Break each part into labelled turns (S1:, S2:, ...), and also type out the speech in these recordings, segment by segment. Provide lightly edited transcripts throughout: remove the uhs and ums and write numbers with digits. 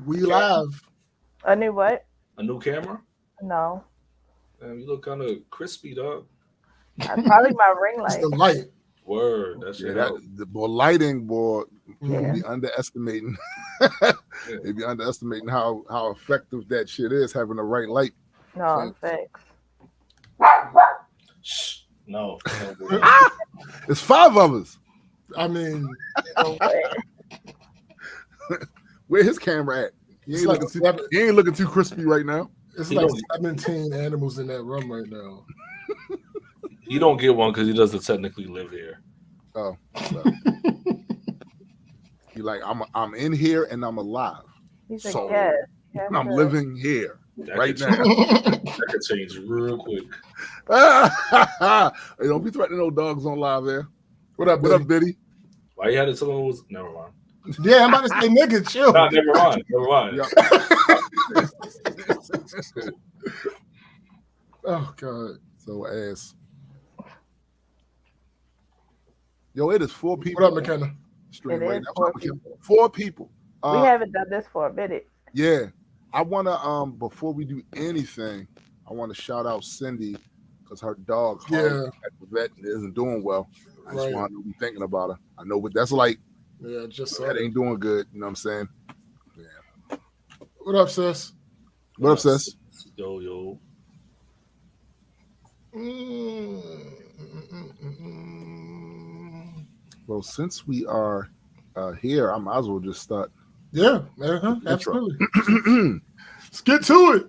S1: We live.
S2: A new what?
S3: A new camera?
S2: No.
S3: Damn, you look kind of crispy, dog.
S2: Probably my ring
S1: It's
S2: light.
S1: the light.
S3: Word, that shit
S4: Yeah,
S3: help.
S4: the boy lighting, boy,
S2: Yeah.
S4: you be underestimating. They be underestimating how effective that shit is having the right light.
S2: No, thanks.
S3: Shh. No.
S4: It's 5 of us.
S1: I mean,
S4: Where his camera at? He
S1: It's
S4: ain't,
S1: like
S4: he ain't looking too crispy right now.
S1: it's
S3: He
S1: like
S3: don't-
S1: 17 animals in that room right now.
S3: He don't get one because he doesn't technically live here.
S4: Oh, so. He like I'm in here and I'm alive.
S2: He's a
S4: So,
S2: guest.
S4: I'm living here
S3: That
S4: right
S3: could
S4: now.
S3: That could change real quick.
S4: Hey, don't be threatening no dogs on live there. What up, Biddy?
S3: Why you had to tell him it was? Never mind.
S1: Yeah, I'm about to say, nigga, chill.
S3: Nah, never mind. Never mind.
S4: Yep.
S1: Oh God.
S4: So ass. Yo, it is 4 people.
S1: What up, McKenna?
S4: Stream
S2: It
S4: right
S2: is
S4: now.
S2: 4 people.
S4: 4 people.
S2: We haven't done this for a minute.
S4: Yeah. I wanna before we do anything, I want to shout out Cindy because her dog Harley, at the vet isn't doing well. I just want to be thinking about her. I know what that's like.
S1: Yeah, just
S4: that ain't doing good. You know what I'm saying? Yeah.
S1: What up, sis?
S4: What up, sis?
S3: Yo.
S4: Well, since we are here, I might as well just start.
S1: Yeah, absolutely. Let's get to it.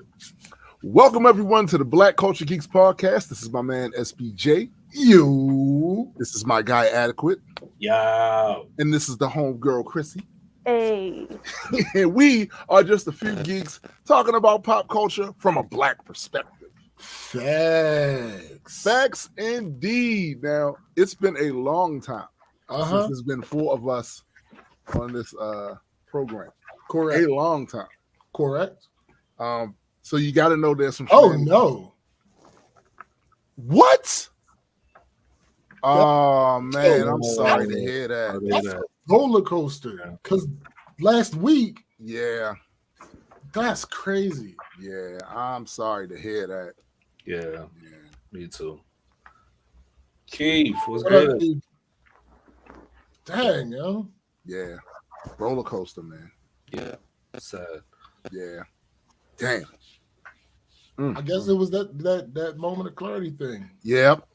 S4: Welcome, everyone, to the Black Culture Geeks podcast. This is my man, SBJ.
S1: You.
S4: This is my guy, Adequate.
S3: Yeah.
S4: And this is the homegirl, Chrissy.
S2: Hey.
S4: And we are just a few geeks talking about pop culture from a black perspective. Facts indeed. Now, it's been a long time since there's been 4 of us on this program.
S1: Correct.
S4: A long time.
S1: Correct.
S4: So you got to know there's some.
S1: Oh no!
S4: What? Oh man, I'm sorry to hear that.
S1: That's a roller coaster. Because last week, that's crazy.
S4: Yeah, I'm sorry to hear that.
S3: Yeah. Me too. Keith, what's
S1: What
S3: good?
S1: up, Keith? Dang, yo.
S4: Yeah, roller coaster, man.
S3: Yeah, sad.
S4: Yeah, damn.
S1: I guess it was that moment of clarity thing.
S4: Yep.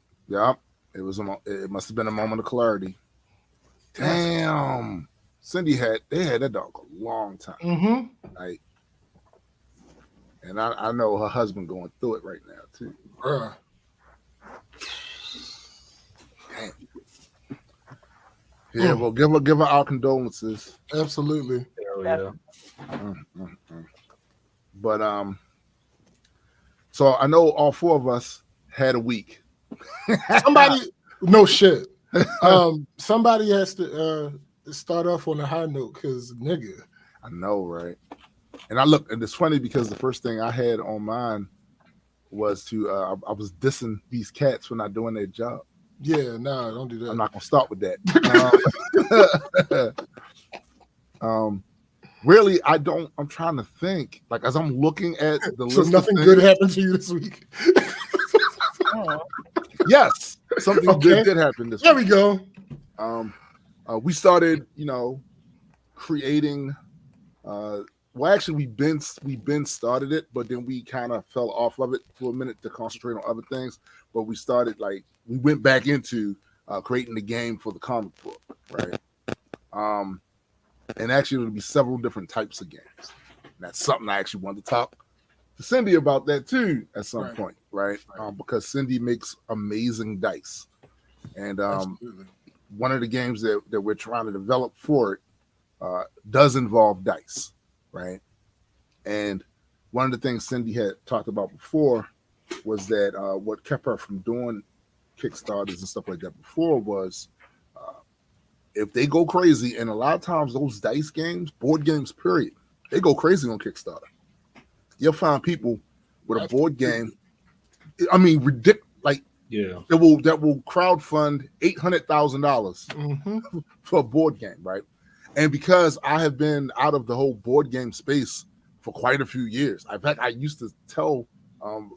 S4: It was it must have been a moment of clarity. Damn. Cindy had that dog a long time.
S1: Mm-hmm.
S4: Like, and I know her husband going through it right now too. Damn. Yeah, well, give her our condolences.
S1: Absolutely.
S3: Hell yeah.
S4: But so I know all 4 of us had a week.
S1: Somebody, no shit. Somebody has to start off on a high note because nigga.
S4: I know, right? And it's funny because the first thing I had on mine was to I was dissing these cats for not doing their job.
S1: Yeah, no, don't do that.
S4: I'm not gonna start with that. Really, I'm trying to think. Like as I'm looking at the list.
S1: So nothing good happened to you this week.
S4: Yes, something good did happen this week.
S1: There we go.
S4: We started, creating. Well, actually, we been started it, but then we kind of fell off of it for a minute to concentrate on other things. But we started we went back into creating the game for the comic book, right? And actually, there'll be several different types of games. And that's something I actually wanted to talk to Cindy about that too at some point, right? Because Cindy makes amazing dice, and one of the games that we're trying to develop for it does involve dice, right? And one of the things Cindy had talked about before was that what kept her from doing Kickstarters and stuff like that before was if they go crazy, and a lot of times those dice games, board games, period, they go crazy on Kickstarter. You'll find people with a board game. I mean, ridiculous. That will crowdfund $800,000 for a board game, right? And because I have been out of the whole board game space for quite a few years. In fact, I used to tell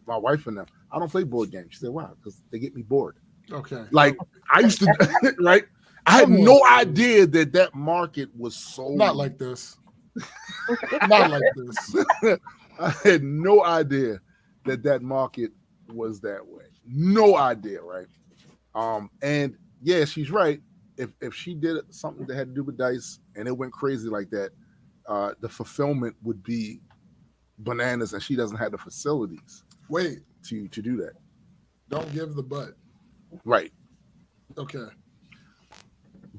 S4: my wife and them, I don't play board games. She said, "Why?" Because they get me bored.
S1: Okay.
S4: Like I used to, right? I had no idea that market was so
S1: not like this. Not like this.
S4: I had no idea that market was that way. No idea, right? And yeah, she's right. If she did something that had to do with dice and it went crazy like that, the fulfillment would be bananas, and she doesn't have the facilities.
S1: Wait,
S4: to do that.
S1: Don't give the butt.
S4: Right.
S1: Okay.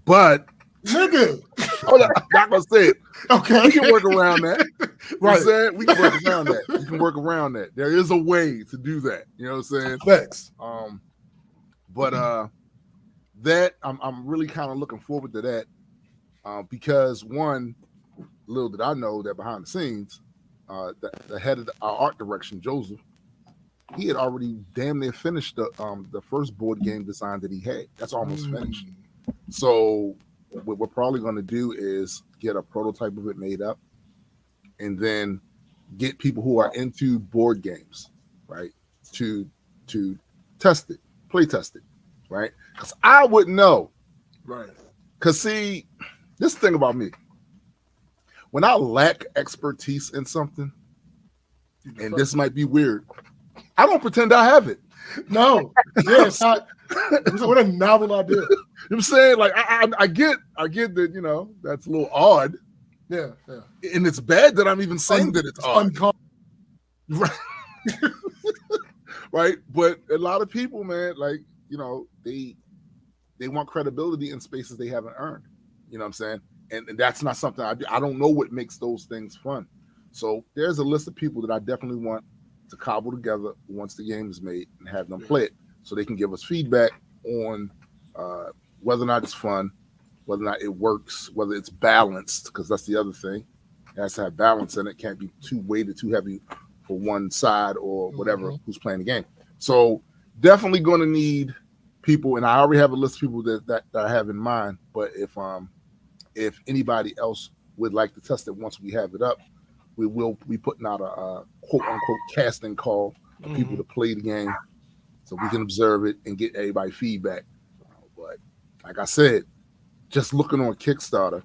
S4: But
S1: nigga,
S4: hold on, I'm not gonna say it.
S1: Okay,
S4: we can work around that.
S1: Right.
S4: We can work around that. We can work around that. There is a way to do that. You know what I'm saying?
S1: Thanks.
S4: But that I'm really kind of looking forward to that. Because one, little did I know that behind the scenes, the head of our art direction, Joseph, he had already damn near finished the first board game design that he had. That's almost finished. So what we're probably going to do is get a prototype of it made up, and then get people who are into board games, right, to test it, play test it, right? Because I wouldn't know,
S1: right?
S4: Because see, this thing about me, when I lack expertise in something, and this might be weird, I don't pretend I have it.
S1: No, yeah, it's not. What a novel idea.
S4: You know what I'm saying? Like I get that, you know, that's a little odd.
S1: Yeah.
S4: And it's bad that I'm even saying that it's odd. Right. Right. But a lot of people, man, like, you know, they want credibility in spaces they haven't earned. You know what I'm saying? And that's not something I do. I don't know what makes those things fun. So there's a list of people that I definitely want to cobble together once the game is made and have them play it, so they can give us feedback on whether or not it's fun, whether or not it works, whether it's balanced, because that's the other thing. It has to have balance in it. Can't be too weighted, too heavy for one side or whatever who's playing the game. So definitely going to need people, and I already have a list of people that I have in mind. But if anybody else would like to test it once we have it up, we will be putting out a quote unquote casting call for people to play the game, so we can observe it and get everybody feedback. But like I said, just looking on Kickstarter,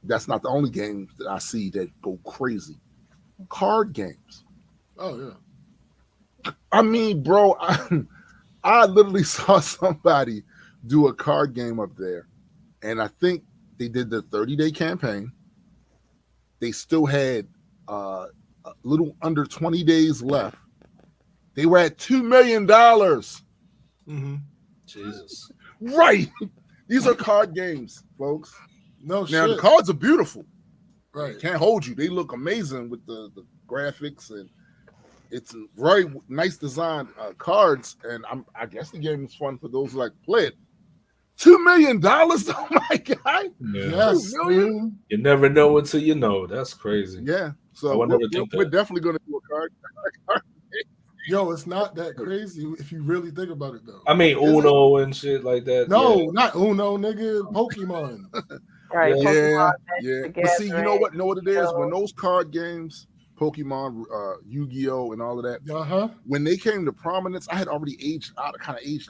S4: that's not the only games that I see that go crazy. Card games.
S1: Oh yeah.
S4: I mean, bro, I literally saw somebody do a card game up there, and I think they did the 30-day campaign. They still had a little under 20 days left. They were at $2 million.
S3: Jesus.
S4: Right. These are card games, folks.
S1: No
S4: now,
S1: shit.
S4: the cards are beautiful.
S1: Right.
S4: They can't hold you. They look amazing with the graphics, and it's very nice design cards. And I guess the game is fun for those who like to play it. $2 million, oh my God!
S3: Yeah.
S1: Yes, man.
S3: You never know until you know. That's crazy.
S4: Yeah, so we're definitely going to do a card.
S1: Yo, it's not that crazy if you really think about it, though.
S3: I mean, Uno and shit like that.
S1: No, not Uno, nigga. Pokemon.
S2: Right.
S4: Yeah.
S2: Pokemon,
S4: But see, you know what it is? When those card games, Pokemon, Yu-Gi-Oh, and all of that, when they came to prominence, I had already aged out.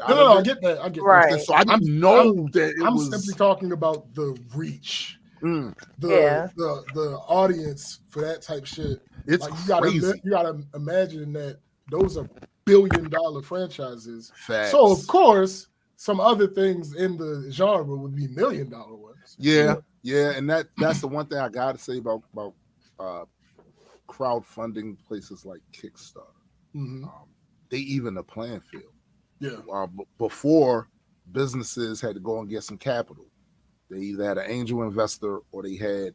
S1: No, I get that. I get that.
S4: So I didn't know that.
S1: I'm simply talking about the reach, the audience for that type shit.
S4: It's
S1: like,
S4: crazy.
S1: You gotta imagine that those are billion-dollar franchises.
S4: Facts.
S1: So of course, some other things in the genre would be million-dollar ones.
S4: Yeah, and that's the one thing I gotta say about crowdfunding places like Kickstarter. They even a playing field.
S1: Yeah.
S4: Before, businesses had to go and get some capital. They either had an angel investor or they had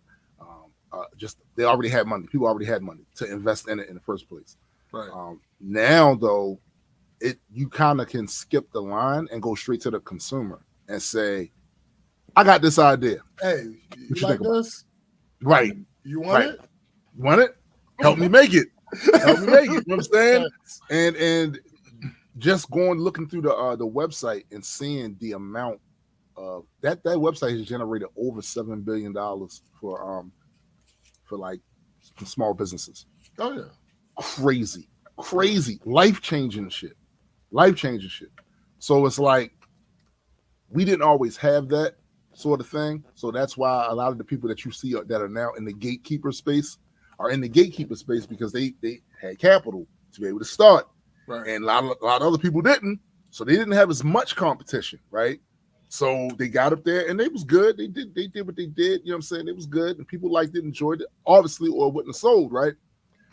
S4: they already had money. People already had money to invest in it in the first place.
S1: Right.
S4: Now though, you kind of can skip the line and go straight to the consumer and say, "I got this idea.
S1: Hey, you like this?
S4: Right?
S1: You want it?
S4: You want it? Help me make it. Help me make it." You know what I'm saying? And just looking through the website and seeing the amount that website has generated over $7 billion for like small businesses.
S1: Oh yeah.
S4: Crazy, life-changing shit. So it's like we didn't always have that sort of thing. So that's why a lot of the people that you see that are now in the gatekeeper space are in the gatekeeper space because they had capital to be able to start.
S1: Right.
S4: And a lot of other people didn't. So they didn't have as much competition, right? So they got up there and they was good. They did what they did. You know what I'm saying? It was good. And people liked it, enjoyed it, obviously, or wouldn't have sold, right?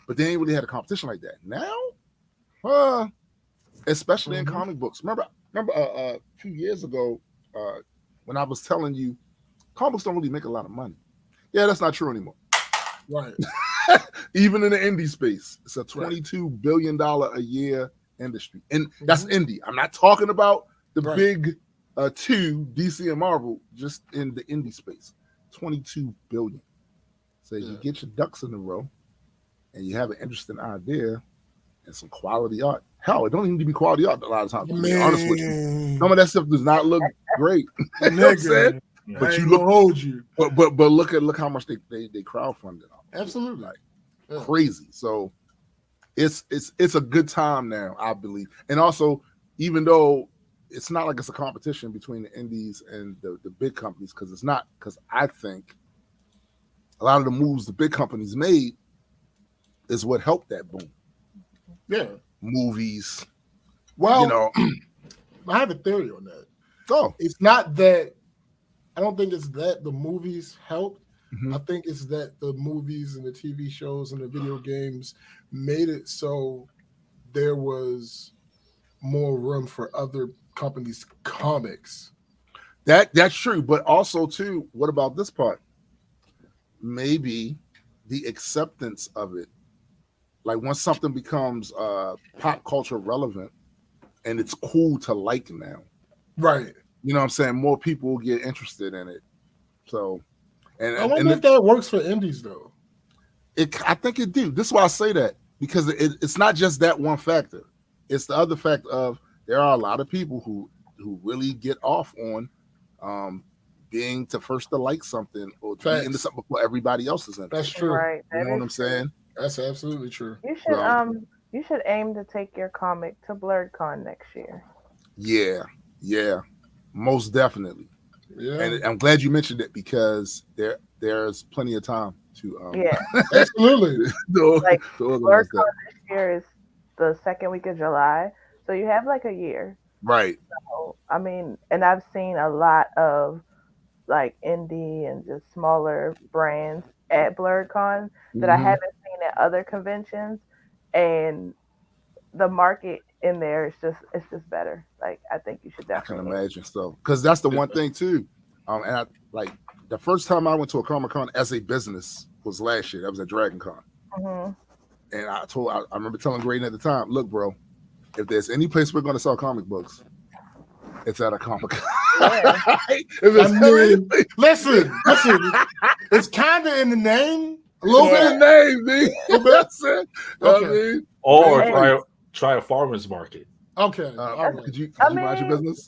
S4: But they ain't really had a competition like that. Now, especially in comic books. Remember a few years ago, when I was telling you, comic books don't really make a lot of money. Yeah, that's not true anymore.
S1: Right.
S4: Even in the indie space, it's a $22 billion a year industry. And that's indie. I'm not talking about the big two, DC and Marvel, just in the indie space. $22 billion. So you get your ducks in a row and you have an interesting idea and some quality art. Hell, it don't even need to be quality art a lot of times. To be honest with you, some of that stuff does not look great. You know what I'm saying? But you look how much they crowdfunded.
S1: Absolutely,
S4: like crazy. So it's a good time now, I believe. And also, even though it's not like it's a competition between the indies and the big companies, because it's not. Because I think a lot of the moves the big companies made is what helped that boom.
S1: Yeah.
S4: Movies.
S1: Well,
S4: you know,
S1: I have a theory on that.
S4: Oh,
S1: it's not that. I don't think it's that the movies helped. I think it's that the movies and the TV shows and the video games made it so there was more room for other companies' comics.
S4: That's true, but also too, what about this part? Maybe the acceptance of it. Like once something becomes pop culture relevant and it's cool to like now.
S1: Right.
S4: You know what I'm saying? More people will get interested in it. So
S1: I wonder if that works for indies though.
S4: I think it do. This is why I say that, because it's not just that one factor. It's the other fact of there are a lot of people who really get off on being to first to like something or to be into something before everybody else is into.
S1: That's true.
S2: Right.
S4: You know what I'm saying?
S1: That's absolutely true.
S2: You should aim to take your comic to BlurredCon next year.
S4: Yeah, most definitely.
S1: Yeah,
S4: and I'm glad you mentioned it because there's plenty of time to
S1: absolutely.
S2: Like BlurredCon this year is the second week of July, so you have like a year.
S4: Right.
S2: So, I mean, and I've seen a lot of like indie and just smaller brands at BlurredCon that I haven't seen at other conventions, and the market in there is just better. Like I think you should definitely.
S4: I can imagine so, because that's the one thing too. And I, like the first time I went to a Comic-Con as a business was last year. That was at Dragon Con. And I remember telling Graydon at the time, look, bro, if there's any place we're going to sell comic books, it's at a Comic-Con.
S1: Listen, it's kind of in the name.
S4: A little bit in the name,
S3: Or try a farmer's market.
S4: Okay. Could you mind your business?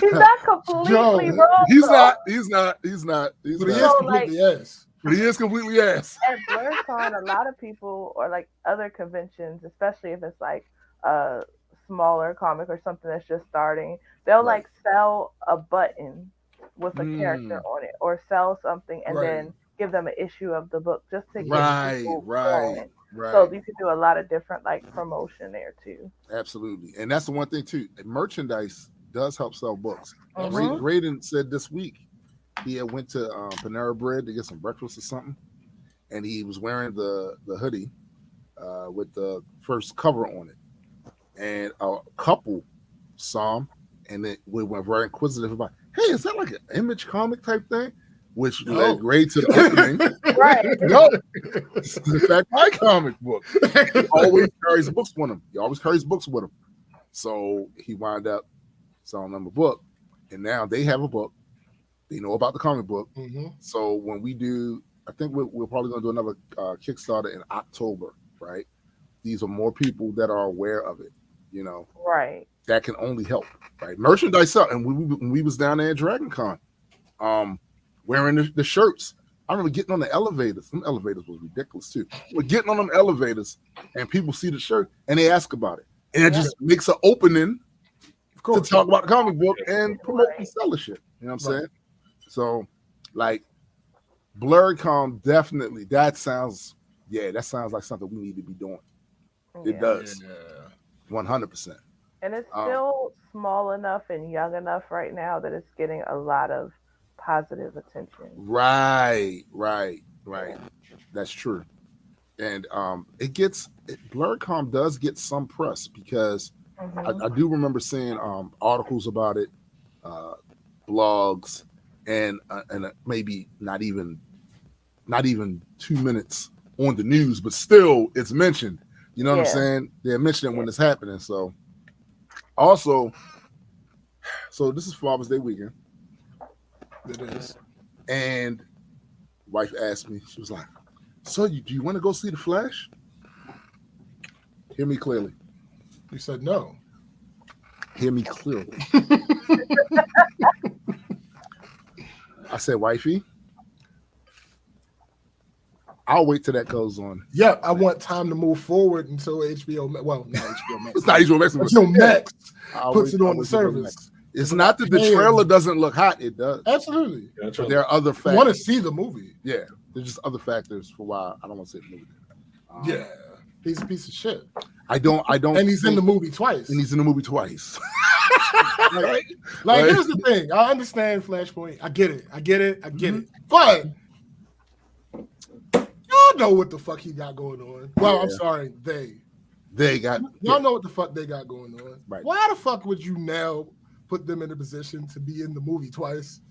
S2: He's not completely wrong.
S4: He's not. But he is
S1: completely ass.
S4: But he is completely ass.
S2: At BlurredCon, a lot of people, or like other conventions, especially if it's like a smaller comic or something that's just starting, they'll like sell a button with a character on it, or sell something and then give them an issue of the book just to get people going. So you can do a lot of different like promotion there too.
S4: Absolutely, and that's the one thing too. Merchandise does help sell books. Graydon said this week he had went to Panera Bread to get some breakfast or something, and he was wearing the hoodie with the first cover on it, and a couple saw him, and then we went very inquisitive about, hey, is that like an Image comic type thing? Which led Gray to the opening. No, this is in fact my comic book. He always carries books with him. So he wound up selling them a book, and now they have a book. They know about the comic book. So when we do, I think we're probably going to do another Kickstarter in October, right? These are more people that are aware of it.
S2: Right.
S4: that can only help, right? Merchandise up, and when we was down there at Dragon Con, wearing the shirts. I remember getting on the elevators. Them elevators was ridiculous too. We're getting on them elevators, and people see the shirt and they ask about it, and it just makes an opening to talk about the comic book and promote and sell the shit. You know what I'm saying? So, like, BlurredCom definitely. That sounds like something we need to be doing. It does, 100%.
S2: And it's still small enough and young enough right now that it's getting a lot of positive attention.
S4: Right. That's true. And BlurredCom does get some press because I do remember seeing articles about it, blogs, and maybe not even 2 minutes on the news, but still it's mentioned. You know what I'm saying? They're mentioning when it's happening. So also, this is Father's Day weekend.
S1: It is.
S4: And wife asked me, she was like, so do you want to go see The Flash? Hear me clearly.
S1: You said no.
S4: Hear me clearly. I said, wifey, I'll wait till that goes on.
S1: Yeah, I want time to move forward until HBO. Well, not HBO Max.
S4: It's not HBO Max.
S1: Until Max puts it on the service.
S4: It's not that the trailer doesn't look hot. It does.
S1: Absolutely.
S4: But there are other factors.
S1: I want to see the movie.
S4: Yeah. There's just other factors for why I don't want to see the movie.
S1: Yeah. He's a piece of shit.
S4: I don't.
S1: And he's in the movie twice.
S4: Like,
S1: here's the thing. I understand Flashpoint. I get it. But y'all know what the fuck he got going on. Well, I'm sorry, y'all know what the fuck they got going on.
S4: Right.
S1: Why the fuck would you now put them in a position to be in the movie twice?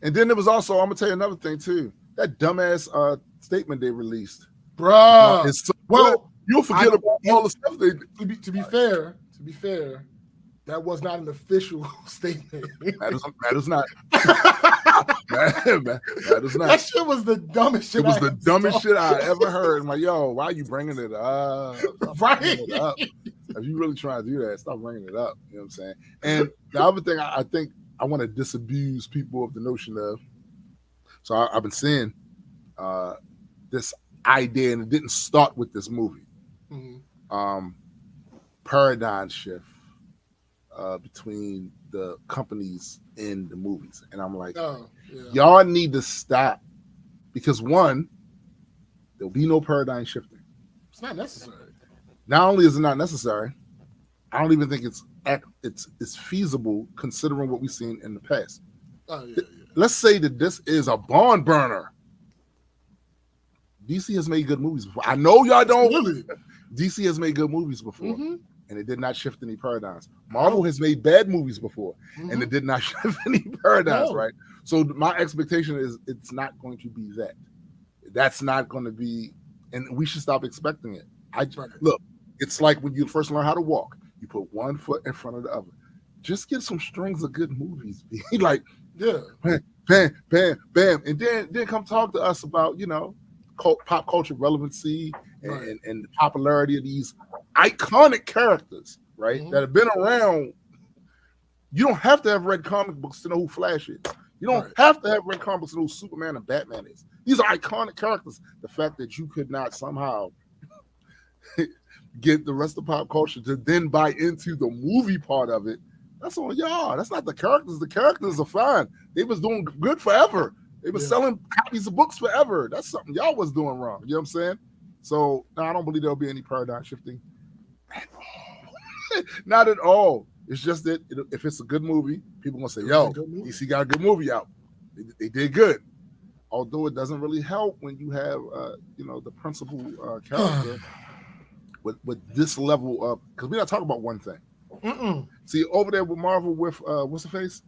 S4: And then there was also, I'm gonna tell you another thing too. That dumbass statement they released,
S1: bruh.
S4: You'll forget about all the stuff they.
S1: To be fair, that was not an official statement.
S4: That is not. That is not.
S1: That shit was the dumbest shit.
S4: It was the dumbest shit I ever heard. I'm like, yo, why are you bringing it up? Bringing it up. If you really trying to do that, stop bringing it up. You know what I'm saying? And the other thing I think I want to disabuse people of the notion of. So I've been seeing this idea, and it didn't start with this movie. Paradigm shift between the companies in the movies, and I'm like, y'all need to stop, because one, there'll be no paradigm shifting.
S1: It's not necessary.
S4: Not only is it not necessary, I don't even think it's feasible considering what we've seen in the past. Let's say that this is a barn burner. DC has made good movies before. I know y'all don't.
S1: Really?
S4: DC has made good movies before, and it did not shift any paradigms. Marvel has made bad movies before, and it did not shift any paradigms, right? So my expectation is it's not going to be that. That's not going to be, and we should stop expecting it. Look, it's like when you first learn how to walk. You put one foot in front of the other. Just get some strings of good movies. Like, bam, bam, bam, and then come talk to us about, pop culture relevancy and the popularity of these iconic characters, right? That have been around. You don't have to have read comic books to know who Flash is. You don't have to have read comic books to know who Superman and Batman is. These are iconic characters. The fact that you could not somehow get the rest of pop culture to then buy into the movie part of it, that's on y'all. That's not the characters. The characters are fine. They was doing good forever. They were selling copies of books forever. That's something y'all was doing wrong. You know what I'm saying? So no, I don't believe there'll be any paradigm shifting at all. Not at all. It's just that if it's a good movie, people gonna say, "Yo, DC got a good movie out. They did good." Although it doesn't really help when you have, the principal character with this level of, because we're not talking about one thing. See, over there with Marvel with what's the face?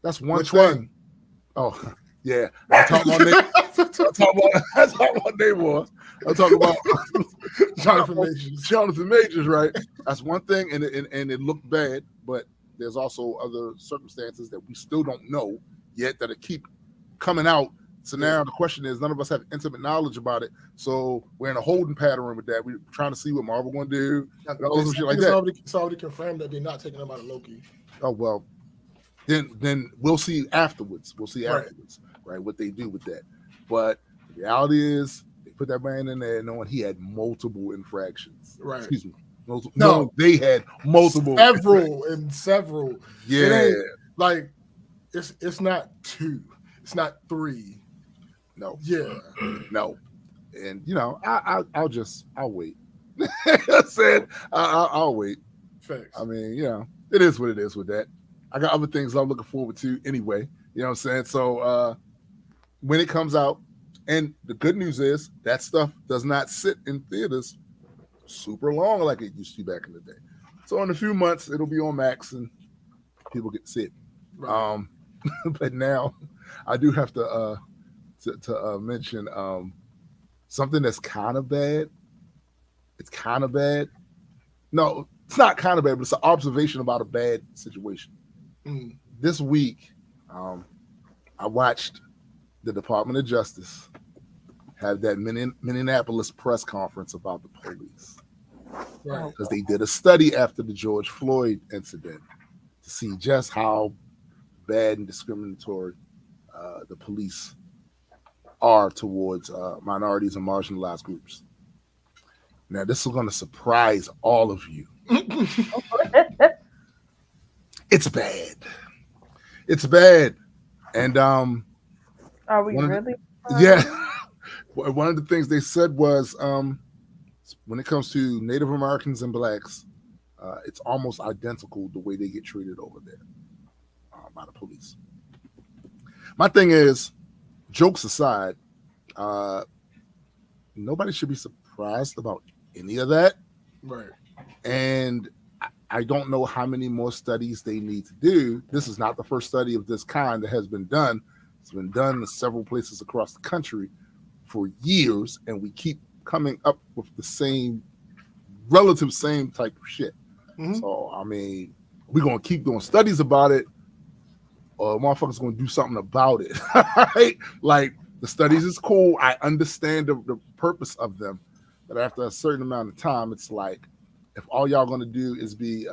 S4: That's one
S1: Which
S4: thing.
S1: one?
S4: Oh, yeah. I'm talking about Namor. I'm talking about Jonathan Majors, right? That's one thing, and it looked bad, but there's also other circumstances that we still don't know yet that keep coming out So now the question is, none of us have intimate knowledge about it. So we're in a holding pattern with that. We're trying to see what Marvel going to do. Shit like that.
S1: It's already confirmed that they're not taking him out of Loki.
S4: Oh, well, then we'll see afterwards. We'll see afterwards, right, what they do with that. But the reality is, they put that man in there knowing he had multiple infractions.
S1: Right.
S4: Excuse me. No, they had multiple.
S1: Several.
S4: Yeah.
S1: Like, it's not 2. It's not 3.
S4: No.
S1: Yeah.
S4: No. And, I'll wait. I said, I'll wait.
S1: Facts.
S4: I mean, it is what it is with that. I got other things I'm looking forward to anyway. You know what I'm saying? So when it comes out, and the good news is that stuff does not sit in theaters super long like it used to back in the day. So in a few months, it'll be on Max and people get to see it. Right. But now I do have to mention something that's kind of bad. It's kind of bad. No, it's not kind of bad, but it's an observation about a bad situation. This week, I watched the Department of Justice have that Minneapolis press conference about the police. Right. Because they did a study after the George Floyd incident to see just how bad and discriminatory the police are towards minorities and marginalized groups. Now, this is going to surprise all of you. It's bad. It's bad. And
S2: are we really?
S4: Yeah. One of the things they said was when it comes to Native Americans and blacks, it's almost identical the way they get treated over there by the police. My thing is, jokes aside, nobody should be surprised about any of that.
S1: Right.
S4: And I don't know how many more studies they need to do. This is not the first study of this kind that has been done. It's been done in several places across the country for years, and we keep coming up with the same type of shit. Mm-hmm. So, I mean, we're going to keep doing studies about it, or motherfuckers going to do something about it. Right? Like, the studies is cool. I understand the purpose of them. But after a certain amount of time, it's like, if all y'all going to do is be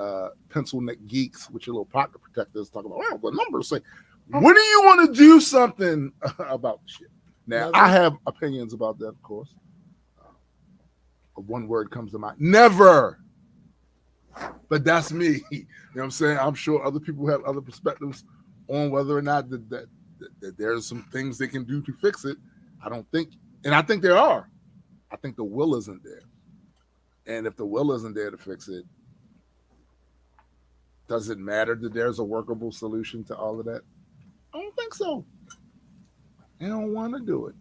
S4: pencil neck geeks with your little pocket protectors talking about, the numbers say, when do you want to do something about shit? Now, I have opinions about that, of course. One word comes to mind: never. But that's me. You know what I'm saying? I'm sure other people have other perspectives on whether or not that there's some things they can do to fix it. I think there are. I think the will isn't there. And if the will isn't there to fix it, does it matter that there's a workable solution to all of that? I don't think so. They don't want to do it.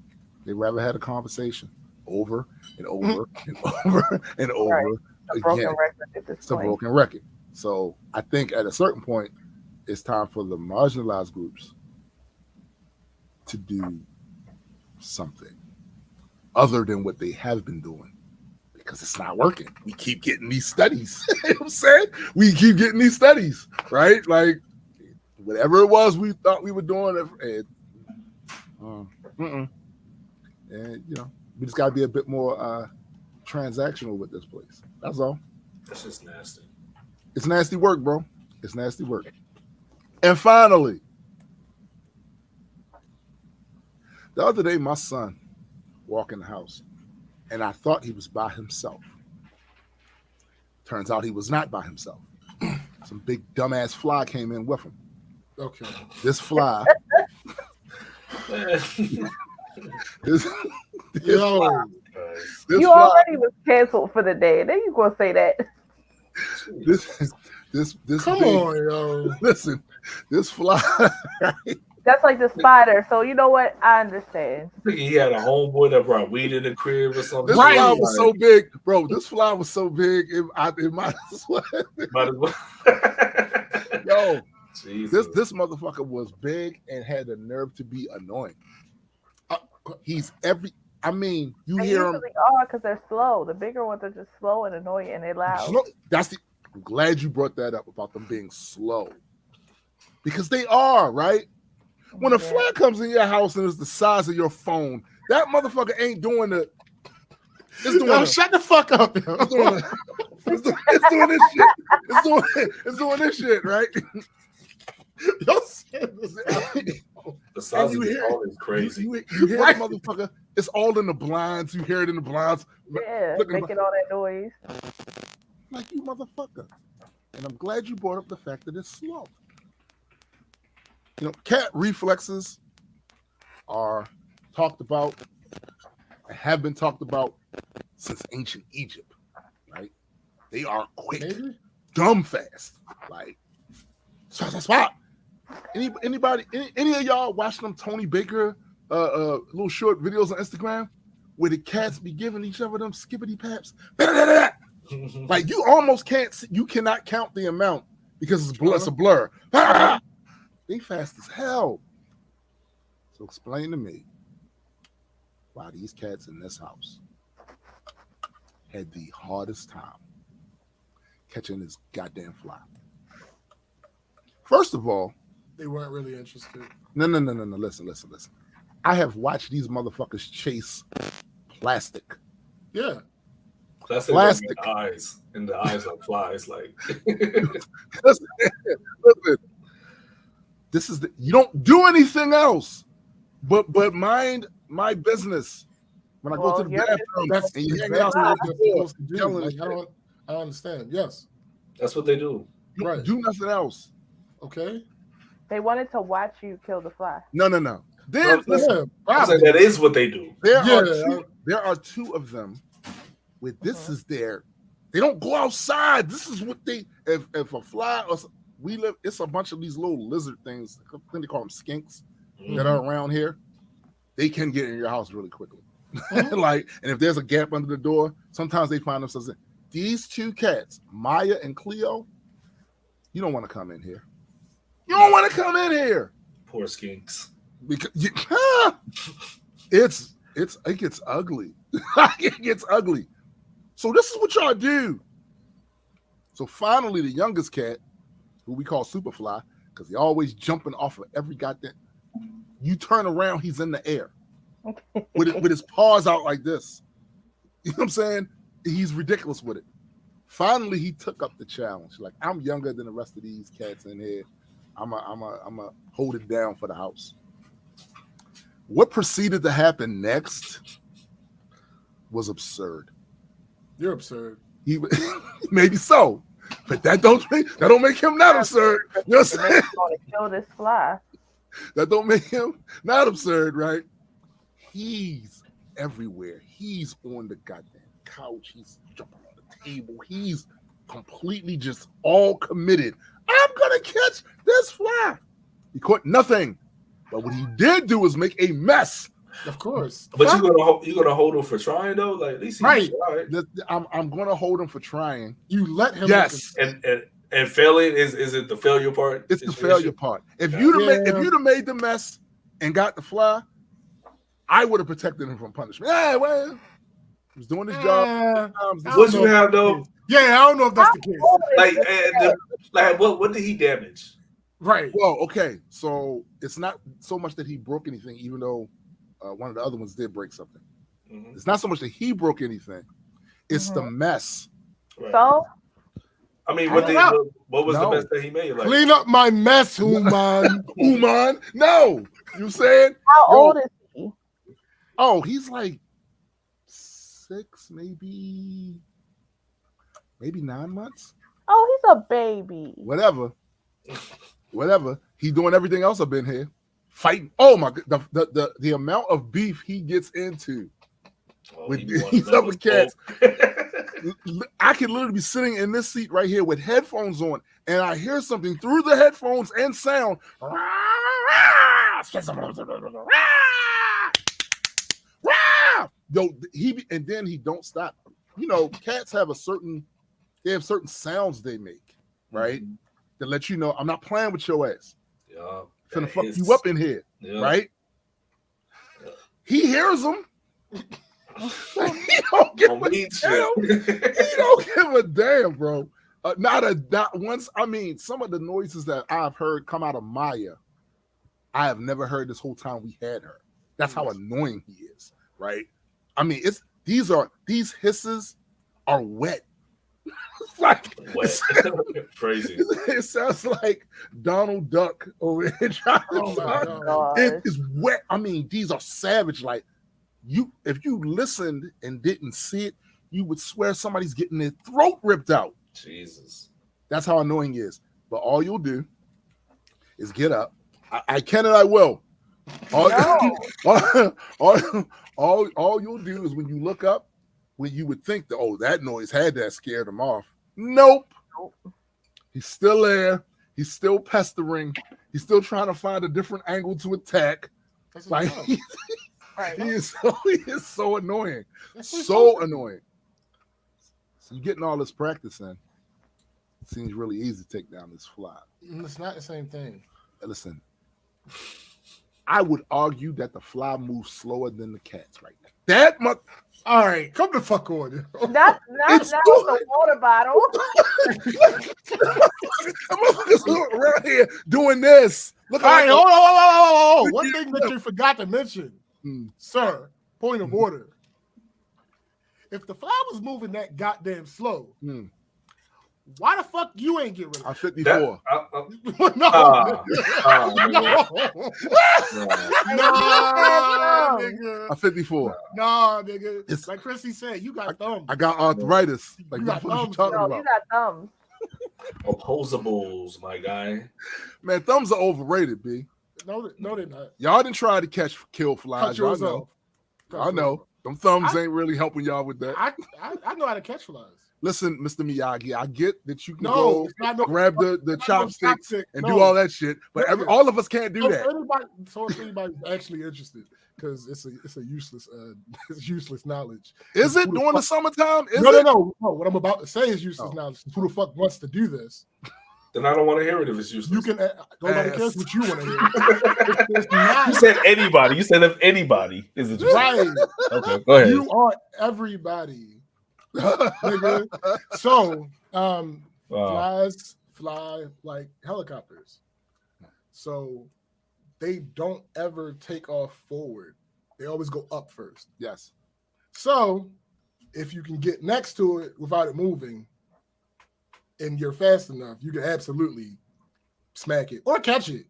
S4: They'd rather have a conversation over and over and over and over.
S2: Right. A broken record at this
S4: point. A broken record. So I think at a certain point, it's time for the marginalized groups to do something other than what they have been doing, because it's not working. We keep getting these studies. You know what I'm saying? We keep getting these studies, right? Like, whatever it was we thought we were doing, and we just got to be a bit more transactional with this place. That's all.
S3: That's just nasty.
S4: It's nasty work, bro. It's nasty work. And finally, the other day, my son walked in the house, and I thought he was by himself. Turns out he was not by himself. Some big dumbass fly came in with him.
S1: Okay.
S4: This fly. this
S2: you
S4: fly,
S2: already was canceled for the day. Then you gonna say that?
S4: This
S1: Come
S4: big,
S1: on, yo.
S4: Listen, this fly.
S2: That's like the spider. So you know what? I understand.
S3: I think he had a homeboy that brought weed in the crib or something.
S4: This fly was so big, bro. This fly was so big, it might as well. Yo, Jesus. This motherfucker was big and had the nerve to be annoying. He's every. I mean, you
S2: they
S4: hear
S2: usually
S4: him
S2: because they're slow. The bigger ones are just slow and annoying, and they're loud.
S4: I'm glad you brought that up about them being slow, because they are, right. When a fly comes in your house and it's the size of your phone, that motherfucker ain't doing the. It's doing
S1: shut the fuck up.
S4: It's doing this shit. It's doing this shit, right?
S3: The size of the phone is crazy.
S4: You hear the motherfucker. It's all in the blinds. You hear it in the blinds.
S2: Yeah, making all that noise.
S4: Like, you motherfucker. And I'm glad you brought up the fact that it's slow. You know, cat reflexes are talked about, have been talked about since ancient Egypt, right? They are quick, dumb fast, like spot. Anybody, any of y'all watching them Tony Baker little short videos on Instagram where the cats be giving each other them skippity paps? Like, you almost can't see, you cannot count the amount because it's a blur. They fast as hell. So explain to me why these cats in this house had the hardest time catching this goddamn fly. First of all,
S1: they weren't really interested.
S4: No. Listen. I have watched these motherfuckers chase plastic.
S1: Yeah.
S3: Plastic in the eyes of flies. Like,
S4: listen, this is you don't do anything else but mind my business. When I go to the bathroom,
S1: that's
S4: and you hang
S1: exactly
S4: out
S1: what they're supposed to do. Like, I don't understand. Yes,
S3: that's what they do.
S4: You right. Do nothing else.
S1: Okay.
S2: They wanted to watch you kill the fly.
S4: No. Then listen,
S3: that is what they do.
S4: There are two of them. Where this is their, they don't go outside. This is what they. If a fly or we live, it's a bunch of these little lizard things. I think they call them skinks that are around here. They can get in your house really quickly. Like, and if there's a gap under the door, sometimes they find themselves in. These two cats, Maya and Cleo, you don't want to come in here. You don't want to come in here.
S3: Poor skinks.
S4: Because it gets ugly. It gets ugly. So this is what y'all do. So finally, the youngest cat, who we call Superfly, because he's always jumping off of every goddamn. You turn around, he's in the air with his paws out like this. You know what I'm saying? He's ridiculous with it. Finally, he took up the challenge. Like, I'm younger than the rest of these cats in here. I'm a hold it down for the house. What proceeded to happen next was absurd.
S1: You're absurd.
S4: Maybe so, but that don't make him not absurd. You know what I'm saying?
S2: Want to kill this fly.
S4: That don't make him not absurd, right? He's everywhere. He's on the goddamn couch. He's jumping on the table. He's completely just all committed. I'm gonna catch this fly. He caught nothing, but what he did do is make a mess.
S1: Of course,
S3: but you're gonna hold him for trying though. Like, at least
S4: right. I'm gonna hold him for trying.
S1: You let him.
S4: Yes,
S3: and failing is it the failure part?
S4: It's the failure part. If you'd have made the mess and got the fly, I would have protected him from punishment. Yeah, well, he was doing his job.
S3: What you have though?
S1: Yeah, I don't know if that's the case.
S3: Like what did he damage?
S1: Right.
S4: Well, okay, so it's not so much that he broke anything, even though one of the other ones did break something. Mm-hmm. It's not so much that he broke anything; it's the mess.
S2: Right. So,
S3: I mean, what was the mess that he made? Like,
S1: clean up my mess, Human.
S4: Human? No, you saying?
S2: How old is he?
S4: Oh, he's like 6, maybe 9 months.
S2: Oh, he's a baby.
S4: Whatever. He's doing everything else I've been here. Fighting. Oh my god, the amount of beef he gets into with these other cats. I could literally be sitting in this seat right here with headphones on, and I hear something through the headphones and sound. Yo, and then he don't stop. You know, cats have certain sounds they make, right? Mm-hmm. To let you know I'm not playing with your ass.
S3: Yeah.
S4: Finna fuck you up in here, right? Yeah. He hears them. He don't give a damn. He don't give a damn, bro. Not once. I mean, some of the noises that I've heard come out of Maya I have never heard this whole time we had her. That's how annoying he is, right? I mean, these hisses are wet. Like
S3: wet. Crazy.
S4: It sounds like Donald Duck over here trying to It is wet. I mean, these are savage. Like if you listened and didn't see it, you would swear somebody's getting their throat ripped out.
S3: Jesus.
S4: That's how annoying he is. But all you'll do is get up. I can and I will. All you'll do is when you look up, when you would think that, that noise had that scared him off. Nope. He's still there. He's still pestering. He's still trying to find a different angle to attack. Like he is so annoying. So annoying. So you're getting all this practice in. It seems really easy to take down this fly.
S1: It's not the same thing.
S4: Listen, I would argue that the fly moves slower than the cats right now. That much. All right, come the fuck on.
S2: Not the water bottle.
S4: I'm around here doing this.
S1: Look, all right, hold on. One thing that you forgot to mention, sir, point of order. If the fly was moving that goddamn slow, why the fuck you ain't get rid of it?
S4: I'm 54.
S1: Nigga.
S4: I'm 54.
S1: Nah, nigga. It's like Chrissy said, you got thumbs.
S4: I got arthritis. Like,
S1: you got thumbs.
S2: You got thumbs.
S3: Opposables, my guy.
S4: Man, thumbs are overrated, B.
S1: No, they're not.
S4: Y'all didn't try to kill flies. Y'all know. I know. Them thumbs ain't really helping y'all with that.
S1: I know how to catch flies.
S4: Listen, Mr. Miyagi, I get that you can grab the chopsticks and do all that shit, but all of us can't do that.
S1: If anybody's actually interested, because it's a useless useless knowledge.
S4: Is it during the summertime?
S1: No. What I'm about to say is useless knowledge. Who the fuck wants to do this?
S3: Then I don't want to hear it if it's useless.
S1: You can nobody cares what you want to hear.
S3: You said anybody. You said if anybody is it
S1: right.
S3: Okay, go ahead.
S1: You are everybody. Nigga. So flies fly like helicopters. So they don't ever take off forward. They always go up first.
S4: Yes.
S1: So if you can get next to it without it moving and you're fast enough, you can absolutely smack it or catch it.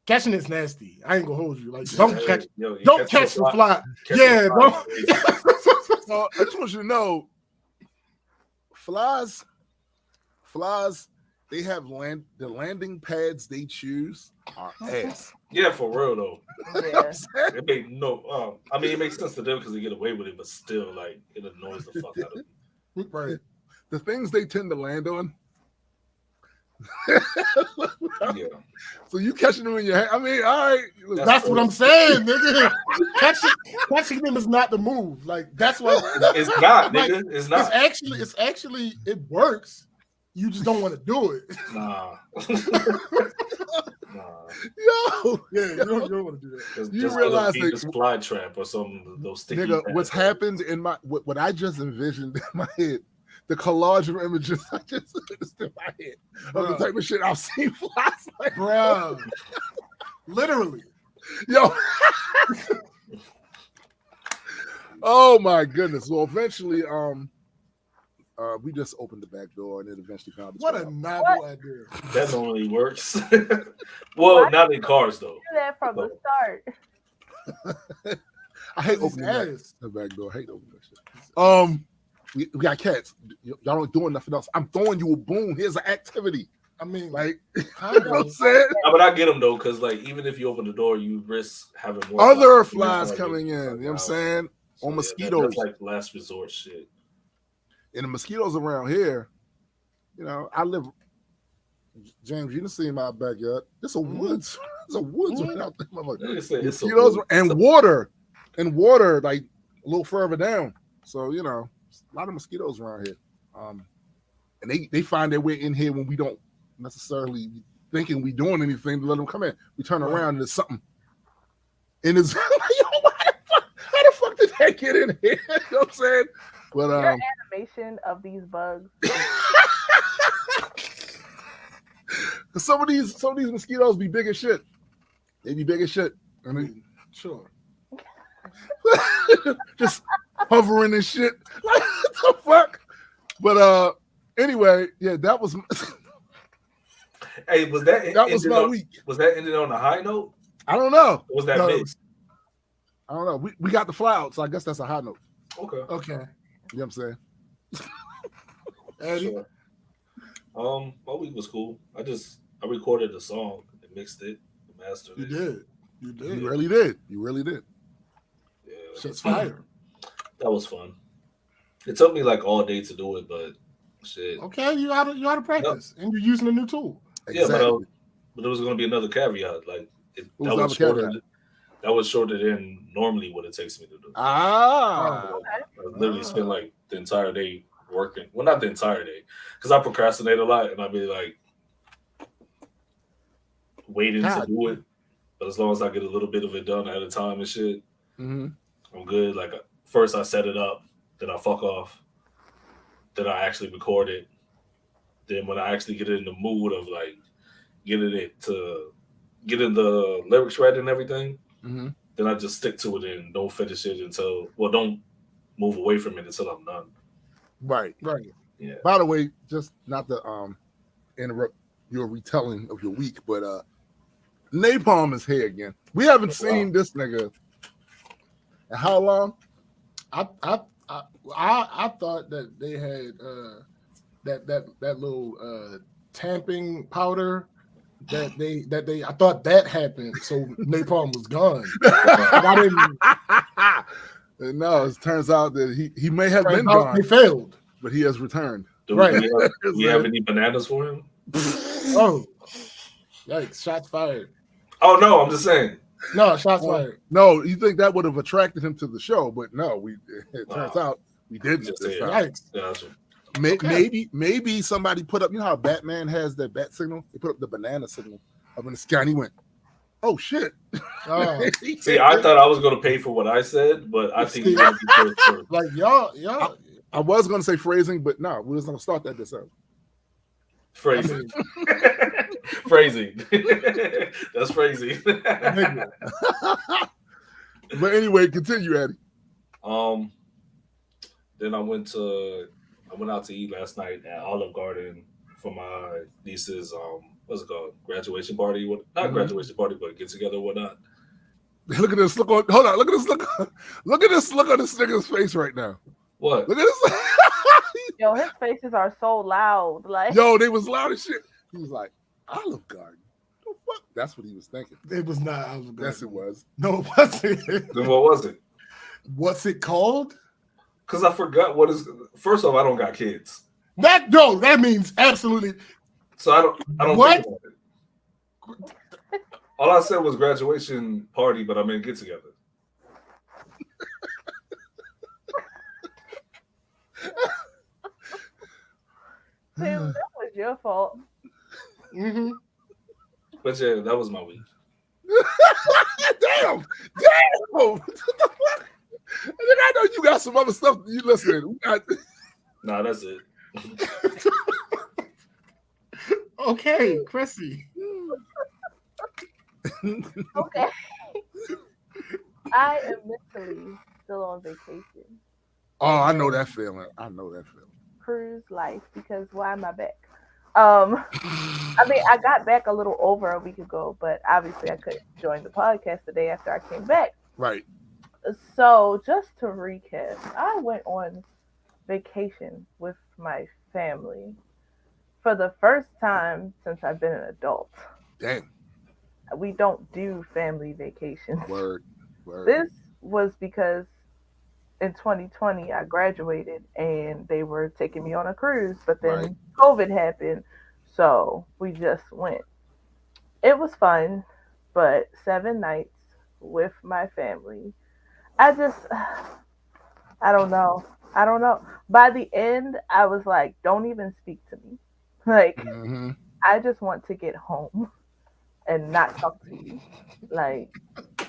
S1: Catching it's nasty. I ain't gonna hold you. Like, don't catch the fly. Yeah, don't.
S4: So I just want you to know, flies, they have the landing pads they choose are ass.
S3: Yeah, for real though.
S2: Yeah.
S3: It made it makes sense to them because they get away with it, but still, like, it annoys the fuck out of them.
S1: Right.
S4: The things they tend to land on.
S3: Yeah.
S4: So you catching them in your hand? I mean, all right.
S1: That's what I'm saying, nigga. Catching them is not the move. Like, that's what
S3: it's not, nigga. It's not.
S1: It's actually it works. You just don't want to do it.
S3: Nah.
S4: Yo,
S1: yeah, you don't want to do that.
S4: You realize that
S3: this fly trap or something. Those sticky.
S4: Nigga, what's happened in what I just envisioned in my head. The collage of images I just noticed in my head of the type of shit I've seen flies like,
S1: bro. Literally.
S4: Yo. Oh my goodness. Well, eventually, we just opened the back door and it eventually found.
S1: What a novel idea.
S3: That normally works. Well, not in cars though.
S2: Do that from the start.
S4: I hate opening the back door. I hate opening that shit. We got cats. Y'all don't do nothing else. I'm throwing you a boom. Here's an activity. I mean, like, you know what I'm saying?
S3: No, but I get them though, because like even if you open the door, you risk having more
S4: other flies coming in. You know what I'm saying?
S3: So,
S4: or mosquitoes.
S3: That's like last resort shit.
S4: And the mosquitoes around here, you know, I live. James, you didn't see my backyard. It's a woods. It's a woods right out there. Mosquitoes and water, like a little further down. So you know. A lot of mosquitoes around here, and they find their way in here when we don't necessarily thinking we doing anything to let them come in. We turn around and there's something, and it's like, yo, how the fuck did that get in here? You know what I'm saying? But
S2: your animation of these bugs.
S4: some of these mosquitoes be big as shit. They be big as shit. I mean,
S1: Sure.
S4: just hovering and shit. Like, what the fuck? But anyway, yeah, that was
S3: Hey, was that
S4: was my week.
S3: Was that ended on a high note?
S4: I don't know.
S3: Or was that
S1: No,
S3: mid?
S4: I don't know. We got the fly out, so I guess that's a high note.
S3: Okay.
S1: Okay.
S4: You know what I'm saying?
S1: Eddie?
S3: Sure. My week was cool. I recorded the song and mixed it, mastered
S1: You
S3: it.
S1: did. You did.
S4: You really did. You really did.
S3: Yeah.
S1: Shit's fire.
S3: That was fun. It took me like all day to do it, but shit.
S1: Okay, you ought to practice, and you're using a new tool.
S4: Exactly.
S3: Yeah, but there was going to be another caveat. Like that was shorter than normally what it takes me to do.
S4: Ah.
S3: I literally spent like the entire day working. Well, not the entire day, because I procrastinate a lot, and I'd be like waiting to do it. But as long as I get a little bit of it done at a time and shit, I'm good. Like first I set it up, then I fuck off, then I actually record it. Then when I actually get in the mood of like getting the lyrics read and everything, then I just stick to it and don't finish it don't move away from it until I'm done.
S4: Right.
S3: Yeah.
S4: By the way, just not to interrupt your retelling of your week, but Napalm is here again. We haven't seen this nigga in how long?
S1: I thought that they had that little tamping powder that they I thought that happened, so Napalm was gone. I didn't.
S4: No, it turns out that he may have been gone.
S1: He failed,
S4: but he has returned.
S3: Do we have any bananas for him?
S1: Oh, yikes! Shots fired.
S3: Oh no, I'm just saying.
S1: No, shots fired.
S4: No, you think that would have attracted him to the show, but no, it turns out we didn't.
S3: Just
S4: this
S3: say
S4: time.
S3: yikes. Gotcha.
S4: Maybe somebody put up, you know how Batman has that bat signal? They put up the banana signal up in the sky and he went, oh shit.
S3: See, I thought I was going to pay for what I said, but I think you got to be first.
S1: Like y'all.
S4: I was going to say phrasing, but no, we was going to start that this out.
S3: Phrasing. Phrasing. That's phrasing.
S4: But anyway, continue, Eddie.
S3: Then I went out to eat last night at Olive Garden for my niece's what's it called? Graduation party. Not graduation party, but get together, whatnot.
S4: Look at this look on. Hold on. Look at this look. Look at this look on this nigga's face right now.
S3: What?
S4: Look at this.
S2: Yo, his faces are so loud. Like,
S4: yo, they was loud as shit. He was like, Olive Garden. The fuck? That's what he was thinking.
S1: It was not Olive Garden.
S4: Yes, it was.
S1: No, it wasn't.
S3: Then what was it?
S1: What's it called?
S3: Because I forgot what is. First off, I don't got kids.
S1: That means absolutely.
S3: So I don't
S1: What?
S3: think about it. All I said was graduation party, but I meant get together.
S2: Tim, that was your fault.
S1: Mm-hmm.
S3: But yeah, that was my week.
S4: Damn. What the fuck? I know you got some other stuff you listening.
S3: Nah, that's it.
S1: Okay, Chrissy.
S2: Okay. I am mentally still on vacation.
S4: Oh, I know that feeling.
S2: Cruise life, because why am I back? I mean, I got back a little over a week ago, but obviously I couldn't join the podcast the day after I came back.
S4: Right.
S2: So just to recap, I went on vacation with my family for the first time since I've been an adult.
S4: Damn.
S2: We don't do family vacations.
S4: Word.
S2: This was because in 2020 I graduated and they were taking me on a cruise, but then COVID happened, so we just went. It was fun, but 7 nights with my family. I don't know. By the end, I was like, don't even speak to me. Like, I just want to get home and not talk to you. Like,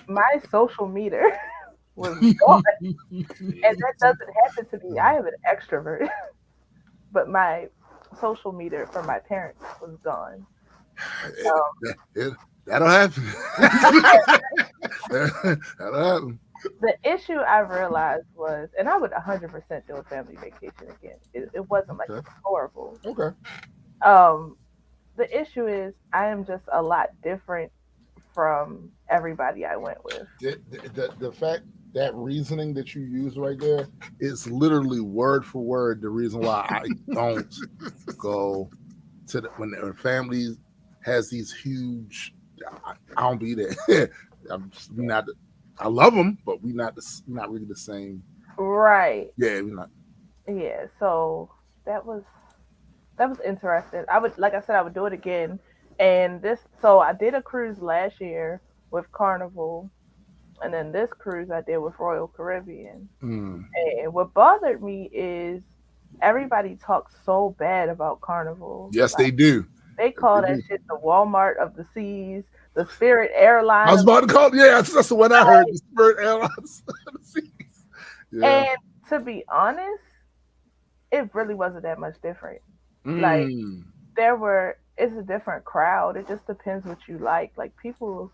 S2: my social meter was gone. And that doesn't happen to me. I am an extrovert. But my social meter for my parents was gone.
S4: That'll happen. That'll happen.
S2: The issue I realized was, and I would 100% do a family vacation again. It wasn't like it was horrible.
S4: Okay.
S2: The issue is I am just a lot different from everybody I went with.
S4: The fact that reasoning that you use right there is literally word for word the reason why I don't go to when the family has these huge. I don't be there. I'm just not. I love them, but we're not really the same.
S2: Right.
S4: Yeah, we're not.
S2: Yeah. So that was interesting. Like I said, I would do it again. And so I did a cruise last year with Carnival, and then this cruise I did with Royal Caribbean. And what bothered me is everybody talks so bad about Carnival.
S4: Yes, they do.
S2: They call that shit the Walmart of the seas, the Spirit Airlines.
S4: I was about to call it. Yeah, that's what I heard. The Spirit Airlines of the seas. Yeah.
S2: And to be honest, it really wasn't that much different. Like it's a different crowd. It just depends what you like. Like people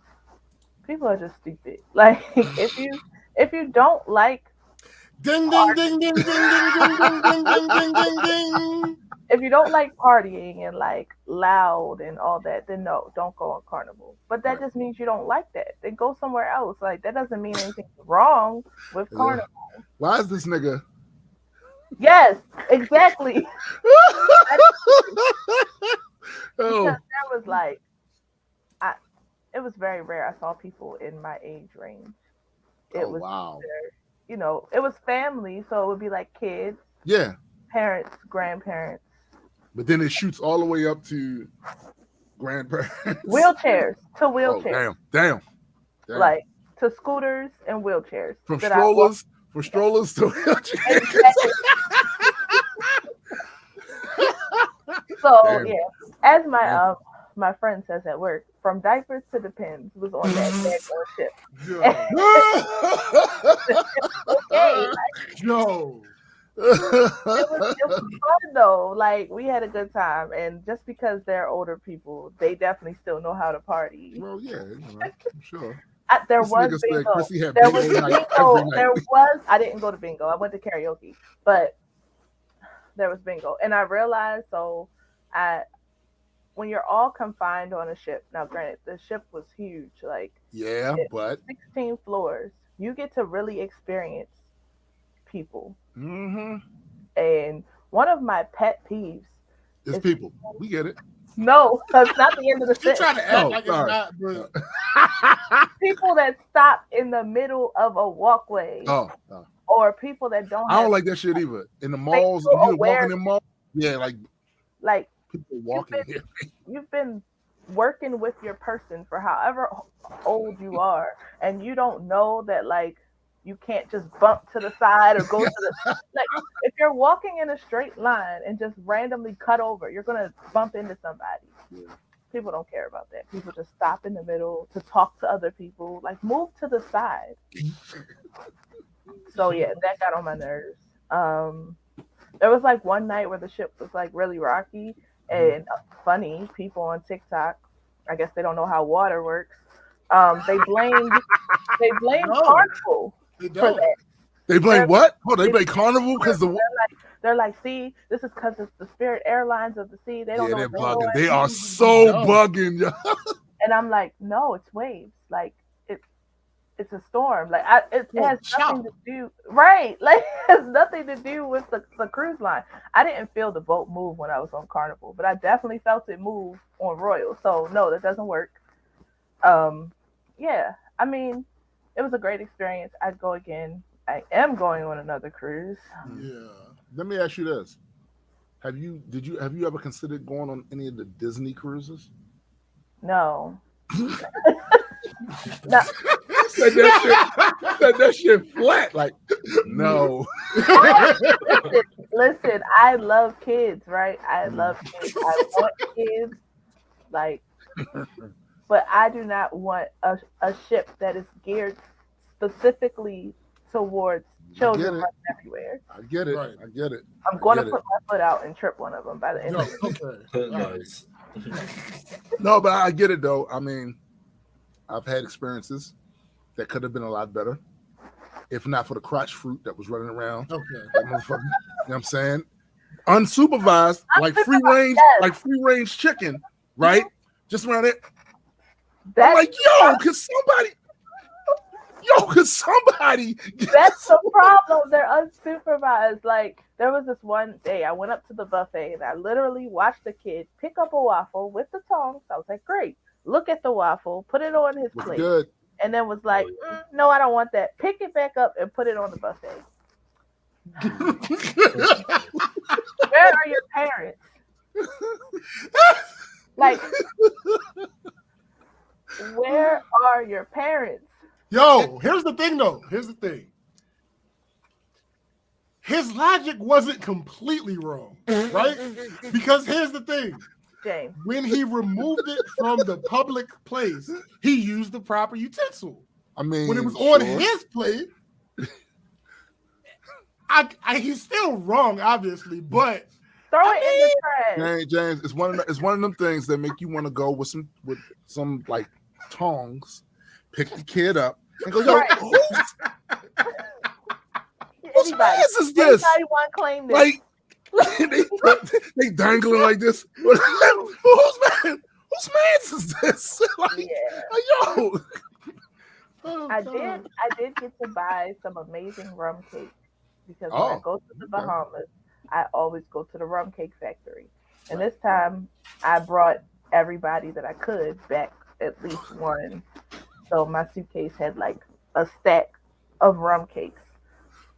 S2: are just stupid. Like if you don't like
S1: ding ding ding ding ding ding ding ding ding ding ding ding.
S2: If you don't like partying and like loud and all that, then no, don't go on Carnival. But that just means you don't like that. Then go somewhere else. Like that doesn't mean anything's wrong with Carnival.
S4: Why is this nigga?
S2: Yes, exactly.
S4: Oh.
S2: Because there was like, it was very rare. I saw people in my age range. It was
S4: wow.
S2: It was family, so it would be like kids, parents, grandparents.
S4: But then it shoots all the way up to grandparents.
S2: Wheelchairs to wheelchairs.
S4: Oh, damn.
S2: Like to scooters and wheelchairs.
S4: From strollers to wheelchairs.
S2: Exactly. So yeah, as my friend says at work, from diapers to Depends was on that ship. Okay,
S1: Joe.
S2: It was fun though. Like we had a good time, and just because they're older people, they definitely still know how to party.
S4: Well, yeah, I'm sure.
S2: There was bingo. I didn't go to bingo. I went to karaoke, but there was bingo, and I realized when you're all confined on a ship. Now, granted, the ship was huge, like
S4: but
S2: 16 floors. You get to really experience people. And one of my pet peeves
S4: is people. We get it.
S2: No, that's not the end of the sentence.
S1: You're trying to act like it's not, bro.
S2: People that stop in the middle of a walkway. Or people that don't.
S4: I don't like that shit either. In the malls, you're walking in malls. Yeah, like people walking here.
S2: You've been working with your person for however old you are, and you don't know that like you can't just bump to the side or go to the like if you're walking in a straight line and just randomly cut over, you're gonna bump into somebody. People don't care about that. People just stop in the middle to talk to other people. Like move to the side. So yeah, that got on my nerves. There was like one night where the ship was like really rocky and funny. People on TikTok, I guess they don't know how water works. They blame Carnival for that.
S4: They blame what? Oh, they blame Carnival because
S2: they're like, see, this is because it's the Spirit Airlines of the sea. They don't know.
S4: They're bugging. They are so bugging, yo.
S2: And I'm like, no, it's waves. Like it's a storm. Like it has nothing to do. Right. Like it has nothing to do with the cruise line. I didn't feel the boat move when I was on Carnival, but I definitely felt it move on Royal. So no, that doesn't work. Yeah. I mean, it was a great experience. I'd go again. I am going on another cruise.
S4: Yeah. Let me ask you this. Have you ever considered going on any of the Disney cruises?
S2: No.
S4: No. Said that shit flat. Like, no.
S2: Listen, I love kids, right? I love kids. I want kids. Like, but I do not want a ship that is geared specifically towards children running everywhere.
S4: I get it. Right. I get it.
S2: I'm going to put my foot out and trip one of them by the end of the
S3: Nice.
S4: No, but I get it though. I mean, I've had experiences that could have been a lot better, if not for the crotch fruit that was running around.
S1: Okay.
S4: That motherfucker. You know what I'm saying? Unsupervised, like free range chicken, right? Just around it. I'm like, could somebody?
S2: That's the problem. They're unsupervised. Like, there was this one day I went up to the buffet and I literally watched a kid pick up a waffle with the tongs. I was like, great. Look at the waffle, put it on his plate.
S4: Good.
S2: And then was like, no, I don't want that. Pick it back up and put it on the buffet. Where are your parents? Like, where are your parents?
S1: Yo, here's the thing, though. Here's the thing. His logic wasn't completely wrong, right? Because here's the thing.
S2: James.
S1: When he removed it from the public place, he used the proper utensil.
S4: I mean,
S1: when it was on his plate, he's still wrong, obviously, but
S2: throw it in the trash.
S4: James, it's one of them things that make you want to go with some like tongs, pick the kid up, and go, yo, whose man is this?
S2: Anybody want to claim this?
S4: Like they dangling like this. Whose man is this? Like, yo.
S2: I did get to buy some amazing rum cake because when I go to the Bahamas, I always go to the rum cake factory. And this time I brought everybody that I could back at least one. So my suitcase had like a stack of rum cakes.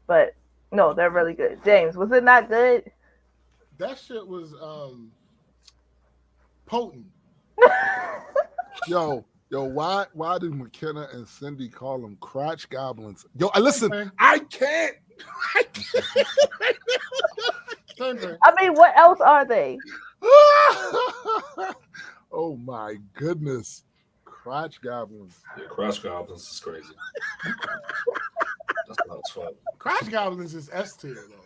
S2: But no, they're really good. James, was it not good?
S1: That shit was potent.
S4: Yo, why did McKenna and Cindy call them crotch goblins? Yo, listen, I can't.
S2: I mean, what else are they?
S4: Oh my goodness. Crotch goblins.
S3: Yeah, crotch goblins is crazy. That's not fun.
S1: Crotch goblins is S tier though.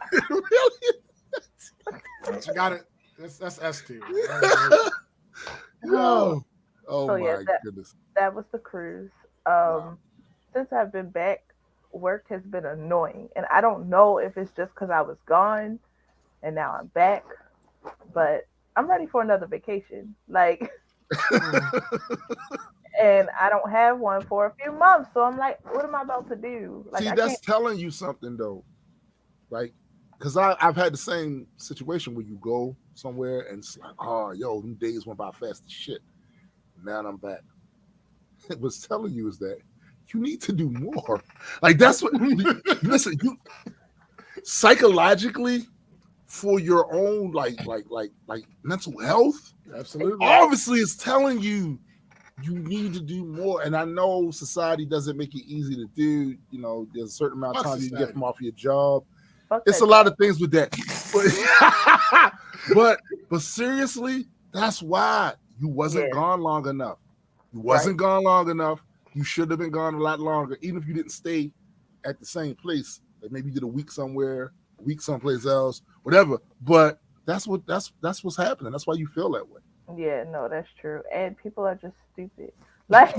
S1: You got it. That's S tier.
S4: Yo. Oh so, my goodness.
S2: That was the cruise. Since I've been back, work has been annoying. And I don't know if it's just because I was gone and now I'm back, but I'm ready for another vacation. Like, and I don't have one for a few months. So I'm like, what am I about to do? Like,
S4: see, that's telling you something though. Like, because I've had the same situation where you go somewhere and it's like, oh, yo, them days went by fast as shit. Now I'm back. What's telling you is that you need to do more. Like, that's what, listen, you psychologically for your own like mental health.
S1: Absolutely.
S4: Obviously, it's telling you need to do more. And I know society doesn't make it easy to do. You know, there's a certain amount of time you can get from off your job. It's a lot of things with that. But seriously, that's why you wasn't gone long enough. You wasn't gone long enough. You should have been gone a lot longer, even if you didn't stay at the same place. Like maybe you did a week somewhere, a week someplace else, whatever. But that's what's happening. That's why you feel that way.
S2: Yeah, no, that's true. And people are just stupid. Like,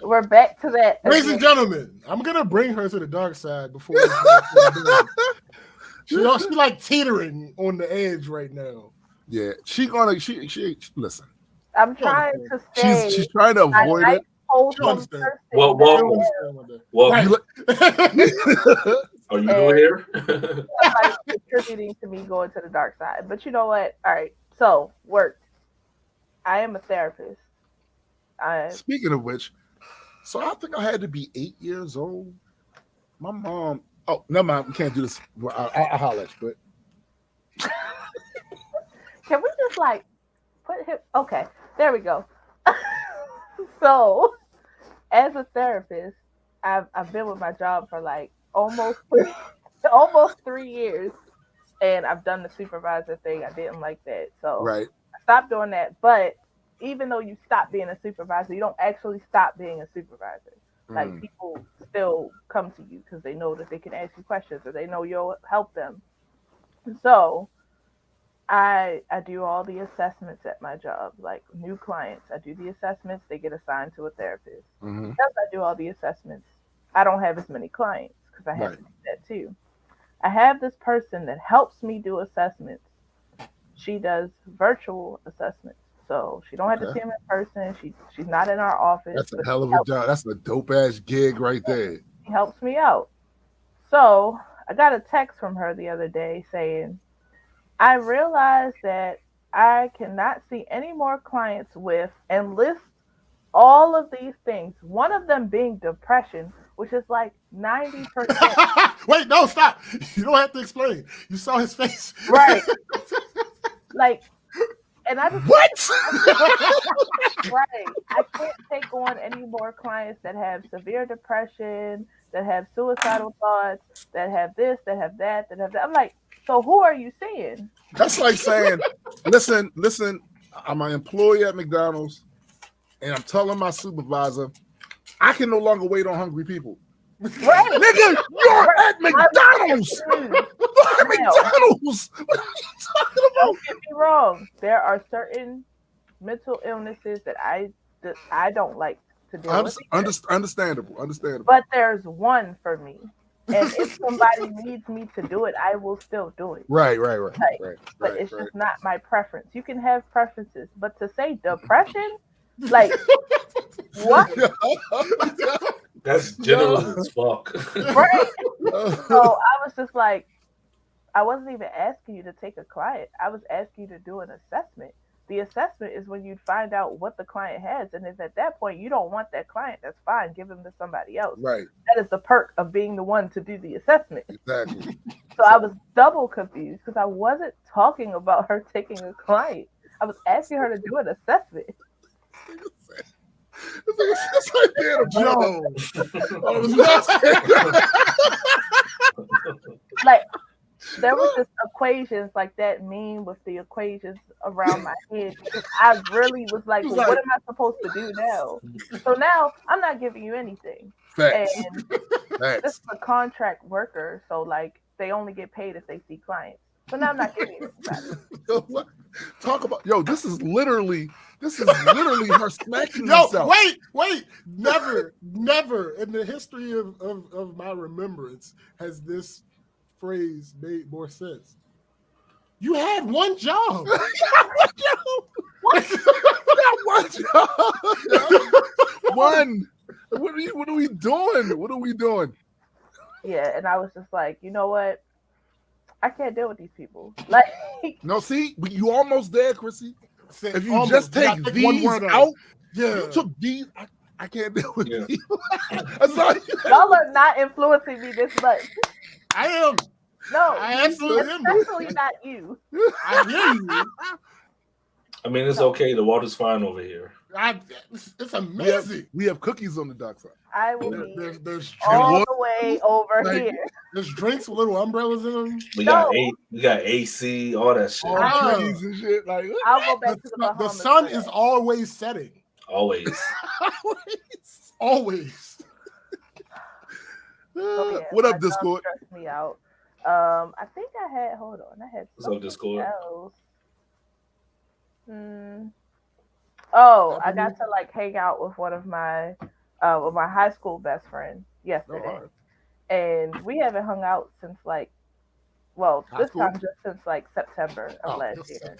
S2: we're back to that.
S1: Ladies and gentlemen, I'm gonna bring her to the dark side before she's like teetering on the edge right now.
S4: Yeah, she listen.
S2: I'm trying to stay.
S4: She's trying to avoid it.
S3: Well, are you doing here?
S2: Like contributing to me going to the dark side. But you know what? All right. So work. I am a therapist.
S4: Speaking of which, so I think I had to be 8 years old. My mom. Oh, never mind. We can't do this. I'll holler at you, but
S2: can we just like put him? Okay, there we go. So, as a therapist, I've been with my job for like almost 3 years, and I've done the supervisor thing. I didn't like that, so I stopped doing that. But even though you stop being a supervisor, you don't actually stop being a supervisor. Like people still come to you because they know that they can ask you questions or they know you'll help them. So I do all the assessments at my job, like new clients. I do the assessments. They get assigned to a therapist. Because I do all the assessments, I don't have as many clients because I have
S4: Right.
S2: to do that too. I have this person that helps me do assessments. She does virtual assessments, so she don't have to see
S4: Okay.
S2: him in person. She's not in our office,
S4: That's a
S2: but
S4: hell
S2: she
S4: of a
S2: helps,
S4: job. That's a dope ass gig right there.
S2: she helps me out. So I got a text from her the other day saying, I realized that I cannot see any more clients with and list all of these things. One of them being depression, which is like 90%.
S1: Wait, no, stop. You don't have to explain. You saw his face.
S2: Right. Like, and I just
S4: What?
S2: right. I can't take on any more clients that have severe depression, that have suicidal thoughts, that have this, that have that, that have that. I'm like, so who are you seeing?
S4: That's like saying, listen, I'm an employee at McDonald's and I'm telling my supervisor, I can no longer wait on hungry people.
S2: Right.
S4: Nigga, you're at McDonald's. McDonald's. What are you talking about?
S2: Don't get me wrong. There are certain mental illnesses that I don't like to deal with.
S4: Understandable.
S2: But there's one for me. And if somebody needs me to do it, I will still do it.
S4: Right.
S2: But it's just not my preference. You can have preferences, but to say depression, like what?
S3: That's general as fuck.
S2: Right. So I was just like, I wasn't even asking you to take a client. I was asking you to do an assessment. The assessment is when you find out what the client has. And if at that point you don't want that client, that's fine. Give him to somebody else.
S4: Right.
S2: That is the perk of being the one to do the assessment.
S4: Exactly.
S2: So I was double confused because I wasn't talking about her taking a client. I was asking her to do an assessment.
S4: It's right there, Joe.
S2: Like there was just equations like that meme with the equations around my head. I really was like, well, what am I supposed to do now? So now I'm not giving you anything.
S4: Facts.
S2: And this is a contract worker, so like they only get paid if they see clients. So now I'm not giving you anything.
S4: Talk about this is literally her smacking herself.
S1: Wait, never in the history of my remembrance has this phrase made more sense. You had one job.
S4: What? One job. One. What are we doing?
S2: Yeah, and I was just like, you know what? I can't deal with these people. Like,
S4: no, see, you almost there, Chrissy. If you just take these
S1: one word
S4: out,
S1: you
S4: took these. I can't deal with these.
S2: Y'all are not influencing me this much.
S1: I am.
S2: No,
S1: I absolutely am.
S2: Especially not you.
S1: I hear you.
S3: I mean, it's okay. The water's fine over here.
S1: It's amazing.
S4: We have cookies on the dockside.
S2: I will be
S1: there's
S2: all the way over here.
S1: There's drinks with little umbrellas in them.
S3: We got AC, all that shit.
S4: All trees and shit. Like,
S2: I'll go back to the Bahamas.
S1: The sun is always setting.
S3: Always.
S1: Always.
S2: So, yeah,
S4: what up, Discord?
S2: Stressed me out. I think I had. Hold on, I had.
S3: What's up, Discord?
S2: Else. Oh, I got to like hang out with one of my high school best friends yesterday, and we haven't hung out since like, this time just since like September of last year.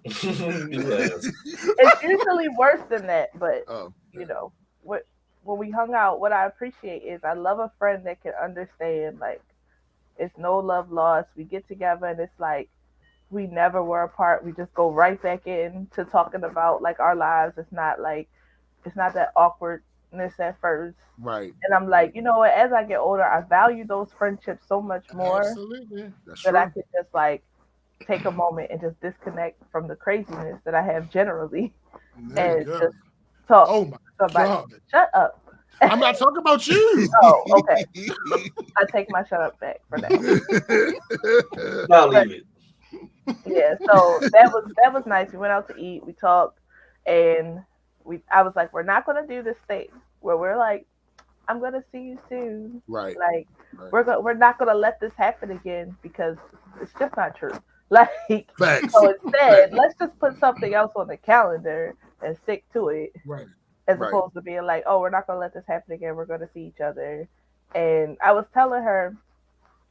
S2: It's usually worse than that, but you know what? When we hung out, what I appreciate is I love a friend that can understand like it's no love lost. We get together and it's like we never were apart. We just go right back into talking about like our lives. It's not that awkwardness at first.
S4: Right.
S2: And I'm like, you know what, as I get older, I value those friendships so much more.
S1: Absolutely.
S2: That I could just like take a moment and just disconnect from the craziness that I have generally and just talk.
S1: Oh my God.
S2: Shut up.
S1: I'm not talking about you.
S2: Oh, okay. I take my shut up back for that.
S3: I'll leave it.
S2: Yeah, so that was nice. We went out to eat, we talked, and I was like, we're not gonna do this thing where we're like, I'm gonna see you soon.
S4: Right.
S2: Like we're not gonna let this happen again because it's just not true. Like,
S4: Facts.
S2: so instead, let's just put something else on the calendar and stick to it.
S1: Right.
S2: As
S4: Right.
S2: opposed to being like, oh, we're not going to let this happen again. We're going to see each other. And I was telling her,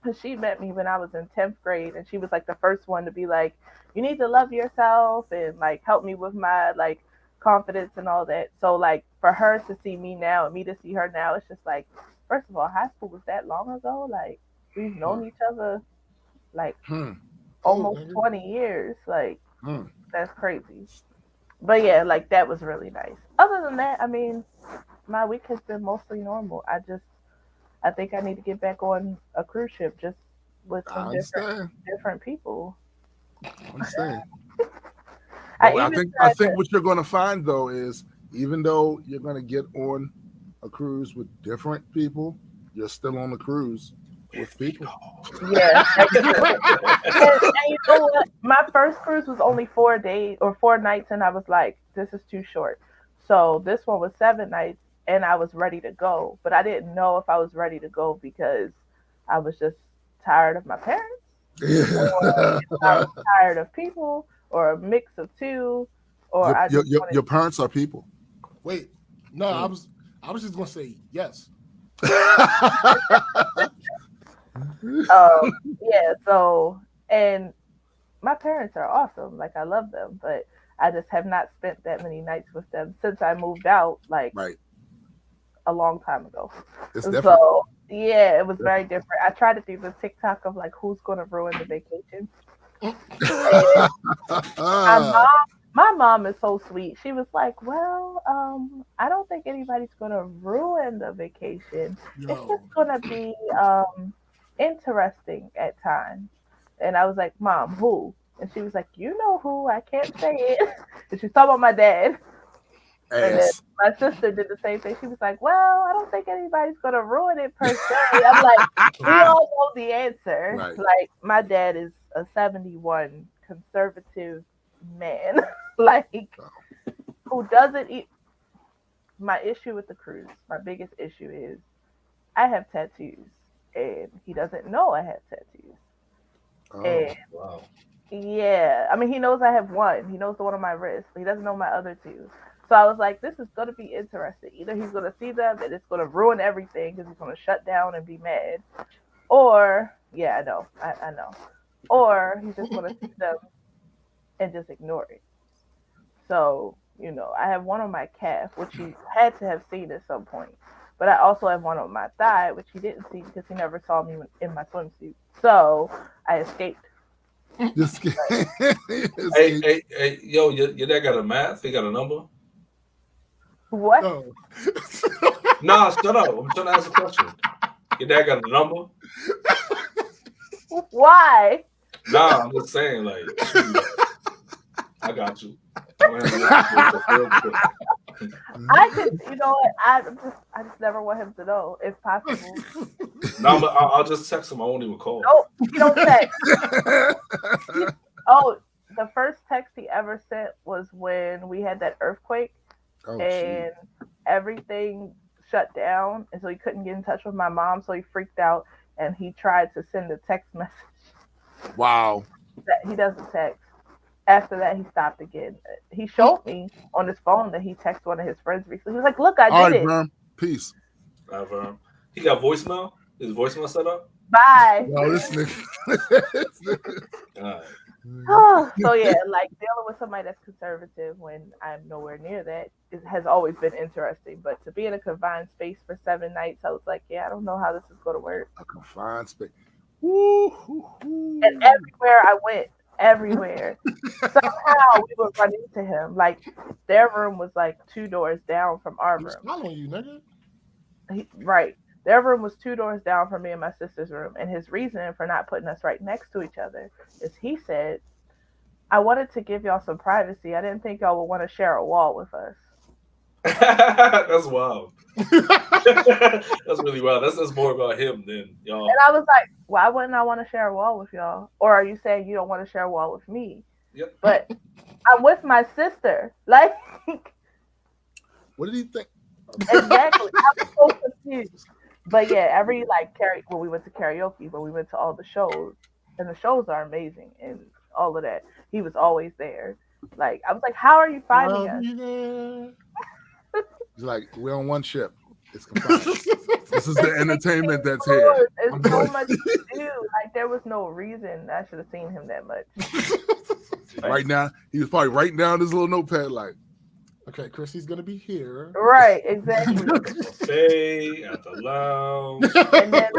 S2: because she met me when I was in 10th grade, and she was like the first one to be like, you need to love yourself and like help me with my like confidence and all that. So like for her to see me now and me to see her now, it's just like, first of all, high school was that long ago. Like we've known each other like almost 20 years. Like that's crazy. But yeah, like that was really nice. Other than that, I mean, my week has been mostly normal. I think I need to get back on a cruise ship just with some different people.
S4: I understand.
S2: I
S4: think what you're going to find though is even though you're going to get on a cruise with different people, you're still on the cruise with people.
S2: Yeah. and you know what? My first cruise was only 4 days or 4 nights, and I was like, this is too short. So this one was 7 nights, and I was ready to go, but I didn't know if I was ready to go because I was just tired of my parents, or I was tired of people, or a mix of two, or
S4: your parents are people.
S1: Wait, no, I was just gonna say yes.
S2: Yeah. So, and my parents are awesome. Like I love them, but I just have not spent that many nights with them since I moved out. Like a long time ago. So yeah, it was very different. I tried to do the TikTok of like who's gonna ruin the vacation. My mom is so sweet. She was like, well, I don't think anybody's gonna ruin the vacation. It's just gonna be interesting at times. And I was like, Mom, who? And she was like, you know who, I can't say it. And she's talking about my dad. And then my sister did the same thing. She was like, well, I don't think anybody's gonna ruin it per se. I'm like, we all know the answer.
S4: Right.
S2: Like my dad is a 71 conservative man. Like who doesn't eat. My issue with the cruise, my biggest issue is I have tattoos and he doesn't know I have tattoos. And
S3: wow.
S2: Yeah, I mean he knows I have one. He knows the one on my wrist, but he doesn't know my other two. So I was like, this is going to be interesting. Either he's going to see them and it's going to ruin everything because he's going to shut down and be mad, or I know, or he's just going to see them and just ignore it. So, you know, I have one on my calf, which he had to have seen at some point. But I also have one on my thigh, which he didn't see because he never saw me in my swimsuit. So I escaped.
S3: Hey, yo, your dad got a math? He got a number?
S2: What?
S1: No.
S3: Nah, shut up. I'm trying to ask a question. Your dad got a number?
S2: Why?
S3: Nah, I'm just saying, like, I got you.
S2: I could, you know what? I just never want him to know, if possible.
S3: No, but I'll just text him. I won't even call.
S2: No, he don't text. The first text he ever sent was when we had that earthquake, and everything shut down, and so he couldn't get in touch with my mom, so he freaked out, and he tried to send a text message.
S4: Wow.
S2: That he doesn't text. After that, he stopped again. He showed me on his phone that he texted one of his friends recently. He was like, look, I did it.
S4: Man. Peace.
S3: He got voicemail? His voicemail set up?
S2: Bye.
S4: No, this nigga.
S2: So yeah, like dealing with somebody that's conservative when I'm nowhere near that has always been interesting. But to be in a confined space for 7 nights, I was like, I don't know how this is going to work.
S4: A confined space.
S2: And everywhere I went, somehow we would run into him. Like their room was like 2 doors down from our room.
S1: Following you, nigga.
S2: Right. Their room was 2 doors down from me and my sister's room. And his reason for not putting us right next to each other is he said, I wanted to give y'all some privacy. I didn't think y'all would want to share a wall with us.
S3: That's wild. That's really wild. That's more about him than y'all.
S2: And I was like, why wouldn't I want to share a wall with y'all? Or are you saying you don't want to share a wall with me?
S3: Yep.
S2: But I'm with my sister. Like,
S4: what did he think?
S2: Exactly. I was so confused. But yeah, we went to karaoke, but we went to all the shows, and the shows are amazing, and all of that. He was always there. Like I was like, how are you finding us?
S4: He's like, we're on one ship. It's confined. This is the entertainment that's here.
S2: It's so much to do. Like there was no reason I should have seen him that much.
S4: Right now, he was probably writing down his little notepad like,
S1: okay, Chrissy's gonna be here.
S2: Right, exactly.
S3: Buffet at the lounge.
S2: And then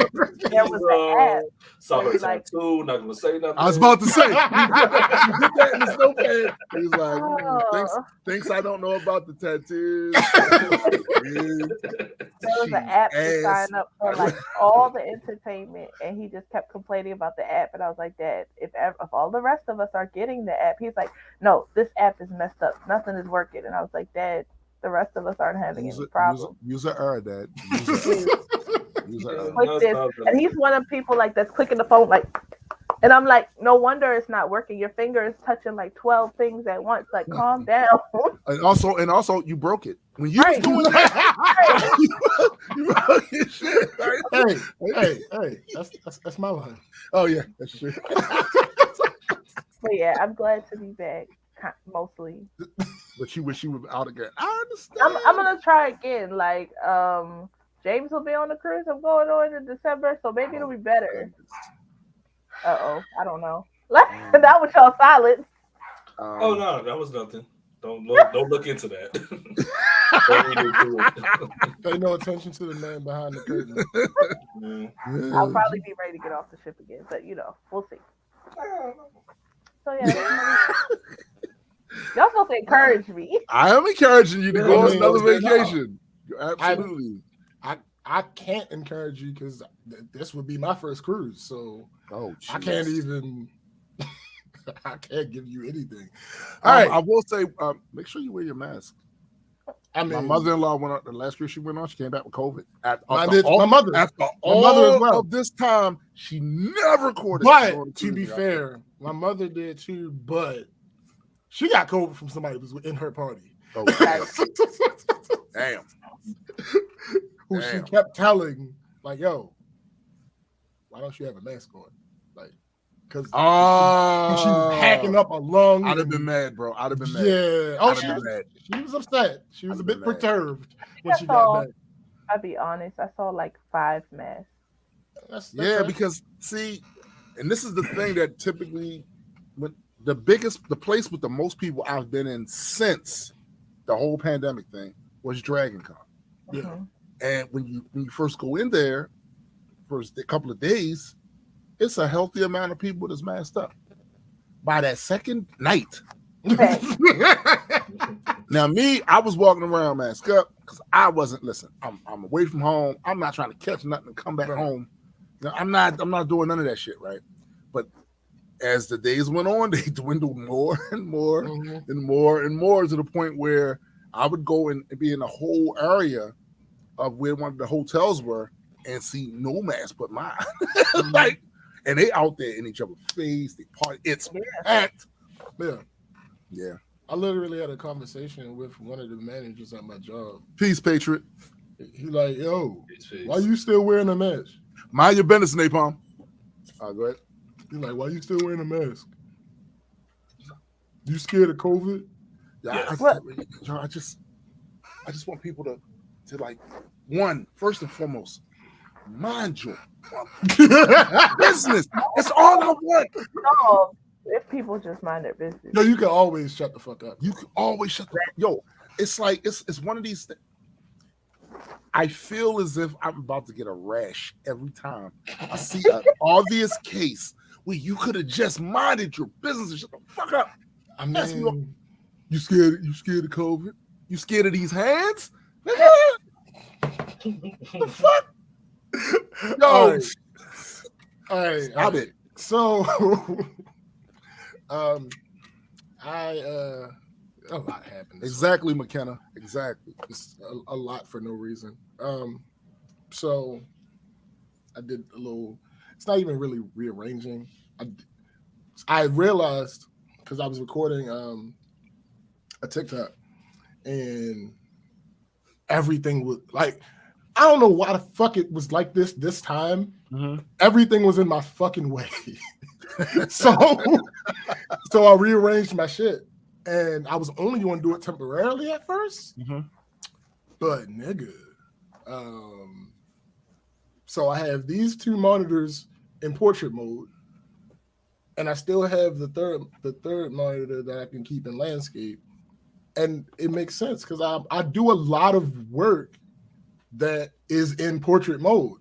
S2: there was the app.
S3: Saw her tattoo. Not gonna say nothing.
S4: I was about to say, you did that in his notepad. He was like, thanks. I don't know about the tattoos.
S2: There was an app to sign up for like all the entertainment, and he just kept complaining about the app. And I was like, Dad, if all the rest of us are getting the app, he's like, no, this app is messed up. Nothing is working. And I was like, Dad, the rest of us aren't having any problems.
S4: User error, Dad.
S2: Click this. And he's one of the people like that's clicking the phone like, and I'm like, no wonder it's not working. Your finger is touching like 12 things at once. Like, calm down.
S4: And also, you broke it when you was doing that. You broke your shit. Right?
S1: Hey, that's my line.
S4: Oh yeah, that's true.
S2: But yeah, I'm glad to be back. Mostly.
S4: But you wish you were out again. I understand.
S2: I'm gonna try again. Like, James will be on the cruise. I'm going on in December, so maybe it'll be better. I don't know. That was y'all silence.
S3: Oh no, that was nothing. Don't look into that.
S1: Pay no attention to the man behind the curtain.
S2: I'll probably be ready to get off the ship again, but we'll see. So yeah, y'all supposed to encourage me.
S4: I am encouraging you to go on another vacation. Absolutely.
S1: I can't encourage you because this would be my first cruise, so I can't even. I can't give you anything. All right,
S4: I will say, make sure you wear your mask.
S1: I mean,
S4: my mother-in-law went on the last cruise she went on. She came back with COVID.
S1: My mother as well.
S4: Of this time, she never recorded.
S1: But to be fair, my mother did too. But she got COVID from somebody who was in her party.
S4: Oh, damn.
S1: Who she kept telling, like, yo, why don't you have a mask on? Like, because she was hacking up a lung.
S4: I'd have been mad, bro. I'd have been mad.
S1: Yeah. She was upset. She was a bit perturbed when she got back.
S2: I'll be honest. I saw like 5 masks.
S1: That's
S4: because see, and this is the thing that typically, the place with the most people I've been in since the whole pandemic thing was Dragon Con.
S1: Yeah.
S4: And when you first go in there, first a couple of days, it's a healthy amount of people that's masked up. By that second night, now me, I was walking around masked up because I wasn't. Listen, I'm away from home. I'm not trying to catch nothing and come back home. You know, I'm not doing none of that shit, right? But as the days went on, they dwindled more and more and more and more to the point where I would go and be in a whole area of where one of the hotels were and see no mask but mine. Like, and they out there in each other's face, they party. It's packed. Yeah.
S1: I literally had a conversation with one of the managers at my job.
S4: Peace, Patriot.
S1: He like, yo, why you still wearing a mask?
S4: Mind your business, Napalm. Go ahead.
S1: He's like, why you still wearing a mask? You scared of COVID?
S4: Yeah, I just want people to like, first and foremost, mind your business. It's all I want.
S2: No, if people just mind their business.
S1: No, you can always shut the fuck up.
S4: You can always shut the fuck up. Yo, it's like, it's one of these things. I feel as if I'm about to get a rash every time I see an obvious case where you could have just minded your business and shut the fuck up.
S1: I mean,
S4: you scared of COVID? You scared of these hands? The fuck? Yo,
S1: all right.
S4: Stop it.
S1: So, a lot happened.
S4: Exactly, McKenna. Exactly.
S1: It's a lot for no reason. So I did a little. It's not even really rearranging. I realized because I was recording a TikTok and everything was like, I don't know why the fuck it was like this time. Everything was in my fucking way. So So I rearranged my shit, and I was only going to do it temporarily at first. But nigga, so I have these two monitors in portrait mode, and I still have the third monitor that I can keep in landscape, and it makes sense because I do a lot of work that is in portrait mode.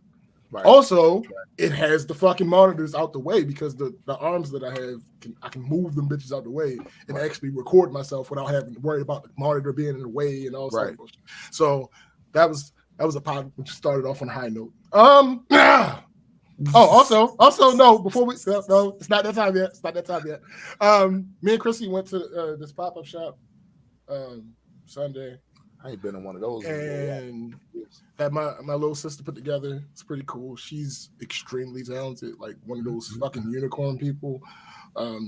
S1: Right. Also, it has the fucking monitors out the way because the arms that I have, I can move them bitches out the way and actually record myself without having to worry about the monitor being in the way and all sorts of bullshit. So that was a pod which started off on a high note. Also, no, before we no, it's not that time yet. It's not that time yet. Me and Chrissy went to this pop-up shop Sunday.
S4: I ain't been in one of those.
S1: And that my little sister put together. It's pretty cool. She's extremely talented, like one of those fucking unicorn people.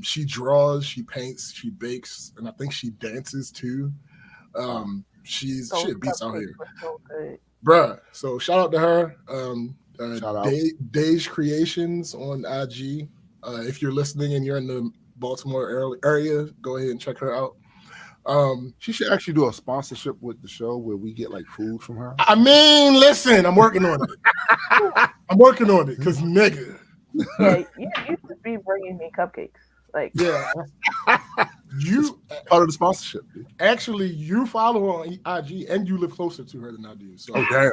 S1: She draws, she paints, she bakes, and I think she dances too. She beats out here. So bruh. So shout out to her. Shout out. Dej Creations on IG. If you're listening and you're in the Baltimore area, go ahead and check her out.
S4: She should actually do a sponsorship with the show where we get like food from her.
S1: I mean, listen, I'm working on it. I'm working on it because nigga.
S2: Yeah, you should be bringing me cupcakes. Like,
S1: yeah, you
S4: part of the sponsorship. Dude.
S1: Actually, you follow her on IG and you live closer to her than I do. So,
S4: oh damn.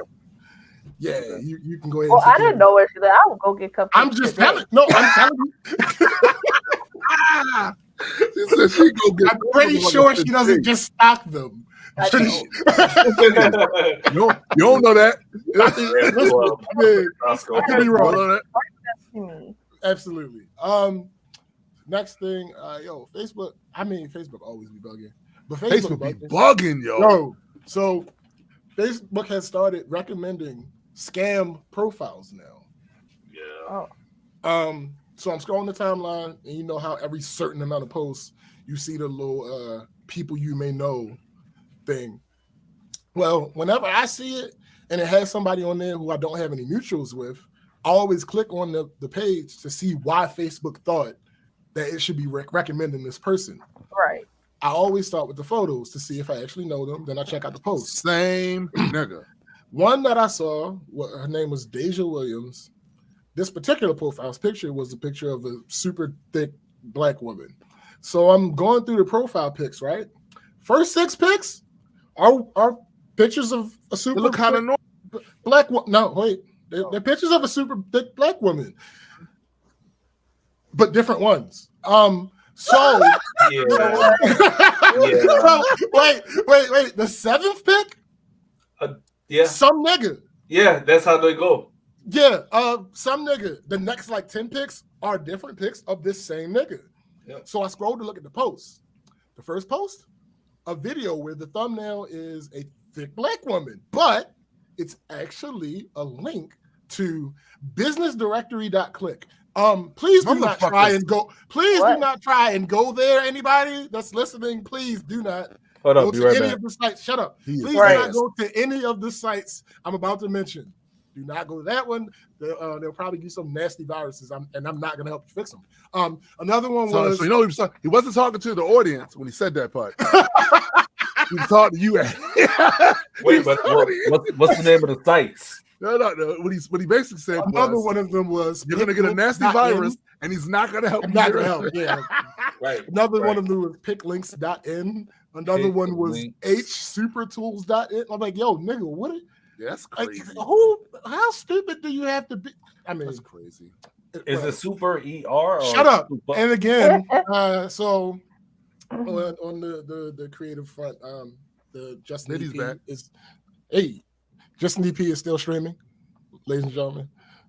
S1: Yeah, you can go ahead.
S2: Well, I didn't know where she lived. I would go get cupcakes.
S1: I'm just telling. No, I'm telling you. I'm pretty sure she doesn't just stock them.
S4: You don't know that.
S1: I could be wrong. Absolutely. Next thing, Facebook. I mean, Facebook always be bugging, but Facebook
S4: be bugging, yo.
S1: No, so Facebook has started recommending scam profiles now.
S3: Yeah.
S2: Oh.
S1: So I'm scrolling the timeline, and you know how every certain amount of posts you see the little people you may know thing. Well, whenever I see it and it has somebody on there who I don't have any mutuals with, I always click on the page to see why Facebook thought that it should be recommending this person.
S2: Right.
S1: I always start with the photos to see if I actually know them. Then I check out the posts.
S4: Same nigga.
S1: One that I saw, her name was Deja Williams. This particular profile's picture was a picture of a super thick black woman. So I'm going through the profile pics, right? First 6 pics are pictures of a super
S4: kind of
S1: black woman. No, wait. They're pictures of a super thick black woman. But different ones. So
S3: yeah.
S1: Wait. The 7th pic?
S3: Yeah.
S1: Some nigga.
S3: Yeah, that's how they go.
S1: Yeah, some nigga. The next like 10 pics are different pics of this same nigga.
S3: Yep.
S1: So I scrolled to look at the posts. The first post, a video where the thumbnail is a thick black woman, but it's actually a link to businessdirectory.click. Please do not try and go. Please do not try and go there. Anybody that's listening, please do not.
S3: Hold
S1: go
S3: up,
S1: to any of the sites. Shut up. Please do not go to any of the sites I'm about to mention. Do not go to that one. They'll probably use some nasty viruses, and I'm not going to help you fix them. Another one was...
S4: So you know he wasn't talking to the audience when he said that part. He was talking to you.
S3: Wait, but what's the name of the sites?
S4: No. What he basically said
S1: another one of them was...
S4: You're going to get a nasty virus, and he's not going to help you.
S1: Not going to help, yeah.
S3: Right.
S1: Another one of them was picklinks.in. Another one was hsupertools.in. I'm like, yo, nigga, what...
S4: That's crazy.
S1: How stupid do you have to be? I mean,
S4: that's crazy.
S3: Is it super ER? Or
S1: shut up.
S3: Super?
S1: And again, so on the creative front, the Justin EP is Justin EP is still streaming, ladies and gentlemen,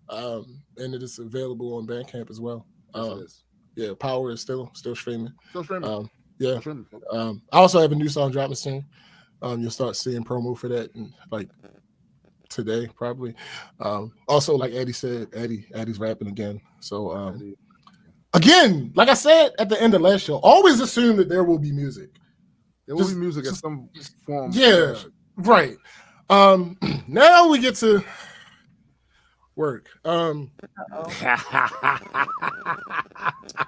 S1: and it is available on Bandcamp as well. Yeah, Power is still streaming.
S4: Still streaming.
S1: Yeah. I also have a new song dropping soon. You'll start seeing promo for that and like today probably. Also, like Eddie said, Eddie's rapping again. So again, like I said at the end of last show, always assume that there will be music.
S4: There will be music in some form.
S1: Yeah, right. Now we get to work.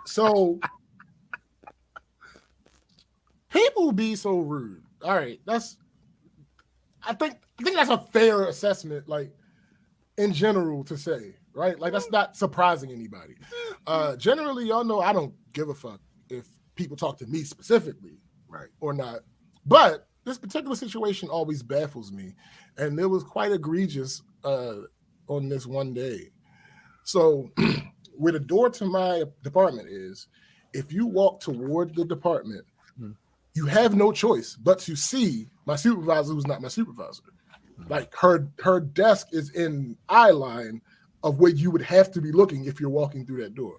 S1: So People be so rude. All right, I think that's a fair assessment, like in general to say, right? Like that's not surprising anybody. Generally, y'all know I don't give a fuck if people talk to me specifically, right, or not. But this particular situation always baffles me, and it was quite egregious on this one day. So, where the door to my department is, if you walk toward the department, you have no choice but to see my supervisor, who's not my supervisor. Like her desk is in eye line of where you would have to be looking if you're walking through that door.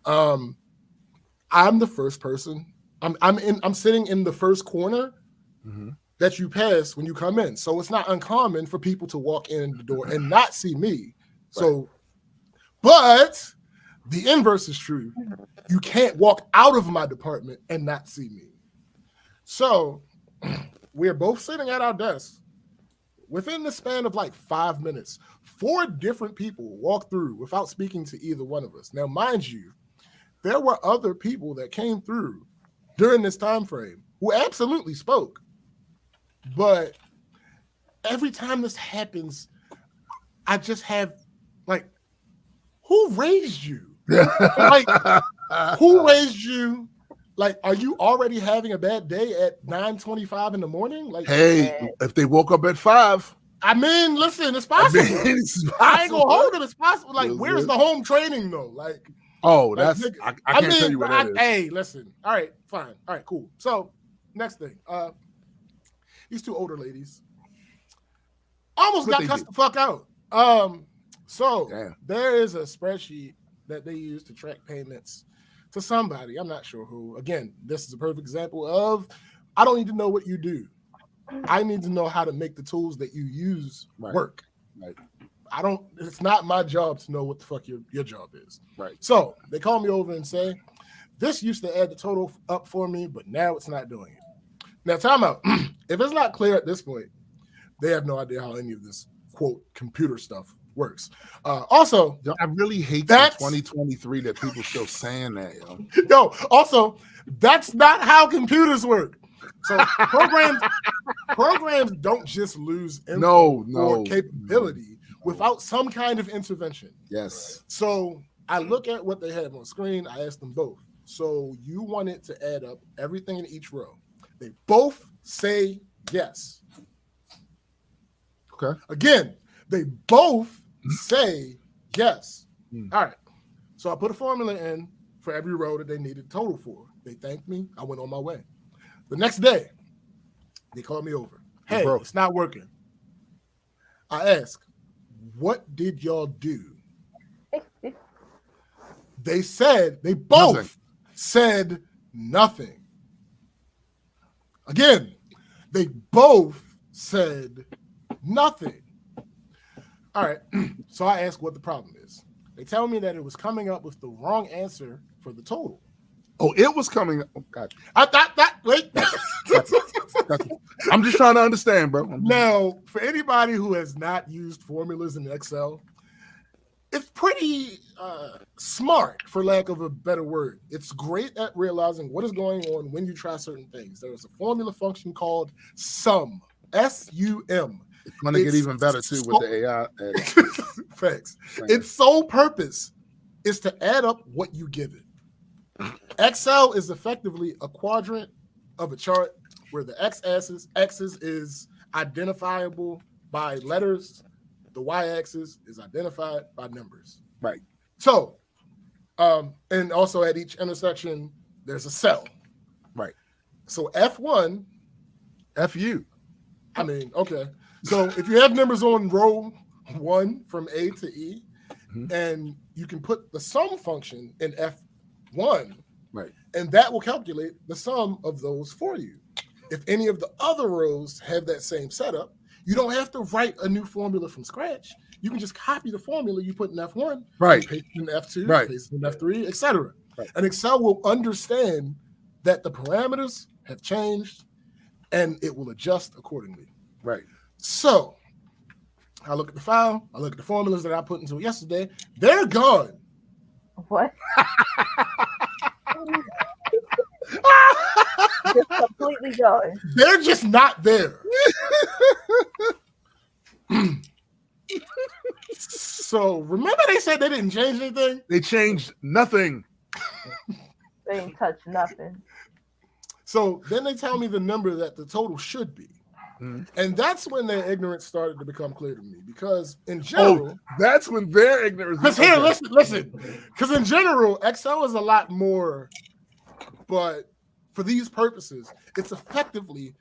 S1: I'm the first person. I'm sitting in the first corner that you pass when you come in. So it's not uncommon for people to walk in the door and not see me. So, but the inverse is true. You can't walk out of my department and not see me. So we're both sitting at our desks. Within the span of like 5 minutes, 4 different people walked through without speaking to either one of us. Now, mind you, there were other people that came through during this time frame who absolutely spoke. But every time this happens, I just have like, who raised you? Like, who raised you? Like, are you already having a bad day at 9:25 in the morning? Like,
S4: hey, if they woke up at 5.
S1: I mean, listen, it's possible. I ain't gonna hold it. It's possible. Like, where's the home training though? Like,
S4: that's I can't tell you what that is.
S1: Hey, listen. All right, fine. All right, cool. So, next thing, these 2 older ladies almost got cussed the fuck out. So there is a spreadsheet that they use to track payments to somebody. I'm not sure who. Again, this is a perfect example of I don't need to know what you do. I need to know how to make the tools that you use work. Right. It's not my job to know what the fuck your job is. Right. So they call me over and say, this used to add the total up for me, but now it's not doing it. Now, time out. If it's not clear at this point, they have no idea how any of this, quote, computer stuff works. Also,
S4: I really hate that 2023 that people still saying that.
S1: Yo, also, that's not how computers work. So programs don't just lose info or capability without some kind of intervention.
S4: Yes.
S1: So I look at what they have on screen. I ask them both. So you want it to add up everything in each row. They both say yes.
S4: Okay.
S1: Again, they both say yes. All right. So I put a formula in for every row that they needed total for. They thanked me. I went on my way. The next day, they called me over. Hey, it's not working. I asked, what did y'all do? They both said nothing. Again, they both said nothing. All right, so I asked what the problem is. They tell me that it was coming up with the wrong answer for the total.
S4: Oh, it was coming up. Oh, God.
S1: I thought that, wait.
S4: I'm just trying to understand, bro.
S1: Now, for anybody who has not used formulas in Excel, it's pretty smart, for lack of a better word. It's great at realizing what is going on when you try certain things. There is a formula function called SUM, S-U-M.
S4: It's going to get even better, too, with the AI.
S1: Facts. Its sole purpose is to add up what you give it. Excel is effectively a quadrant of a chart where the x-axis is identifiable by letters. The y-axis is identified by numbers.
S4: Right.
S1: So, and also at each intersection, there's a cell.
S4: Right.
S1: So F1.
S4: F-U.
S1: I mean, okay. So if you have numbers on row 1 from A to E, and you can put the sum function in F1,
S4: right,
S1: and that will calculate the sum of those for you. If any of the other rows have that same setup, you don't have to write a new formula from scratch. You can just copy the formula you put in F1,
S4: right,
S1: paste it in F2,
S4: right,
S1: paste it in F3, etc. Right. And Excel will understand that the parameters have changed, and it will adjust accordingly.
S4: Right.
S1: So I look at the file. I look at the formulas that I put into it yesterday. They're gone.
S2: What? Just completely going.
S1: They're just not there. So remember they said they didn't change anything?
S4: They changed nothing.
S2: They ain't touch nothing.
S1: So then they tell me the number that the total should be. And that's when their ignorance started to become clear to me. Because in general,
S4: that's when their ignorance.
S1: Because here, listen. Because in general, Excel is a lot more, but for these purposes, it's effectively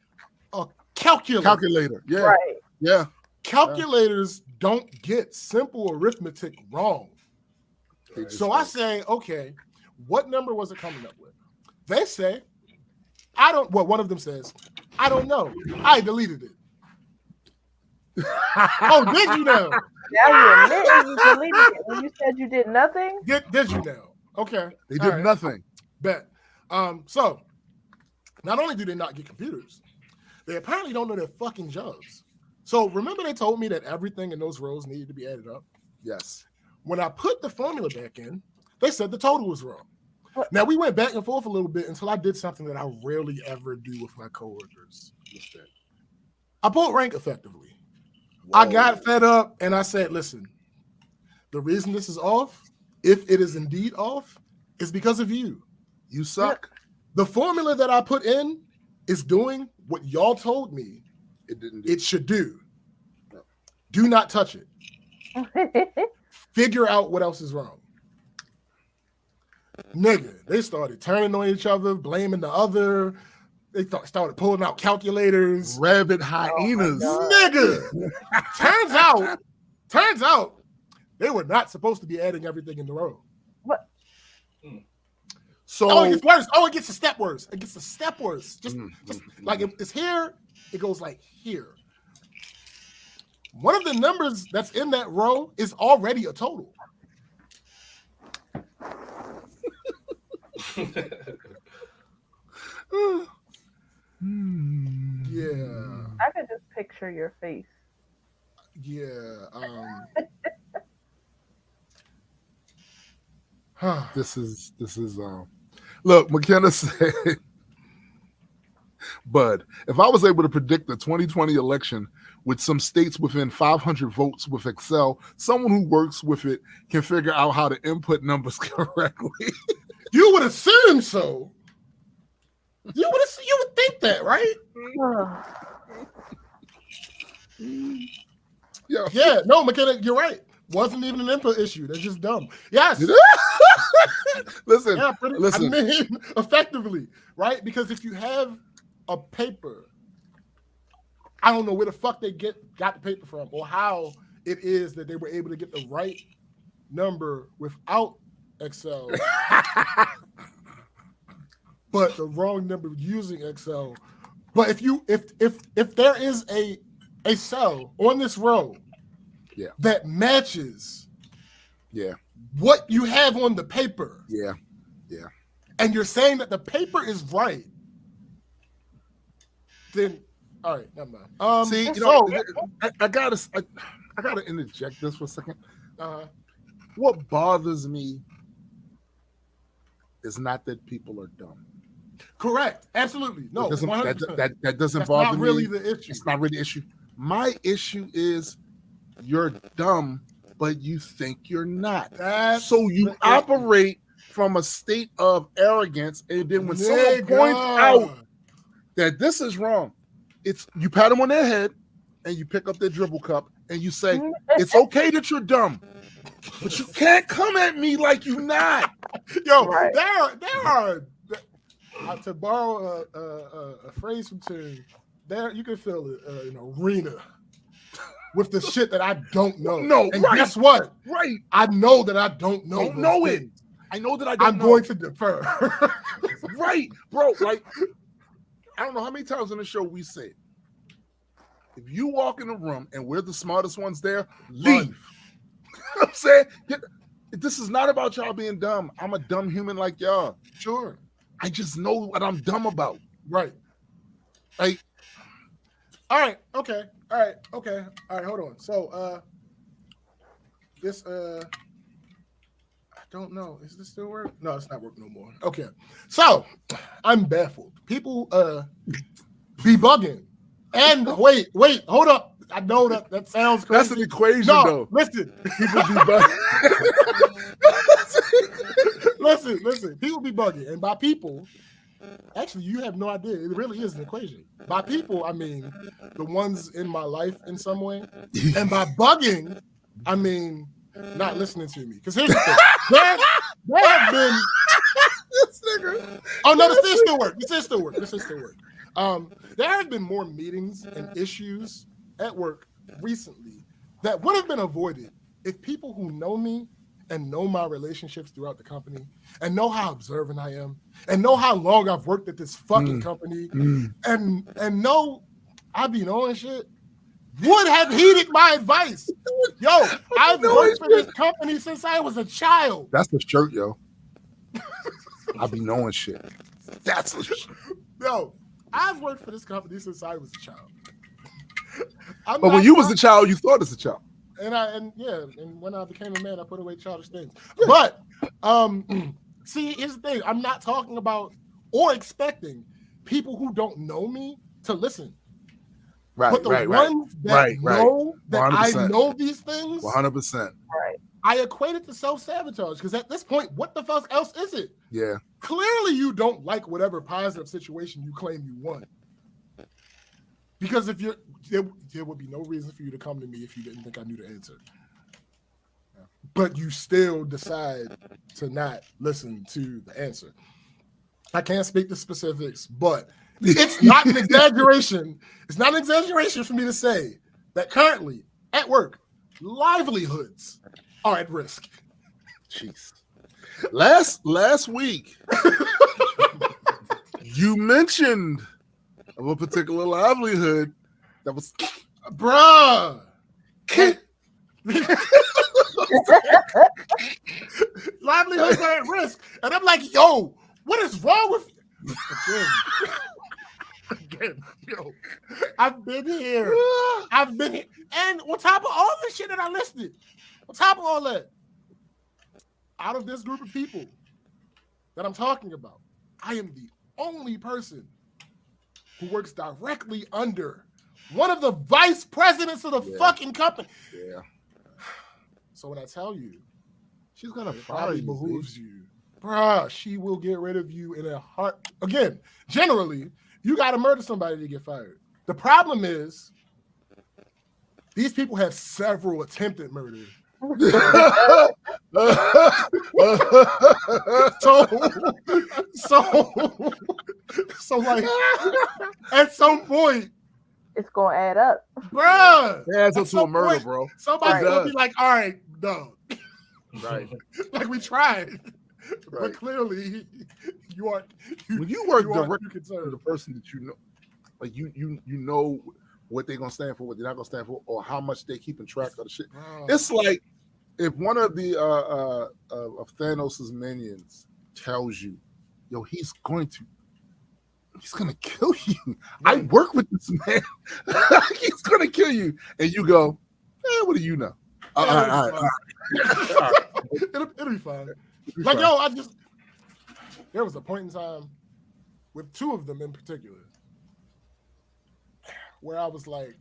S1: a calculator.
S4: Yeah.
S2: Right.
S4: Yeah.
S1: Calculators don't get simple arithmetic wrong. So I say, okay, what number was it coming up with? They say, one of them says, I don't know. I deleted it. Oh, did you now?
S2: Now you admit you deleted it when you said you did nothing?
S1: Did you now? Okay.
S4: They did nothing.
S1: Bet. So not only do they not get computers, they apparently don't know their fucking jobs. So remember they told me that everything in those rows needed to be added up?
S4: Yes.
S1: When I put the formula back in, they said the total was wrong.
S2: What?
S1: Now we went back and forth a little bit until I did something that I rarely ever do with my coworkers. I pulled rank effectively. Whoa. I got fed up and I said, listen, the reason this is off, if it is indeed off, is because of you.
S4: You suck.
S1: The formula that I put in is doing what y'all told me it should do. No. Do not touch it. Figure out what else is wrong. Nigga, they started turning on each other, blaming the other. They started pulling out calculators.
S4: Rabbit hyenas.
S1: Nigga. Turns out they were not supposed to be adding everything in the row.
S2: What?
S1: So it gets worse. It gets a step worse. It gets a step worse. Just like if it's here, it goes like here. One of the numbers that's in that row is already a total. Yeah.
S2: I could just picture your face.
S1: Yeah.
S4: This is look, McKenna said, Bud, if I was able to predict the 2020 election with some states within 500 votes with Excel, someone who works with it can figure out how to input numbers correctly.
S1: You would assume so. You would think that, right? Yeah. No, McKenna, you're right. Wasn't even an input issue. That's just dumb. Yes.
S4: Listen.
S1: I mean, effectively, right? Because if you have a paper, I don't know where the fuck they got the paper from or how it is that they were able to get the right number without Excel, but the wrong number using Excel. But if there is a cell on this row that matches what you have on the paper, and you're saying that the paper is right, then all right, never mind.
S4: See, I gotta interject this for a second. What bothers me is not that people are dumb.
S1: Correct. Absolutely. No,
S4: that doesn't
S1: That's
S4: bother
S1: not
S4: me.
S1: Really the issue.
S4: It's not really the issue. My issue is you're dumb, but you think you're not. So you operate from a state of arrogance, and then when someone points out that this is wrong, it's you pat them on their head and you pick up their dribble cup and you say, it's okay that you're dumb, but you can't come at me like you're not.
S1: Yo, there are to borrow a phrase from Terry, there you can feel an arena with the shit that I don't know.
S4: No,
S1: and guess what?
S4: Right.
S1: I know that I don't know.
S4: Don't know it. I know that I don't
S1: I'm
S4: know.
S1: going to defer.
S4: Right, bro. Like, I don't know how many times on the show we said, if you walk in a room and we're the smartest ones there, leave. You know what I'm saying? This is not about y'all being dumb. I'm a dumb human like y'all.
S1: Sure.
S4: I just know what I'm dumb about.
S1: Right.
S4: Like,
S1: all right. Okay. All right. Okay. All right. Hold on. So, this, don't know. Is this still work? No, it's not working no more. Okay. So I'm baffled. People be bugging. And wait, hold up. I know that sounds crazy.
S4: That's an equation,
S1: no,
S4: though.
S1: Listen.
S4: People be bugging.
S1: listen. People be bugging. And by people, actually, you have no idea. It really is an equation. By people, I mean the ones in my life in some way. And by bugging, I mean not listening to me. Because here's the thing. There have been...
S4: This nigga.
S1: Oh, no, this is still work. There have been more meetings and issues at work recently that would have been avoided if people who know me and know my relationships throughout the company and know how observant I am and know how long I've worked at this fucking company and know I be knowing shit would have heeded my advice. Yo, I've worked for this company since I was a child.
S4: That's the shirt, yo. I be knowing shit. That's the shirt.
S1: Yo, I've worked for this company since I was a child.
S4: But when you was a child, you thought as a child.
S1: And when I became a man, I put away childish things. But see, here's the thing: I'm not talking about or expecting people who don't know me to listen.
S4: Right,
S1: but the ones that know that 100%. I know these things,
S4: 100%.
S2: Right.
S1: I equate it to self-sabotage because at this point, what the fuck else is it?
S4: Yeah.
S1: Clearly, you don't like whatever positive situation you claim you want. Because if you're there would be no reason for you to come to me if you didn't think I knew the answer. But you still decide to not listen to the answer. I can't speak to specifics, but it's not an exaggeration. It's not an exaggeration for me to say that currently at work, livelihoods are at risk.
S4: Jeez. Last week, you mentioned of a particular livelihood that was,
S1: bruh. Livelihoods are at risk, and I'm like, yo, what is wrong with you? Again, yo, I've been here, and on top of all the shit that I listed, on top of all that, out of this group of people that I'm talking about, I am the only person who works directly under one of the vice presidents of the fucking company.
S4: Yeah.
S1: So when I tell you,
S4: she's gonna
S1: fire you, behooves you, bruh, she will get rid of you in a heart. Again, generally, you got to murder somebody to get fired. The problem is, these people have several attempted murders. So like at some point
S2: it's gonna add up,
S1: bruh.
S4: It adds up to a murder, bro.
S1: Somebody's gonna be like, all right, no,
S4: right?
S1: Like we tried, but clearly you aren't.
S4: When you work directly with the person that you know, like you know what they're gonna stand for, what they're not gonna stand for, or how much they keeping track of the shit. It's like if one of the of Thanos' minions tells you, yo, he's gonna kill you. I work with this man. He's gonna kill you, and you go, what do you know? All right.
S1: It'll be fine. Like, yo, there was a point in time with two of them in particular where I was like,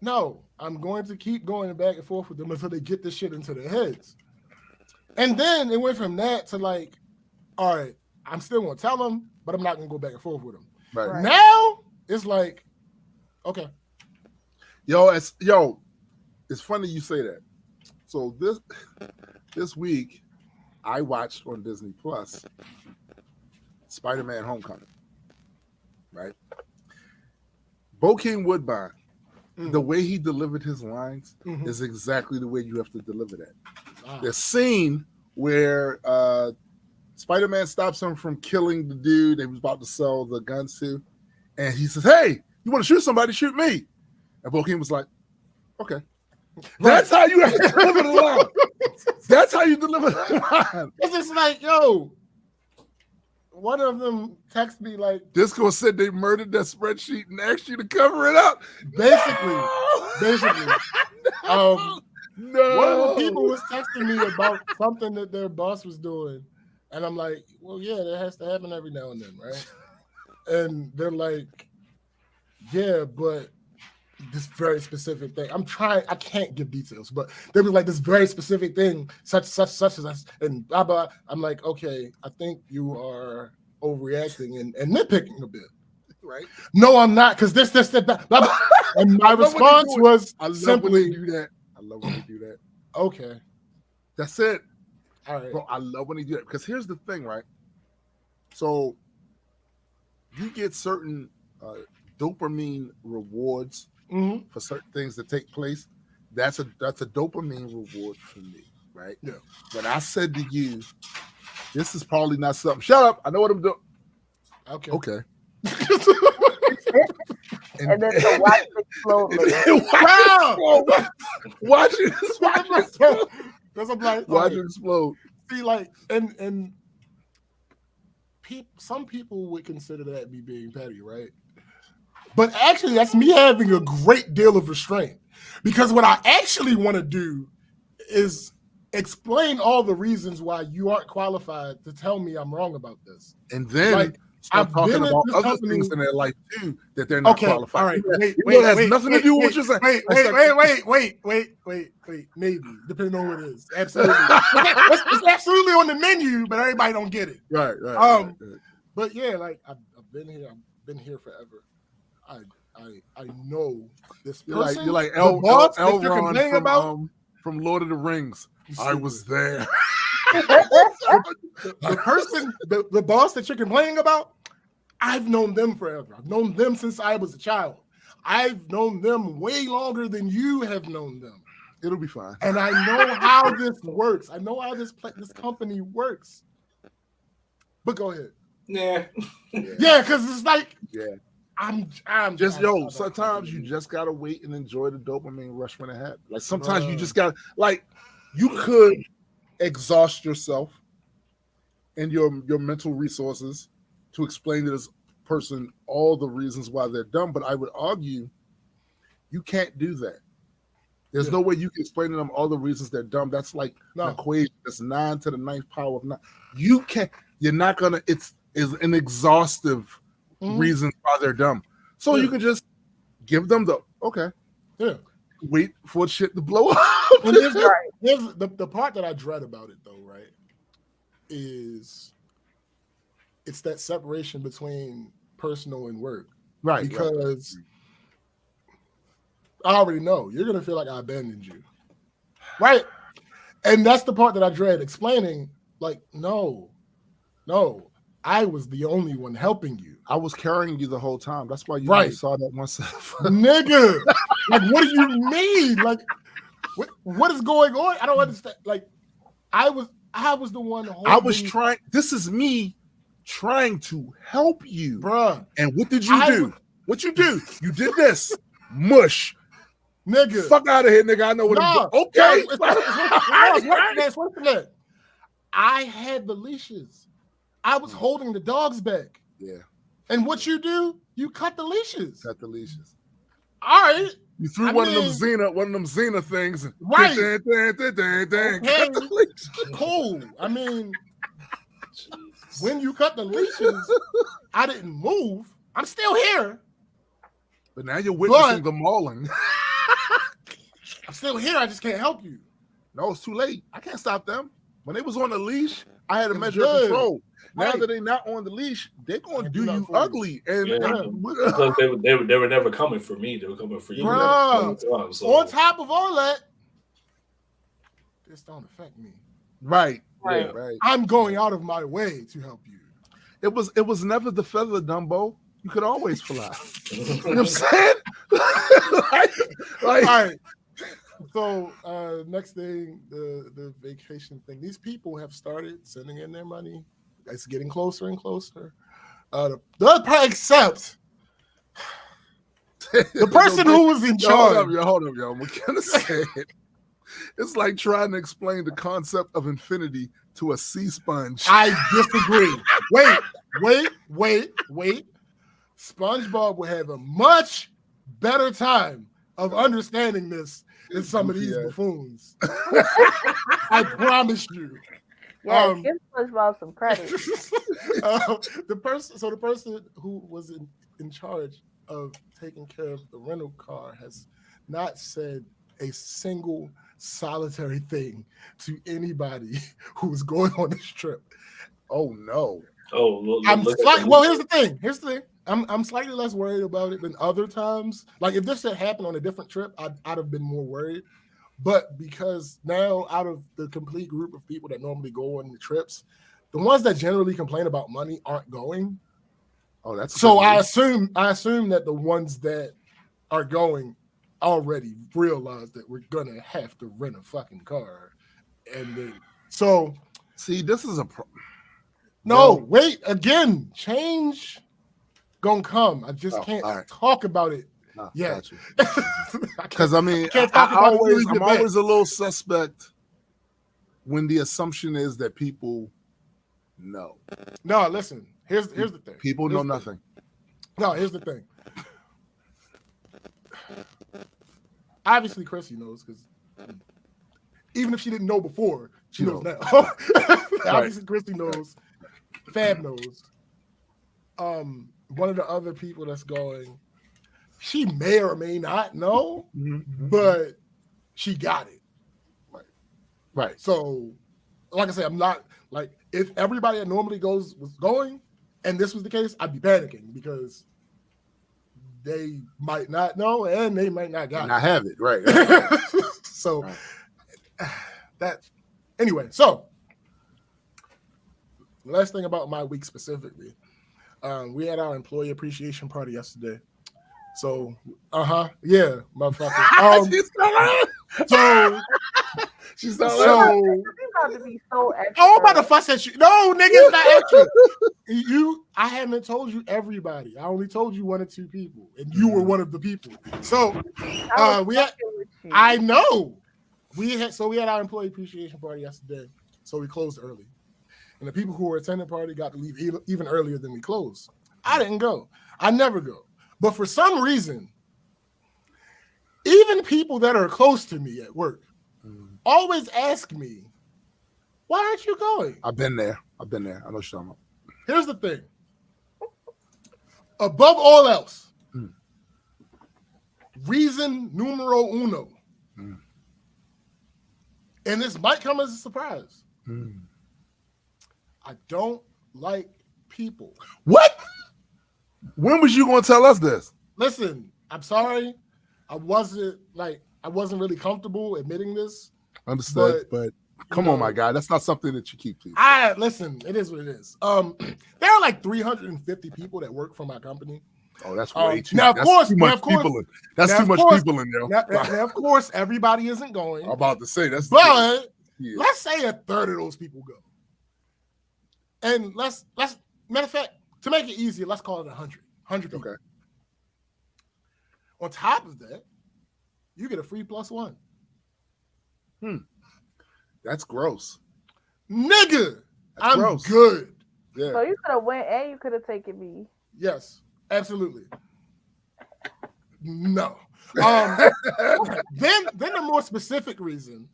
S1: no, I'm going to keep going back and forth with them until they get this shit into their heads. And then it went from that to like, all right, I'm still going to tell them, but I'm not going to go back and forth with them.
S4: Right.
S1: Now it's like, okay.
S4: It's funny you say that. So this week, I watched on Disney Plus Spider-Man: Homecoming. Right. Bokeem Woodbine, the way he delivered his lines is exactly the way you have to deliver that. The scene where Spider-Man stops him from killing the dude they was about to sell the guns to, and he says, "Hey, you want to shoot somebody? Shoot me." And Bokeem was like, "Okay." That's how you have to deliver the line. That's how you deliver the line.
S1: It's just like, yo, one of them texted me like,
S4: Disco said they murdered that spreadsheet and asked you to cover it up.
S1: Basically.
S4: No.
S1: One of the people was texting me about something that their boss was doing. And I'm like, well, yeah, that has to happen every now and then, right? And they're like, yeah, but this very specific thing. I can't give details, but they were like this very specific thing, such as us, and blah, blah. I'm like, okay, I think you are overreacting and nitpicking a bit.
S4: Right?
S1: No, I'm not, because this, that, blah, blah. And my response was simply,
S4: do that. I love when they do that.
S1: Okay.
S4: That's it.
S1: All right.
S4: Bro, I love when they do that. Because here's the thing, right? So you get certain dopamine rewards for certain things that take place. That's a dopamine reward for me, right?
S1: Yeah.
S4: When I said to you, this is probably not something. Shut up. I know what I'm doing. Okay.
S2: And then to watch it explode.
S1: Wow!
S4: Watch it explode.
S1: Because I'm like,
S4: watch it explode.
S1: See, like, and some people would consider that me being petty, right? But actually, that's me having a great deal of restraint. Because what I actually want to do is explain all the reasons why you aren't qualified to tell me I'm wrong about this.
S4: And then
S1: like,
S4: start talking about other things in their life too that they're not qualified.
S1: All right,
S4: it has nothing to do with what you're saying.
S1: Wait. Maybe, depending on what it is. Absolutely. it's absolutely on the menu, but everybody don't get it.
S4: Right.
S1: But yeah, like I've been here forever. I know this person.
S4: You're like Elrond from Lord of the Rings. I was there.
S1: The person, the boss that you're complaining about, I've known them forever. I've known them since I was a child. I've known them way longer than you have known them.
S4: It'll be fine.
S1: And I know how this works. I know how this company works. But go ahead.
S3: Yeah,
S1: because it's like, I'm
S4: just sometimes you just gotta wait and enjoy the dopamine rush when it happens. Like sometimes you just gotta, like, you could exhaust yourself and your mental resources to explain to this person all the reasons why they're dumb, but I would argue you can't do that. There's no way you can explain to them all the reasons they're dumb. That's like an equation. That's 9 to the 9th power of 9. You can't. You're not gonna. It's an exhaustive reason why they're dumb. So you can just give them wait for shit to blow up.
S1: And here's the part that I dread about it, though, right? Is it's that separation between personal and work,
S4: right?
S1: Because I already know you're gonna feel like I abandoned you, right? And that's the part that I dread explaining. Like, no, I was the only one helping you.
S4: I was carrying you the whole time. That's why you only saw that myself.
S1: Nigga, like, what do you mean? Like, what is going on? I don't understand. Like, I was the one holding.
S4: I was trying. This is me trying to help you,
S1: bruh.
S4: And what did you do? What you do? You did this. Mush.
S1: Nigga.
S4: Fuck out of here, nigga. I know what I'm doing. Okay.
S1: I had the leashes. I was holding the dogs back.
S4: Yeah.
S1: And what you do? You cut the leashes.
S4: Cut the leashes.
S1: All right.
S4: You threw one of them Xena things.
S1: Right.
S4: Cut the leashes.
S1: Cool. I mean, when you cut the leashes, I didn't move. I'm still here.
S4: But now you're witnessing the mauling.
S1: I'm still here. I just can't help you.
S4: No, it's too late. I can't stop them. When they was on the leash, I had a measure of control. Now that they're not on the leash, they're going to do you ugly. And
S3: because they were never coming for me. They were coming for you.
S1: On top of all that, this don't affect me.
S4: Right.
S1: I'm going out of my way to help you.
S4: It was never the feather, Dumbo. You could always fly. You know what I'm saying?
S1: All right. So next thing, the vacation thing. These people have started sending in their money. It's getting closer and closer. Except the person who was in charge.
S4: Hold up, yo. McKenna said it's like trying to explain the concept of infinity to a sea sponge.
S1: I disagree. Wait. SpongeBob will have a much better time of understanding this than some of these buffoons. I promise you.
S2: Yeah, give SpongeBob some credit.
S1: The person who was in charge of taking care of the rental car has not said a single solitary thing to anybody who was going on this trip.
S4: Oh no.
S1: Well, here's the thing. I'm slightly less worried about it than other times. Like if this had happened on a different trip, I'd have been more worried. But because now out of the complete group of people that normally go on the trips, the ones that generally complain about money aren't going.
S4: Oh, that's
S1: so I assume that the ones that are going already realize that we're gonna have to rent a fucking car. And then
S4: see, this is a
S1: wait, again, change gonna come. I just can't talk about it. Yeah,
S4: because I'm always a little suspect when the assumption is that people know.
S1: No, listen. Here's the thing.
S4: People know nothing.
S1: No, here's the thing. Obviously, Chrissy knows because even if she didn't know before, she knows now. Obviously, Chrissy knows. Fab knows. One of the other people that's going. She may or may not know, but she got it.
S4: Right.
S1: So, like I said, I'm not like if everybody that normally was going, and this was the case, I'd be panicking because they might not know and they might not got
S4: it. Have it, right.
S1: So that anyway, so the last thing about my week specifically, we had our employee appreciation party yesterday. So, yeah, motherfucker.
S2: She's about to be so extra.
S1: I'm about to fuss at you. No, nigga, it's not extra. I haven't told you everybody. I only told you 1 or 2 people, and you were one of the people. So, I know we had our employee appreciation party yesterday. So we closed early, and the people who were attending the party got to leave even earlier than we closed. I didn't go. I never go. But for some reason, even people that are close to me at work always ask me, why aren't you going?
S4: I've been there. I know what you're talking about.
S1: Here's the thing. Above all else, reason numero uno, and this might come as a surprise, I don't like people.
S4: What? When was you going to tell us this?
S1: Listen, I'm sorry. I wasn't really comfortable admitting this.
S4: Understood, but come on, my guy. That's not something that you keep, please.
S1: Listen, it is what it is. There are like 350 people that work for my company.
S4: Oh, that's way too.
S1: Now, of course,
S4: too much people in. That's too much people in there.
S1: Now, of course, everybody isn't going.
S4: I'm about to say that's.
S1: But let's say a third of those people go, and let's matter of fact, to make it easier, let's call it 100 people.
S4: Okay.
S1: On top of that, you get a free +1.
S4: That's gross.
S1: Nigga, I'm gross. Good.
S2: Yeah. So you could have went and you could have taken me.
S1: Yes, absolutely. No. Then the more specific reason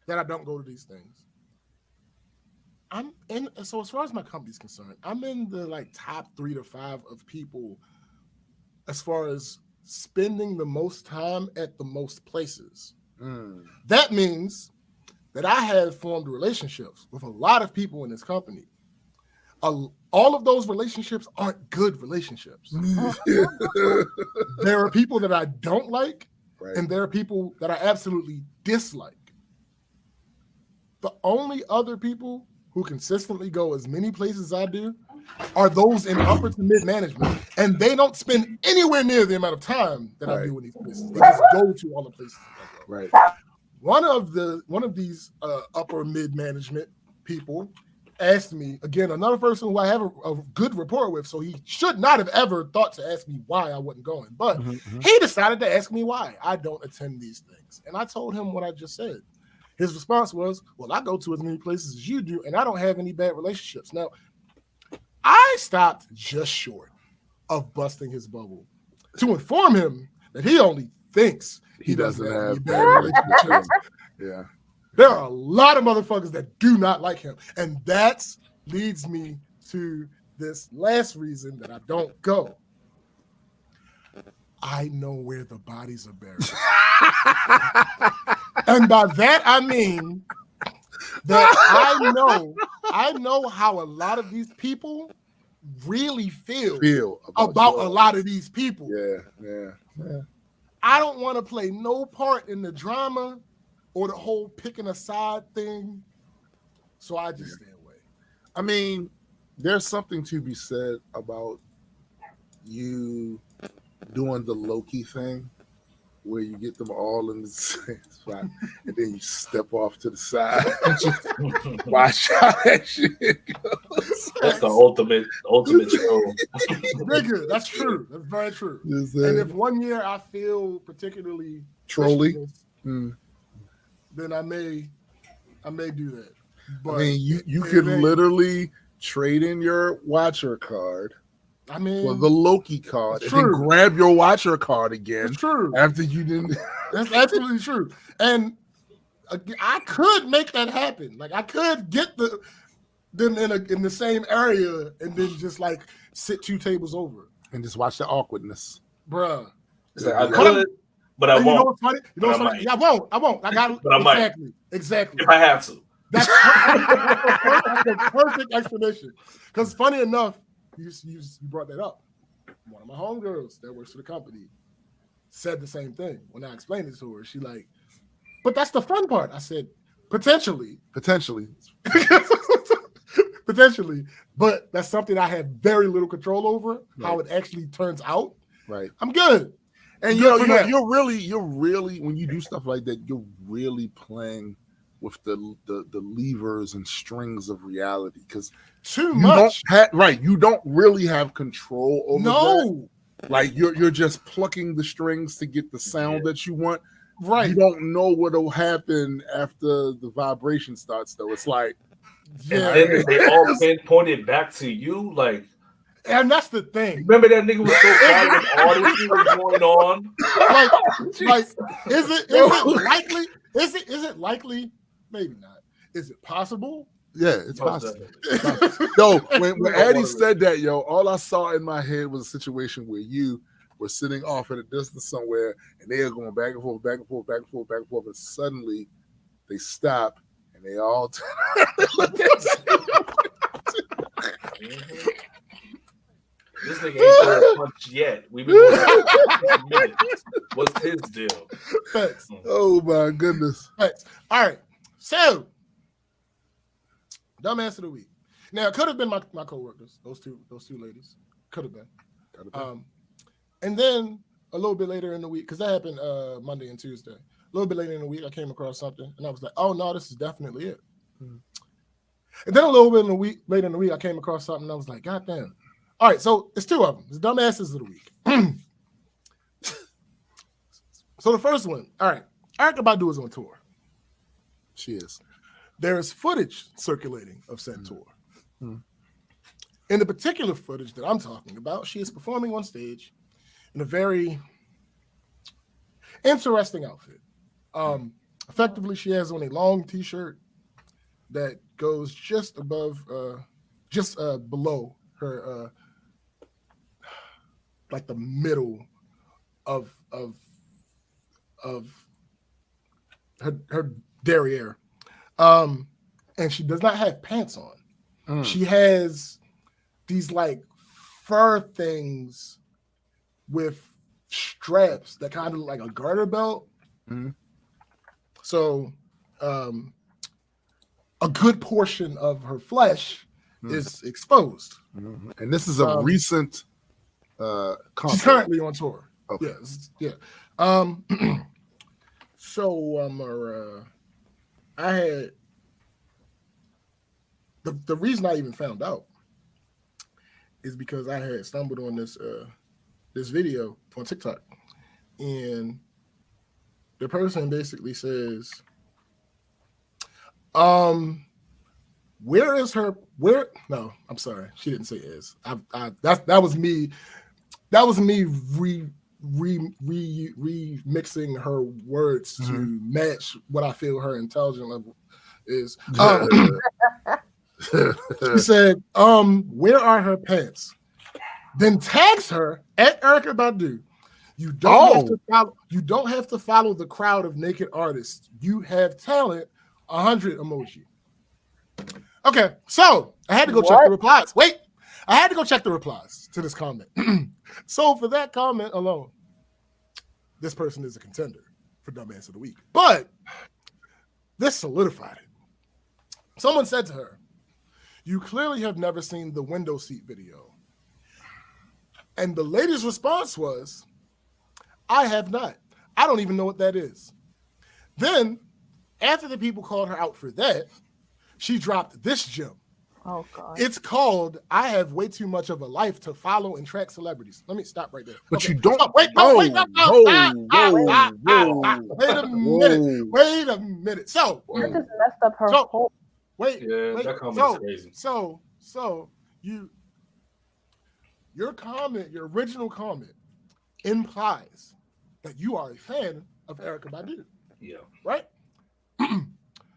S1: that I don't go to these things. So as far as my company's concerned, I'm in the top 3 to 5 of people as far as spending the most time at the most places. That means that I have formed relationships with a lot of people in this company. All of those relationships aren't good relationships. There are people that I don't like, and there are people that I absolutely dislike. The only other people who consistently go as many places as I do are those in upper to mid management, and they don't spend anywhere near the amount of time that I do in these places. They just go to all the places.
S4: Right.
S1: One of these upper mid management people asked me, again, another person who I have a good rapport with, so he should not have ever thought to ask me why I wasn't going, but he decided to ask me why I don't attend these things, and I told him what I just said. His response was, well, I go to as many places as you do, and I don't have any bad relationships. Now, I stopped just short of busting his bubble to inform him that he only thinks
S4: he doesn't have
S1: any
S4: bad
S1: relationships.
S4: Yeah.
S1: There are a lot of motherfuckers that do not like him. And that leads me to this last reason that I don't go. I know where the bodies are buried. And by that, I mean that I know how a lot of these people really feel about a lot of these people.
S4: Yeah.
S1: I don't want to play no part in the drama or the whole picking a side thing. So I just stay away.
S4: I mean, there's something to be said about you doing the Loki thing where you get them all in the same spot and then you step off to the side and just watch how that shit goes.
S3: That's the ultimate show.
S1: Nigga, that's true. That's very true. And if one year I feel particularly
S4: trolly,
S1: then I may do that. But
S4: I mean, you could literally trade in your watcher card.
S1: I mean,
S4: for the Loki card, and then grab your watcher card again.
S1: It's true.
S4: After you didn't.
S1: That's absolutely true. And I could make that happen. Like I could get them in the same area and then just like sit 2 tables over
S4: and just watch the awkwardness,
S1: bruh.
S3: Like, I could, but I won't.
S1: You know what's funny? You know what's funny? Yeah, I won't. I got it.
S3: But I might.
S1: Exactly.
S3: If I have to.
S1: That's the perfect explanation. Because funny enough, you brought that up. One of my homegirls that works for the company said the same thing. When I explained it to her, she like, but that's the fun part. I said, potentially. Potentially. But that's something I have very little control over, how it actually turns out.
S4: Right.
S1: I'm good.
S4: And you're really, when you do stuff like that, you're really playing with the levers and strings of reality, because
S1: too much.
S4: You don't really have control over
S1: that.
S4: Like you're just plucking the strings to get the sound that you want.
S1: Right.
S4: You don't know what'll happen after the vibration starts, though. It's like,
S3: and then they all pointed back to you, like.
S1: And that's the thing.
S3: Remember that nigga was so quiet when all this shit was going on.
S1: Like, is it likely? Is it likely? Maybe not. Is it possible?
S4: Yeah, it's possible. Yo, when Eddie said that, all I saw in my head was a situation where you were sitting off at a distance somewhere, and they are going back and forth, back and forth, back and forth, back and forth, and suddenly they stop, and they all turn around.
S3: This nigga ain't thrown a punch yet. We've been going for minutes. What's his deal?
S1: Thanks.
S4: Oh my goodness.
S1: Thanks. All right. So, dumbass of the week. Now, it could have been my coworkers, those two ladies. Could have been. And then a little bit later in the week, because that happened Monday and Tuesday. A little bit later in the week, I came across something, and I was like, "Oh no, this is definitely it." And then a little bit later in the week, I came across something, and I was like, "God damn!" All right, so it's 2 of them. It's dumbasses of the week. So the first one, all right, Erykah Badu is on tour.
S4: She is.
S1: There is footage circulating of said tour. In the particular footage that I'm talking about, she is performing on stage in a very interesting outfit. Effectively, she has on a long t-shirt that goes just above, below her, like the middle of her derriere. And she does not have pants on. She has these like fur things with straps that kind of look like a garter belt. So a good portion of her flesh is exposed.
S4: And this is a recent concert.
S1: She's currently on tour.
S4: Okay.
S1: Yeah. So I had the reason I even found out is because I had stumbled on this video on TikTok, and the person basically says, where is her? No, I'm sorry, she didn't say is. That was me remixing her words to match what I feel her intelligence level is. She said, where are her pants? Then tags her at Erykah Badu. You don't have to follow the crowd of naked artists. You have talent. 100 emoji. Okay, so I had to go check the replies. Wait, I had to go check the replies to this comment. So for that comment alone, this person is a contender for Dumbass of the Week. But this solidified it. Someone said to her, you clearly have never seen the window seat video. And the lady's response was, I have not. I don't even know what that is. Then, after the people called her out for that, she dropped this gem.
S2: Oh, God.
S1: It's called, I have way too much of a life to follow and track celebrities. Let me stop right there.
S4: But you don't.
S1: Wait a minute. So,
S2: that just messed up her whole.
S3: That comment is crazy.
S1: So your comment, your original comment, implies that you are a fan of Erykah Badu.
S3: Yeah.
S1: Right?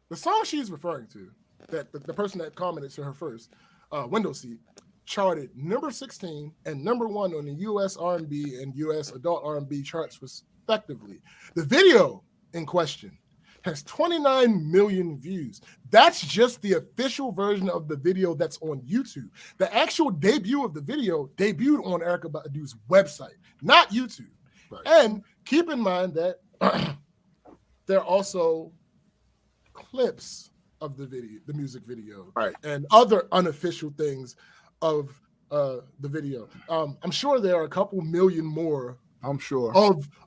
S1: The song she's referring to, that the person that commented to her first, Window Seat, charted number 16 and number 1 on the U.S. R&B and U.S. adult R&B charts respectively. The video in question has 29 million views. That's just the official version of the video that's on YouTube. The actual debut of the video debuted on Erykah Badu's website, not YouTube. Right. And keep in mind that there are also clips of the video, the music video,
S4: right,
S1: and other unofficial things of the video. I'm sure there are a couple million more.
S4: I'm sure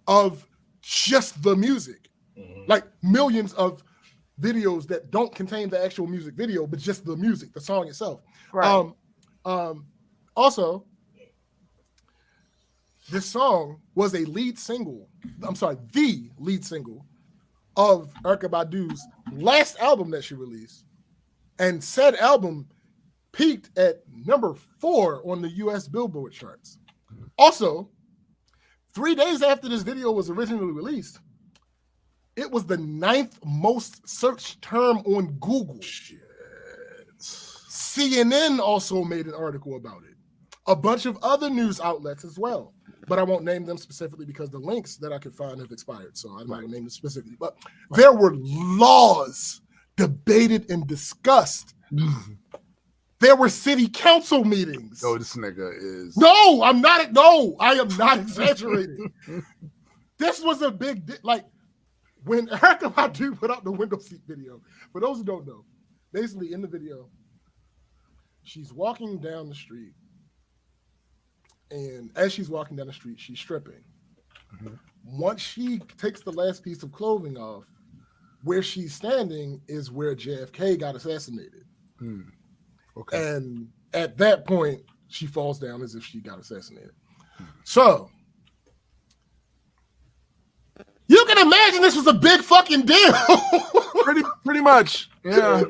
S1: of just the music, like millions of videos that don't contain the actual music video, but just the music, the song itself.
S2: Right.
S1: Also, this song was a lead single. I'm sorry, the lead single of Erykah Badu's last album that she released. And said album peaked at number 4 on the US Billboard charts. Also, 3 days after this video was originally released, it was the 9th most searched term on Google. Shit. CNN also made an article about it. A bunch of other news outlets as well. But I won't name them specifically because the links that I could find have expired. So I'm not going to name them specifically. But there were laws debated and discussed. There were city council meetings.
S4: Oh, this nigga is...
S1: No, I'm not. No, I am not exaggerating. This was a big... Like, when Erykah Badu put out the window seat video, for those who don't know, basically in the video, she's walking down the street. And as she's walking down the street, she's stripping. Once she takes the last piece of clothing off, where she's standing is where JFK got assassinated.
S4: Okay.
S1: And at that point, she falls down as if she got assassinated. So, you can imagine this was a big fucking deal.
S4: pretty much. Yeah.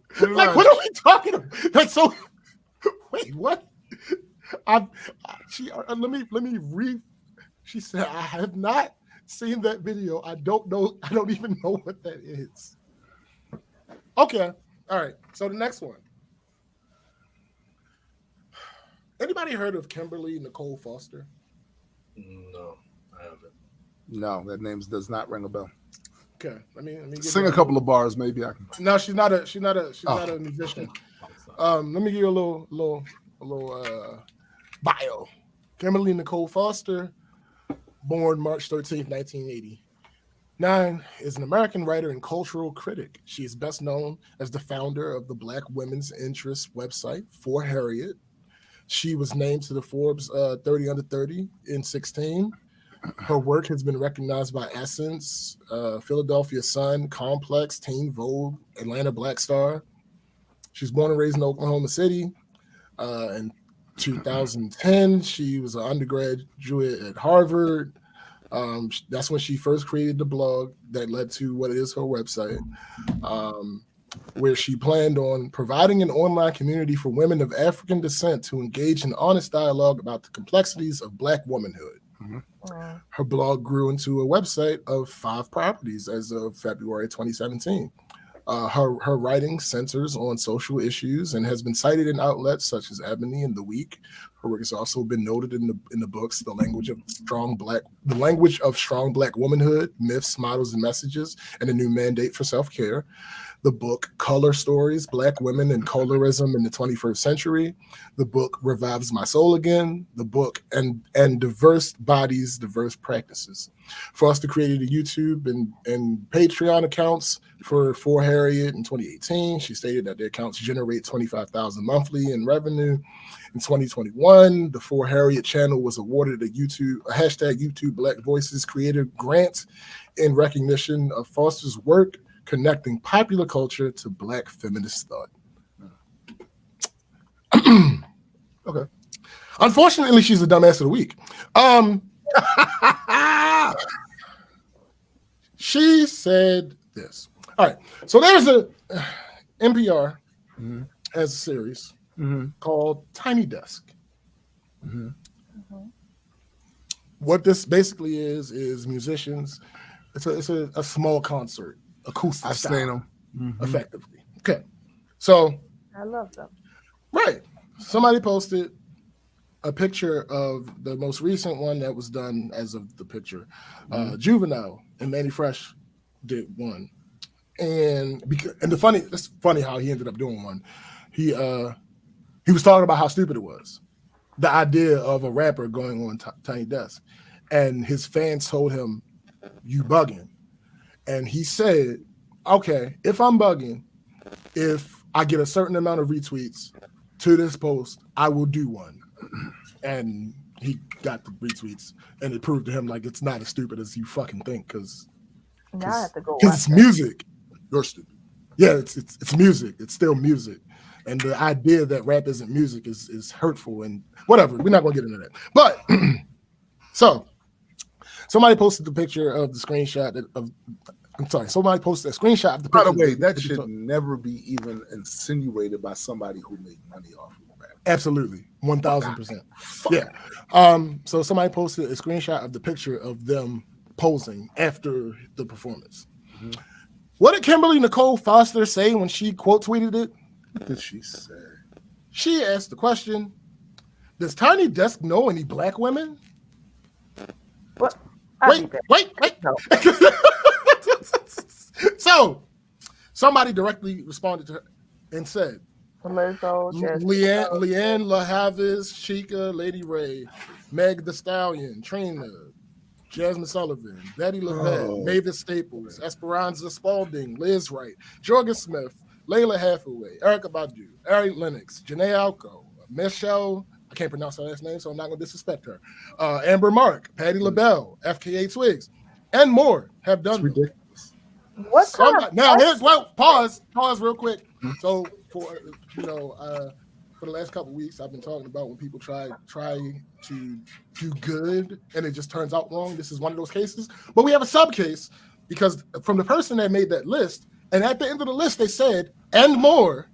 S1: Pretty like, much. What are we talking about? Like, so, wait, what? Let me read. She said, I have not seen that video. I don't know. I don't even know what that is. Okay. All right. So the next one. Anybody heard of Kimberly Nicole Foster?
S3: No, I haven't.
S4: No, that name does not ring a bell.
S1: Okay. Let me
S4: sing a couple of bars, maybe I can.
S1: No, she's not a musician. Let me give you a little bio. Kimberly Nicole Foster, born March 13th, 1989, is an American writer and cultural critic. She is best known as the founder of the Black Women's Interest website, For Harriet. She was named to the Forbes 30 Under 30 in 2016. Her work has been recognized by Essence, Philadelphia Sun, Complex, Teen Vogue, Atlanta Black Star. She was born and raised in Oklahoma City. In 2010, she was an undergraduate at Harvard. That's when she first created the blog that led to what is her website, where she planned on providing an online community for women of African descent to engage in honest dialogue about the complexities of Black womanhood. Her blog grew into a website of 5 properties as of February 2017. Her writing centers on social issues and has been cited in outlets such as Ebony and The Week. Her work has also been noted in the books The Language of Strong Black Womanhood, Myths, Models, and Messages, and a New Mandate for Self-Care. The book Color Stories, Black Women and Colorism in the 21st Century. The book Revives My Soul Again. The book and Diverse Bodies, Diverse Practices. Foster created a YouTube and Patreon accounts for Harriet in 2018. She stated that the accounts generate $25,000 monthly in revenue. In 2021, the For Harriet channel was awarded a #YouTube Black Voices Creator Grant in recognition of Foster's work connecting popular culture to Black feminist thought. Okay. Unfortunately, she's the dumbass of the week. She said this. All right. So there's a NPR has a series called Tiny Desk. What this basically is musicians. It's a small concert, acoustic style, effectively. Okay. So
S2: I love them.
S1: Right. Somebody posted a picture of the most recent one that was done as of the picture. Juvenile and Manny Fresh did one. And it's funny how he ended up doing one. He was talking about how stupid it was. The idea of a rapper going on Tiny Desk. And his fans told him, "You bugging." And he said, "Okay, if I'm bugging, if I get a certain amount of retweets to this post, I will do one." And he got the retweets, and it proved to him like it's not as stupid as you fucking think, because it's music. You're stupid. Yeah, it's music. It's still music. And the idea that rap isn't music is hurtful and whatever. We're not gonna get into that. But so somebody posted the picture of the screenshot of somebody posted a screenshot of the picture.
S4: By the way, that should never be even insinuated by somebody who made money off of rap.
S1: Absolutely. 1,000%. Yeah. So somebody posted a screenshot of the picture of them posing after the performance. What did Kimberly Nicole Foster say when she quote tweeted it?
S4: What did she say?
S1: She asked the question, "Does Tiny Desk know any Black women?"
S2: What?
S1: Wait. No. So somebody directly responded to her and said, Leanne LaHavis, Chica, Lady Ray, Meg the Stallion, Trina, Jasmine Sullivan, Betty LaVette, Mavis Staples, Esperanza Spalding, Liz Wright, Jorgen Smith, Layla Hathaway, Erykah Badu, Ari Lennox, Janae Alco, Michelle, I can't pronounce her last name, so I'm not going to disrespect her, Amber Mark, Patti LaBelle, FKA Twigs, and more have done ridiculous.
S2: What kind of
S1: now here's pause real quick. So for the last couple of weeks, I've been talking about when people try to do good and it just turns out wrong. This is one of those cases, but we have a sub case because from the person that made that list, and at the end of the list they said and more.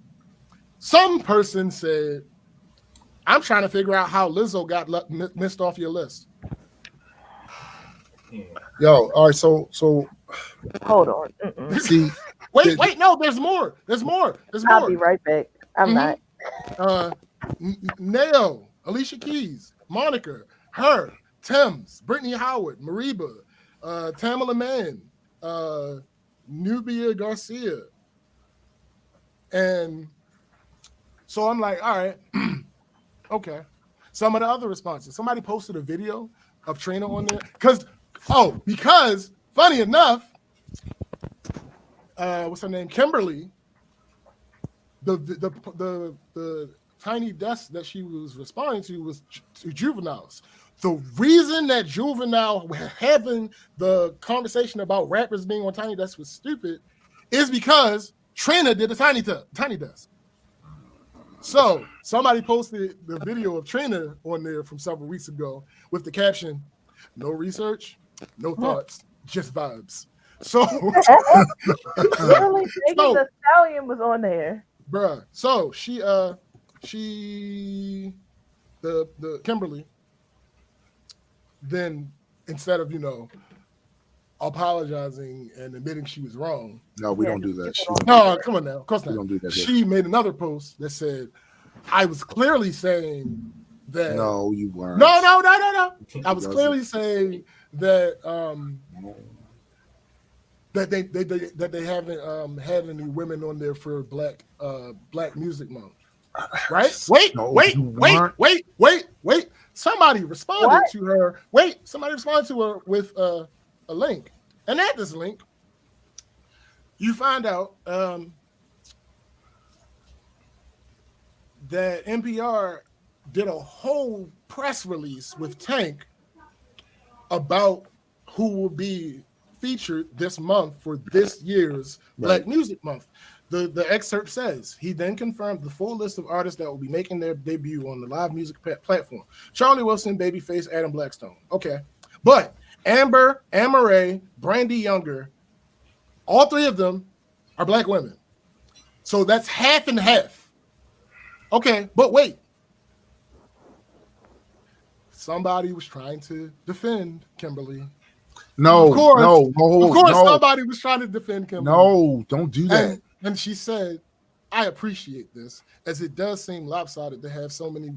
S1: Some person said, "I'm trying to figure out how Lizzo got missed off your list."
S4: Yo, all right, so
S2: hold on.
S4: See,
S1: wait, no, there's more.
S2: I'll be right back. I'm not.
S1: Nayo, Alicia Keys, Monica, her, Thames, Brittany Howard, Mariba, Tamala Mann, Nubia Garcia. And so I'm like, all right, okay. Some of the other responses. Somebody posted a video of Trina on there. Because funny enough, what's her name? Kimberly, the Tiny Desk that she was responding to was to Juveniles. The reason that Juvenile having the conversation about rappers being on Tiny Desk was stupid is because Trina did the Tiny Desk. So somebody posted the video of Trina on there from several weeks ago with the caption, "No research, no thoughts, just vibes." So
S2: Really thinking the Stallion was on there.
S1: Bruh. So the Kimberly then instead of apologizing and admitting she was wrong.
S4: No, we don't do that.
S1: No, come on now. Of course not.
S4: We don't do that.
S1: She made another post that said, I was clearly saying that.
S4: No, you weren't.
S1: No. I was clearly saying that that they haven't had any women on there for Black Music Month. Right? Wait. Somebody responded to her. Somebody responded to her with a link. And at this link, you find out that NPR did a whole press release with Tank about who will be featured this month for this year's Black Music Month. The excerpt says, he then confirmed the full list of artists that will be making their debut on the live music platform. Charlie Wilson, Babyface, Adam Blackstone. Okay. But Amber, Amaray, Brandy Younger, all three of them are Black women. So that's half and half. Okay, but wait. Somebody was trying to defend Kimberly.
S4: No,
S1: of course, somebody was trying to defend Kimberly.
S4: No, don't do that.
S1: And she said, I appreciate this, as it does seem lopsided to have so many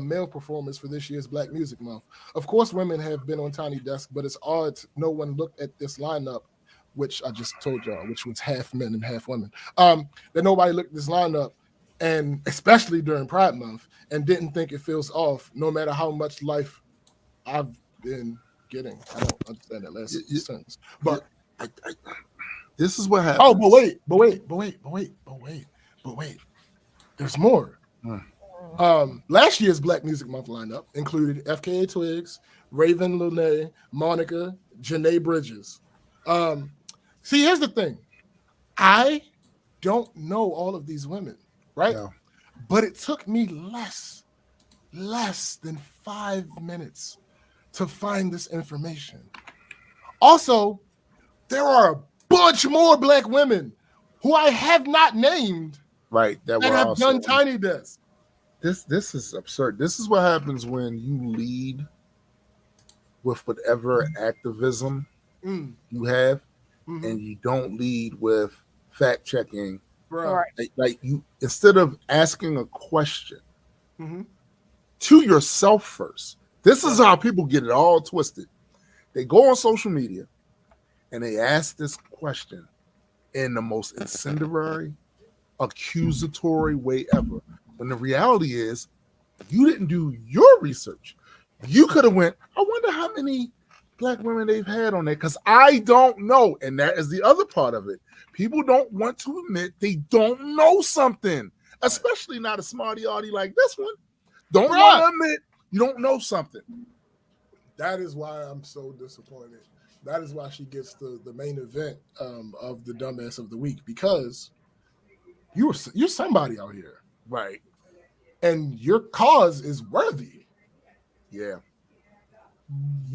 S1: male performers for this year's Black Music Month. Of course, women have been on Tiny Desk, but it's odd no one looked at this lineup, which I just told y'all, which was half men and half women, that nobody looked at this lineup, and especially during Pride Month, and didn't think it feels off, no matter how much life I've been getting. I don't understand that last sentence. But
S4: this is what happened.
S1: Oh, but wait. There's more. Last year's Black Music Month lineup included FKA Twigs, Raven Luné, Monica, Janae Bridges. See, here's the thing. I don't know all of these women, right? Yeah. But it took me less than 5 minutes to find this information. Also, there are a bunch more Black women who I have not named that have done Tiny Desk.
S4: This is absurd. This is what happens when you lead with whatever activism you have, and you don't lead with fact checking.
S2: Right.
S4: Like you, instead of asking a question to yourself first. This is how people get it all twisted. They go on social media and they ask this question in the most incendiary, accusatory way ever. When the reality is, you didn't do your research. You could have went, I wonder how many Black women they've had on there, because I don't know. And that is the other part of it. People don't want to admit they don't know something, especially not a smarty-arty like this one. Don't want to admit you don't know something.
S1: That is why I'm so disappointed. That is why she gets the main event of the Dumbass of the Week, because you're somebody out here.
S4: Right.
S1: And your cause is worthy.
S4: Yeah.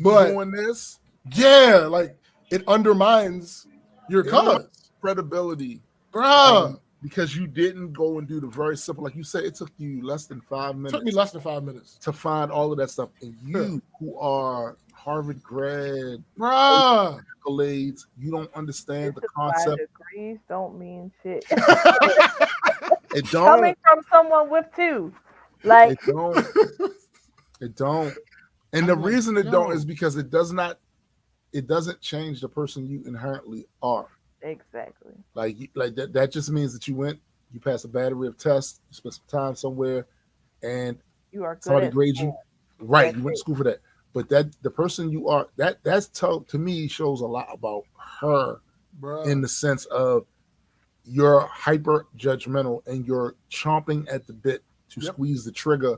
S1: But
S4: doing this?
S1: Yeah, like it undermines your cause.
S4: Credibility.
S1: Bruh.
S4: Because you didn't go and do the very simple, like you said, it took you less than 5 minutes.
S1: It took me less than 5 minutes
S4: to find all of that stuff. And you, who are Harvard grad,
S1: bruh,
S4: accolades, you don't understand the concept.
S2: Degrees don't mean shit.
S4: It don't.
S2: Coming from someone with 2, like
S4: it don't. It don't. And the reason it don't is because it doesn't change the person you inherently are.
S2: Exactly.
S4: Like that just means that you passed a battery of tests, you spent some time somewhere, and
S2: you are good.
S4: Somebody grade you. Right, you went to school for that. But that the person you are, that's to me shows a lot about her. Bruh. In the sense of you're hyper judgmental and you're chomping at the bit to squeeze the trigger.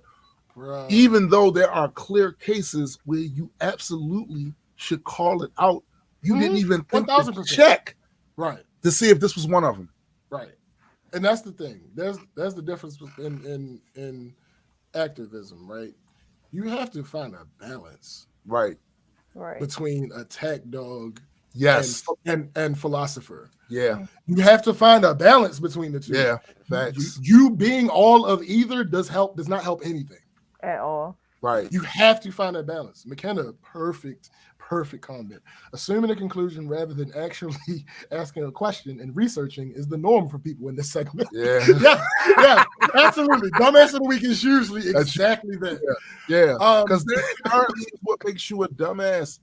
S4: Bruh. Even though there are clear cases where you absolutely should call it out. You didn't even think to check.
S1: Right.
S4: To see if this was one of them.
S1: Right. And that's the thing. There's the difference in activism, right? You have to find a balance.
S4: Right.
S1: Between attack dog and philosopher.
S4: Yeah.
S1: You have to find a balance between the two.
S4: Yeah. Facts.
S1: You being all of either does not help anything.
S2: At all.
S4: Right.
S1: You have to find that balance. McKenna, perfect comment. Assuming a conclusion rather than actually asking a question and researching is the norm for people in this segment.
S4: Yeah.
S1: yeah, absolutely. Dumbass of the week is usually exactly that.
S4: Yeah. Because that apparently is what makes you a dumbass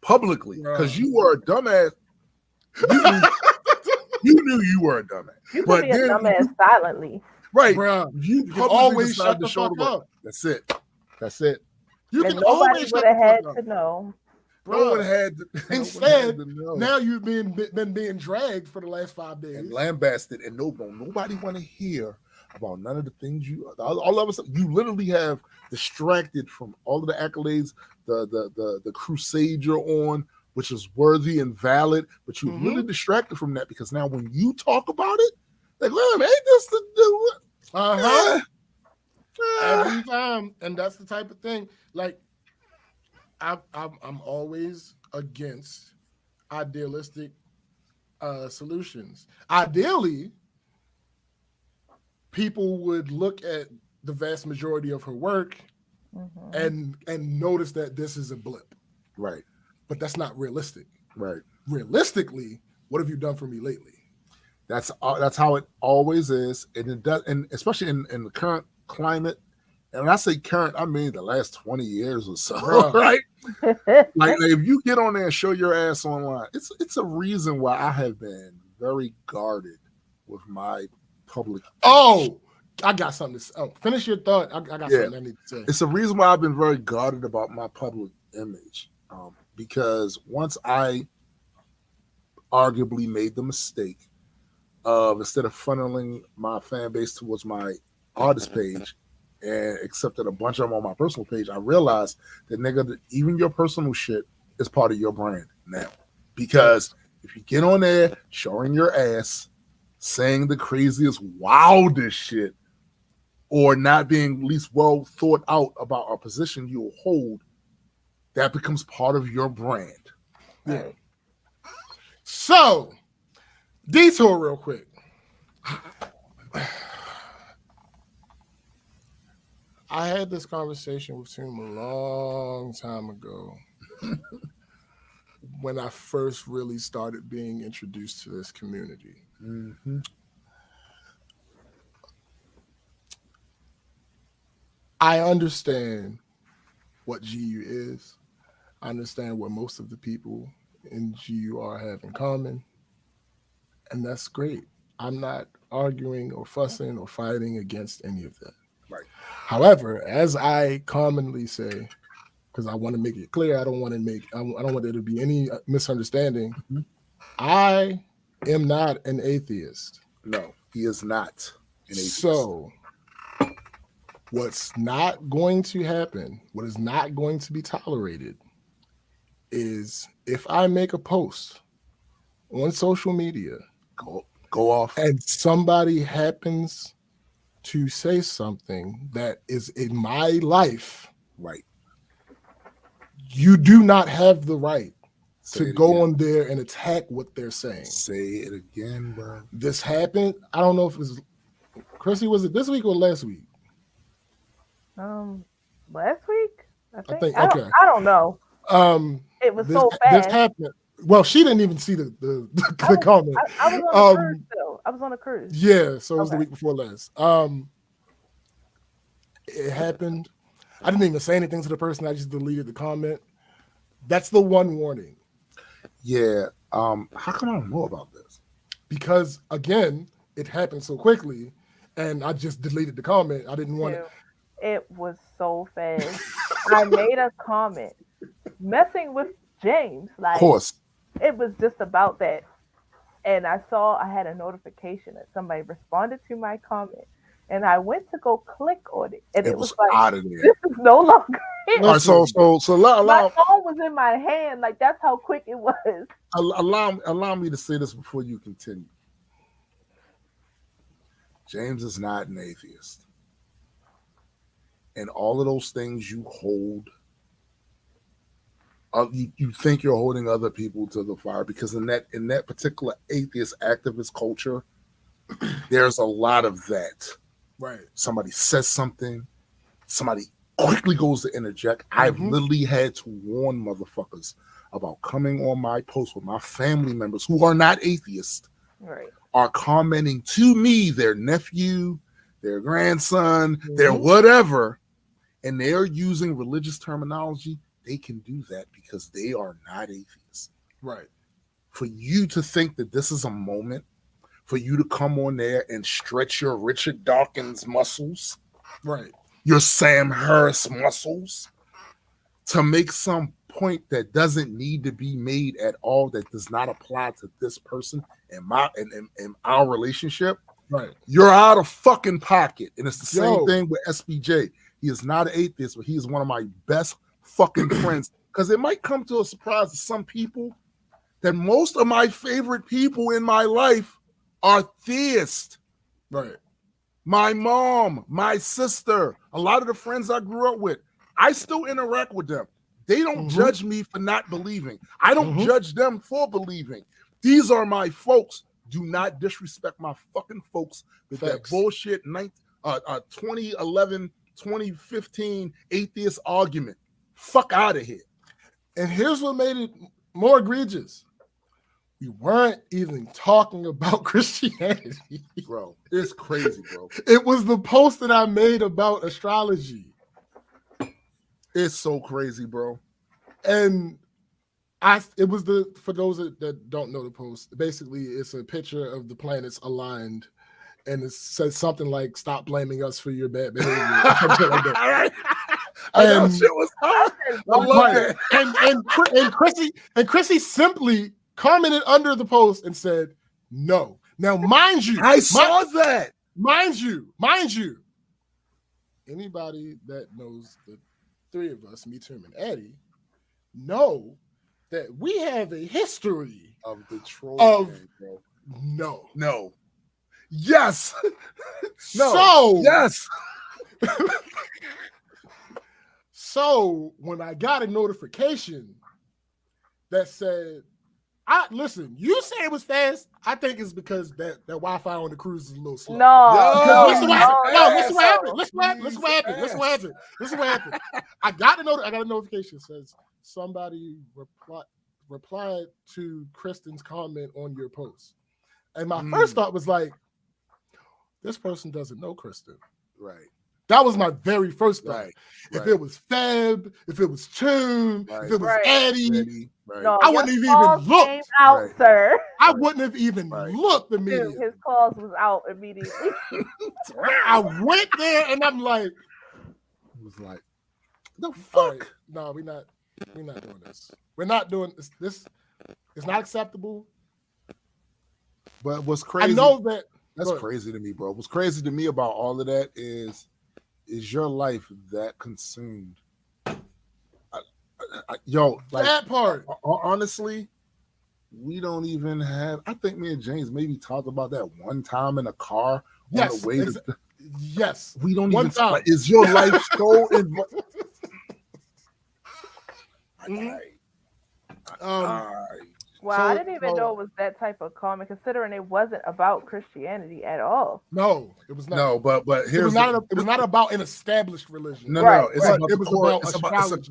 S4: publicly. Because you were a dumbass. You knew you were a dumbass.
S2: You could be a dumbass silently.
S4: Right.
S1: Bruh,
S4: you
S1: can always shut the fuck up.
S4: That's it.
S1: You
S2: and
S1: can
S2: nobody
S1: always
S2: would have had to know.
S4: No one had to.
S1: Instead, now you've been being dragged for the last 5 days.
S4: And lambasted, and nobody want to hear about none of the things all of us. You literally have distracted from all of the accolades, the crusade you're on, which is worthy and valid, but you're really distracted from that because now when you talk about it, like, well, ain't this the
S1: every time, and that's the type of thing. Like, I'm always against idealistic solutions. Ideally, people would look at the vast majority of her work and notice that this is a blip.
S4: Right.
S1: But that's not realistic.
S4: Right.
S1: Realistically, what have you done for me lately?
S4: That's how it always is, and it does, and especially in the current climate. And when I say current, I mean the last 20 years or so, right? like if you get on there and show your ass online, it's a reason why I have been very guarded with my public.
S1: Oh, I got something to say. Oh, finish your thought. I got something I need to say.
S4: It's a reason why I've been very guarded about my public image. Because once I arguably made the mistake of, instead of funneling my fan base towards my artist page and accepted a bunch of them on my personal page, I realized that, nigga, even your personal shit is part of your brand now. Because if you get on there showing your ass, saying the craziest, wildest shit, or not being at least well thought out about a position you'll hold, that becomes part of your brand.
S1: Yeah. So, detour real quick. I had this conversation with him a long time ago when I first really started being introduced to this community.
S4: Mm-hmm.
S1: I understand what GU is. I understand what most of the people in GUR have in common. And that's great. I'm not arguing or fussing or fighting against any of that.
S4: Right.
S1: However, as I commonly say, because I want to make it clear, I don't want there to be any misunderstanding.
S4: Mm-hmm.
S1: I am not an atheist.
S4: No, he is not an atheist.
S1: So, what's not going to happen, what is not going to be tolerated, is if I make a post on social media,
S4: go off,
S1: and somebody happens to say something that is in my life,
S4: right?
S1: You do not have the right to go
S4: again.
S1: on there and attack what they're saying.
S4: Say it again, bro.
S1: This happened. I don't know if it was Chrissy. Was it this week or last week?
S2: Last week. I think
S1: okay.
S2: I don't know. It was so fast.
S1: This happened. Well, she didn't even see the comment.
S2: I was on a cruise still. I was on a cruise.
S1: Yeah, so it was the week before last. It happened. I didn't even say anything to the person. I just deleted the comment. That's the one warning.
S4: Yeah. How come I don't know about this?
S1: Because again, it happened so quickly, and I just deleted the comment. I didn't want it.
S2: It was so fast. I made a comment messing with James. Like,
S4: of course.
S2: It was just about that. And I had a notification that somebody responded to my comment. And I went to go click on it. And it was like,
S4: out of there.
S2: This is no longer it.
S4: All right, so
S2: my phone was in my hand. Like, that's how quick it was.
S4: Allow me to say this before you continue. James is not an atheist. And all of those things you hold, you think you're holding other people to the fire, because in that particular atheist activist culture, there's a lot of that.
S1: Right.
S4: Somebody says something, somebody quickly goes to interject. I've literally had to warn motherfuckers about coming on my post with my family members who are not atheists, are commenting to me, their nephew, their grandson, their whatever, and they're using religious terminology. They can do that because they are not atheists.
S1: Right.
S4: For you to think that this is a moment for you to come on there and stretch your Richard Dawkins muscles,
S1: right,
S4: your Sam Harris muscles, to make some point that doesn't need to be made at all, that does not apply to this person and our relationship,
S1: right,
S4: you're out of fucking pocket. And it's the same thing with SBJ. He is not an atheist, but he is one of my best fucking friends. Because it might come to a surprise to some people that most of my favorite people in my life are theists.
S1: Right.
S4: My mom, my sister, a lot of the friends I grew up with, I still interact with them. They don't judge me for not believing. I don't judge them for believing. These are my folks. Do not disrespect my fucking folks with that bullshit 2011, 2015 atheist argument. Fuck out of here.
S1: And here's what made it more egregious. We weren't even talking about Christianity.
S4: Bro, it's crazy, bro.
S1: It was the post that I made about astrology.
S4: It's so crazy, bro.
S1: And it was for those that don't know the post, basically it's a picture of the planets aligned, and it says something like, "Stop blaming us for your bad behavior."
S4: Like and shit was hard. I love
S1: it. And Chrissy simply commented under the post and said, "No." Now, mind you,
S4: I saw that.
S1: Mind you, anybody that knows the three of us, me, Tim, and Eddie, know that we have a history
S4: of the troll.
S1: Bro.
S4: No. Yes.
S1: No. So
S4: yes.
S1: So when I got a notification that said, listen, you say it was fast. I think it's because that Wi-Fi on the cruise is a little slow. Listen what happened. I got a notification that says somebody replied to Kristen's comment on your post. And my first thought was like, this person doesn't know Kristen.
S4: Right.
S1: That was my very first thought.
S4: Right.
S1: If it was Feb, if it was Tune, if it was Eddie,
S2: no,
S1: I wouldn't have even looked.
S2: Sir.
S1: I wouldn't have even looked immediately.
S2: Dude, his clause was out immediately.
S1: I went there and I'm like,
S4: it was like, the fuck?
S1: Right, no, we're not doing this. We're not doing this. This is not acceptable.
S4: But what's crazy?
S1: I know that.
S4: That's crazy to me, bro. What's crazy to me about all of that is your life that consumed?
S1: That part.
S4: Honestly, we don't even have. I think me and James maybe talked about that one time in a car on the way to.
S1: Yes,
S4: we don't even. Is your life so involved?
S2: Wow, I didn't even know it was that type of comment, considering it wasn't about Christianity at all.
S1: No, it was not.
S4: No, but here's
S1: it was not about an established religion.
S4: No, it's about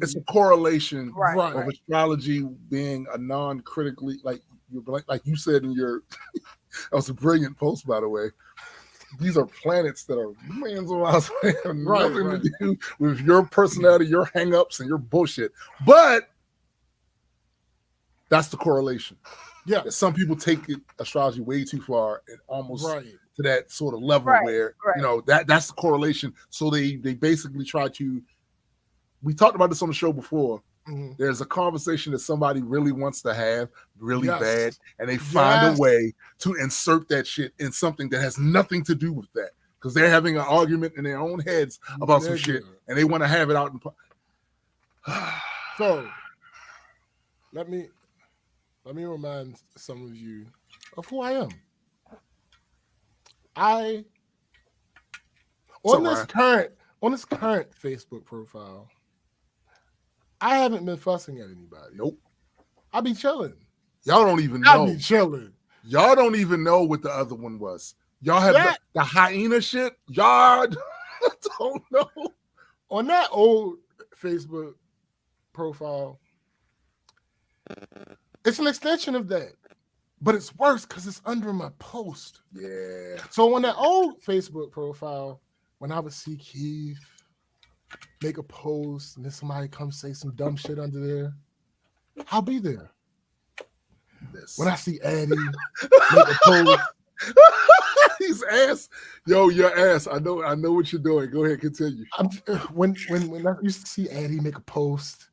S4: it's a correlation of astrology being a non-critically, like you said in your. That was a brilliant post, by the way. These are planets that are millions of miles away, have nothing to do with your personality, your hang-ups, and your bullshit. But that's the correlation.
S1: Yeah.
S4: Some people take astrology way too far and almost to that sort of level where, that's the correlation. So they basically try to, we talked about this on the show before. Mm-hmm. There's a conversation that somebody really wants to have really bad, and they find a way to insert that shit in something that has nothing to do with that, because they're having an argument in their own heads about some shit, and they want to have it out in
S1: So let me remind some of you of who I am. On this current Facebook profile, I haven't been fussing at anybody.
S4: Nope.
S1: I be chilling.
S4: Y'all don't even know.
S1: I be chilling.
S4: Y'all don't even know what the other one was. Y'all have the hyena shit. Y'all don't know
S1: on that old Facebook profile, it's an extension of that, but it's worse because it's under my post.
S4: Yeah.
S1: So on that old Facebook profile, when I would see Keith make a post and then somebody come say some dumb shit under there, I'll be there. When I see Addie make a post,
S4: he's ass. Yo, your ass. I know what you're doing. Go ahead, continue.
S1: When I used to see Addie make a post,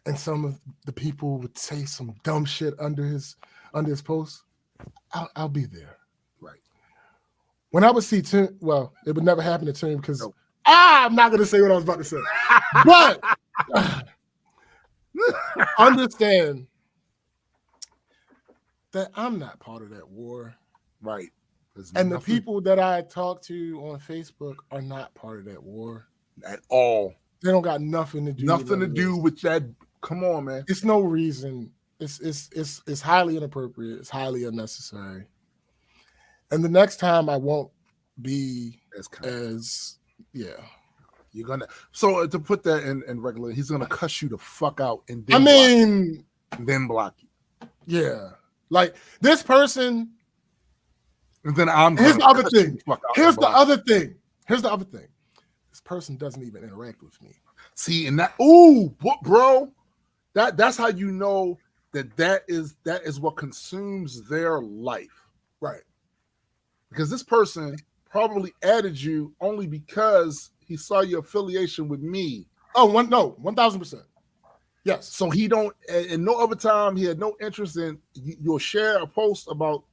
S1: and some of the people would say some dumb shit under his post, I'll be there.
S4: Right.
S1: When I would see Tim, well, it would never happen to Tim because I'm not gonna say what I was about to say. But understand that I'm not part of that war.
S4: Right.
S1: And the people that I talk to on Facebook are not part of that war.
S4: At all.
S1: They don't got nothing to do
S4: with that. Come on, man.
S1: It's no reason. It's highly inappropriate. It's highly unnecessary. And the next time I won't be as
S4: You're gonna to put that in regular, he's gonna cuss you the fuck out and then block you.
S1: Yeah. Like this person.
S4: And then
S1: here's the other thing. Here's the other thing. This person doesn't even interact with me.
S4: See, and bro, that's how you know that is what consumes their life.
S1: Right.
S4: Because this person probably added you only because he saw your affiliation with me.
S1: 1,000%. Yes.
S4: So he don't, and no other time he had no interest in you'll share a post about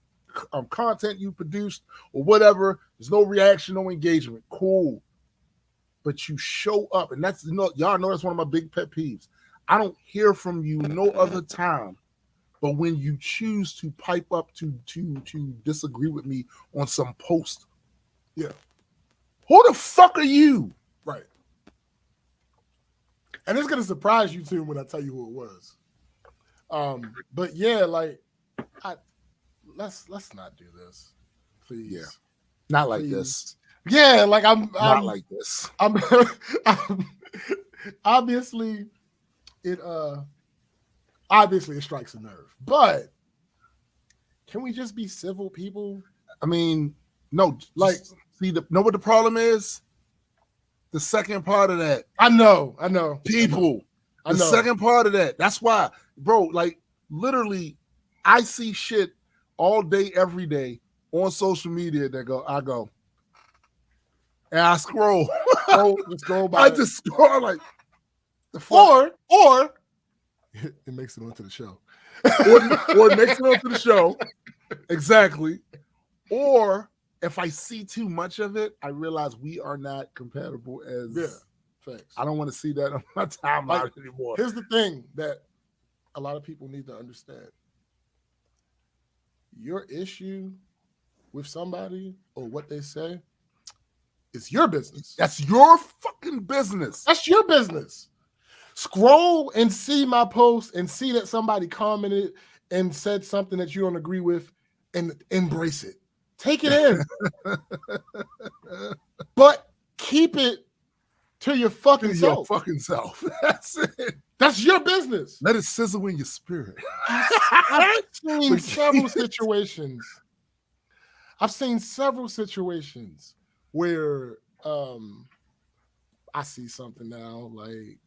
S4: content you produced or whatever. There's no reaction, no engagement. Cool. But you show up, and that's y'all know that's one of my big pet peeves. I don't hear from you no other time, but when you choose to pipe up to disagree with me on some post, who the fuck are you?
S1: Right. And it's gonna surprise you too when I tell you who it was. But yeah, like, let's not do this, please.
S4: Yeah, not like this.
S1: Yeah, like I'm
S4: not like this.
S1: I'm obviously it strikes a nerve, but can we just be civil people?
S4: I mean, no, like know what the problem is? The second part of that.
S1: I know.
S4: People.
S1: I know.
S4: The second part of that. That's why, bro, like literally, I see shit all day, every day on social media that I go. And I scroll.
S1: Let's go by.
S4: I just scroll like
S1: the fuck? Or it makes it onto the show.
S4: or it makes it onto the show. Exactly. Or if I see too much of it, I realize we are not compatible as
S1: facts.
S4: I don't want to see that on my timeline anymore.
S1: Here's the thing that a lot of people need to understand. Your issue with somebody or what they say, it's your business.
S4: That's your fucking business.
S1: That's your business. Scroll and see my post and see that somebody commented and said something that you don't agree with and embrace it. Take it in. But keep it to your fucking self.
S4: Your fucking self. That's it.
S1: That's your business.
S4: Let it sizzle in your spirit.
S1: I've seen several situations. Where I see something now, like,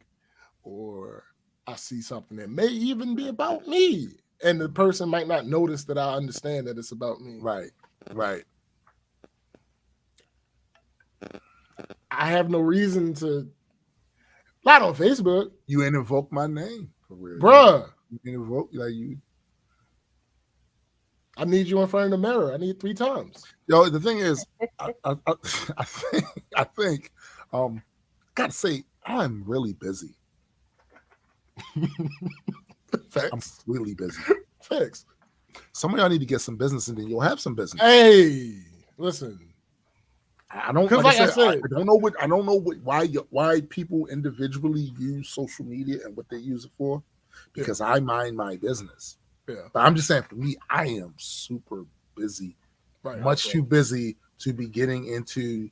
S1: or I see something that may even be about me, and the person might not notice that I understand that it's about me.
S4: Right.
S1: I have no reason to. Not on Facebook.
S4: You ain't invoke my name, for real,
S1: bruh.
S4: You ain't invoke like you.
S1: I need you in front of the mirror. I need 3 times.
S4: Yo, the thing is, I think, gotta say, I'm really busy.
S1: Facts.
S4: I'm really busy.
S1: Facts.
S4: Some of y'all need to get some business, and then you'll have some business.
S1: Hey, listen.
S4: I don't. Like I said, I don't know why people individually use social media and what they use it for, because I mind my business.
S1: Yeah.
S4: But I'm just saying, for me, I am super busy, much too busy to be getting into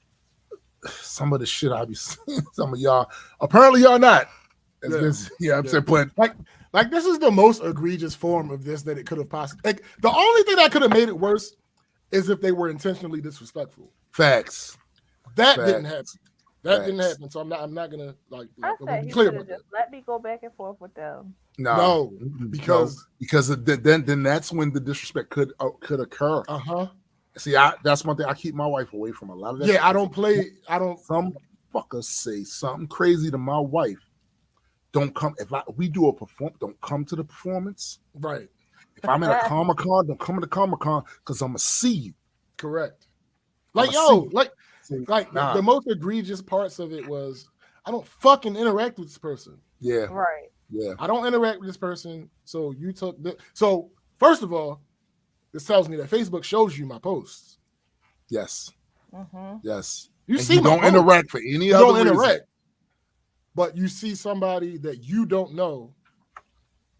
S4: some of the shit I be seeing, some of y'all, apparently y'all not. I'm saying, but
S1: like this is the most egregious form of this that it could have possibly. Like the only thing that could have made it worse is if they were intentionally disrespectful.
S4: Facts.
S1: That didn't happen. That didn't happen. So I'm not gonna like.
S2: I said he
S1: clear
S2: should
S1: about
S2: have just let me go back and forth with them.
S1: No, because
S4: then that's when the disrespect could occur. See, that's one thing I keep my wife away from a lot of that.
S1: Yeah, I don't play.
S4: Some fuckers say something crazy to my wife. Don't come we do a perform. Don't come to the performance.
S1: Right.
S4: If I'm in a Comic-Con, don't come to the Comic-Con because I'm gonna see you.
S1: Correct. Like the most egregious parts of it was I don't fucking interact with this person.
S4: Yeah.
S2: Right.
S4: Yeah.
S1: I don't interact with this person. So you took so first of all, this tells me that Facebook shows you my posts.
S4: Yes. Yes.
S1: You see,
S4: don't interact for any other reason. Don't interact.
S1: But you see somebody that you don't know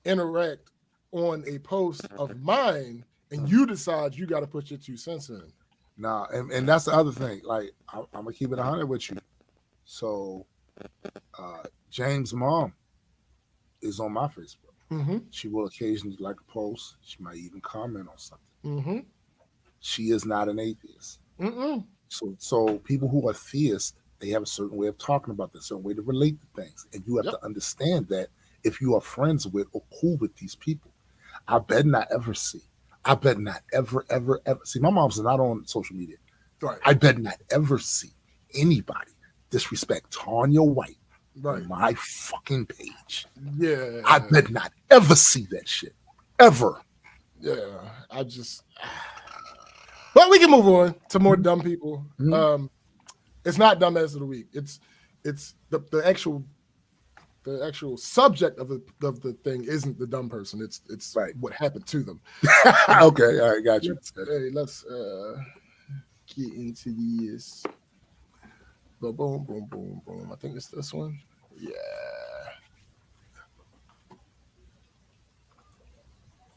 S1: interact on a post of mine, and you decide you got to put your 2 cents in.
S4: Nah, and that's the other thing. Like, I'm gonna keep it 100 with you. So, James' mom is on my Facebook. She will occasionally like a post. She might even comment on something. She is not an atheist. So people who are theists, they have a certain way of talking about this, a certain way to relate to things. And you have to understand that if you are friends with or cool with these people, I bet not ever see. I bet not ever see. My mom's not on social media.
S1: Right.
S4: I bet not ever see anybody disrespect Tanya White on my fucking page.
S1: Yeah.
S4: I bet not ever see that shit. Ever.
S1: Yeah. But we can move on to more dumb people. It's not dumbass of the week. It's the actual subject of the thing isn't the dumb person. It's what happened to them.
S4: Okay, all right, got you.
S1: Let's get into this. Boom, boom, boom, boom, boom. I think it's this one. Yeah.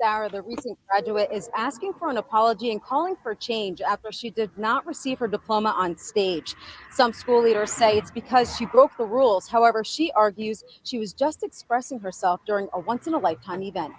S5: Sarah, the recent graduate, is asking for an apology and calling for change after she did not receive her diploma on stage. Some school leaders say it's because she broke the rules. However, she argues she was just expressing herself during a once-in-a-lifetime event.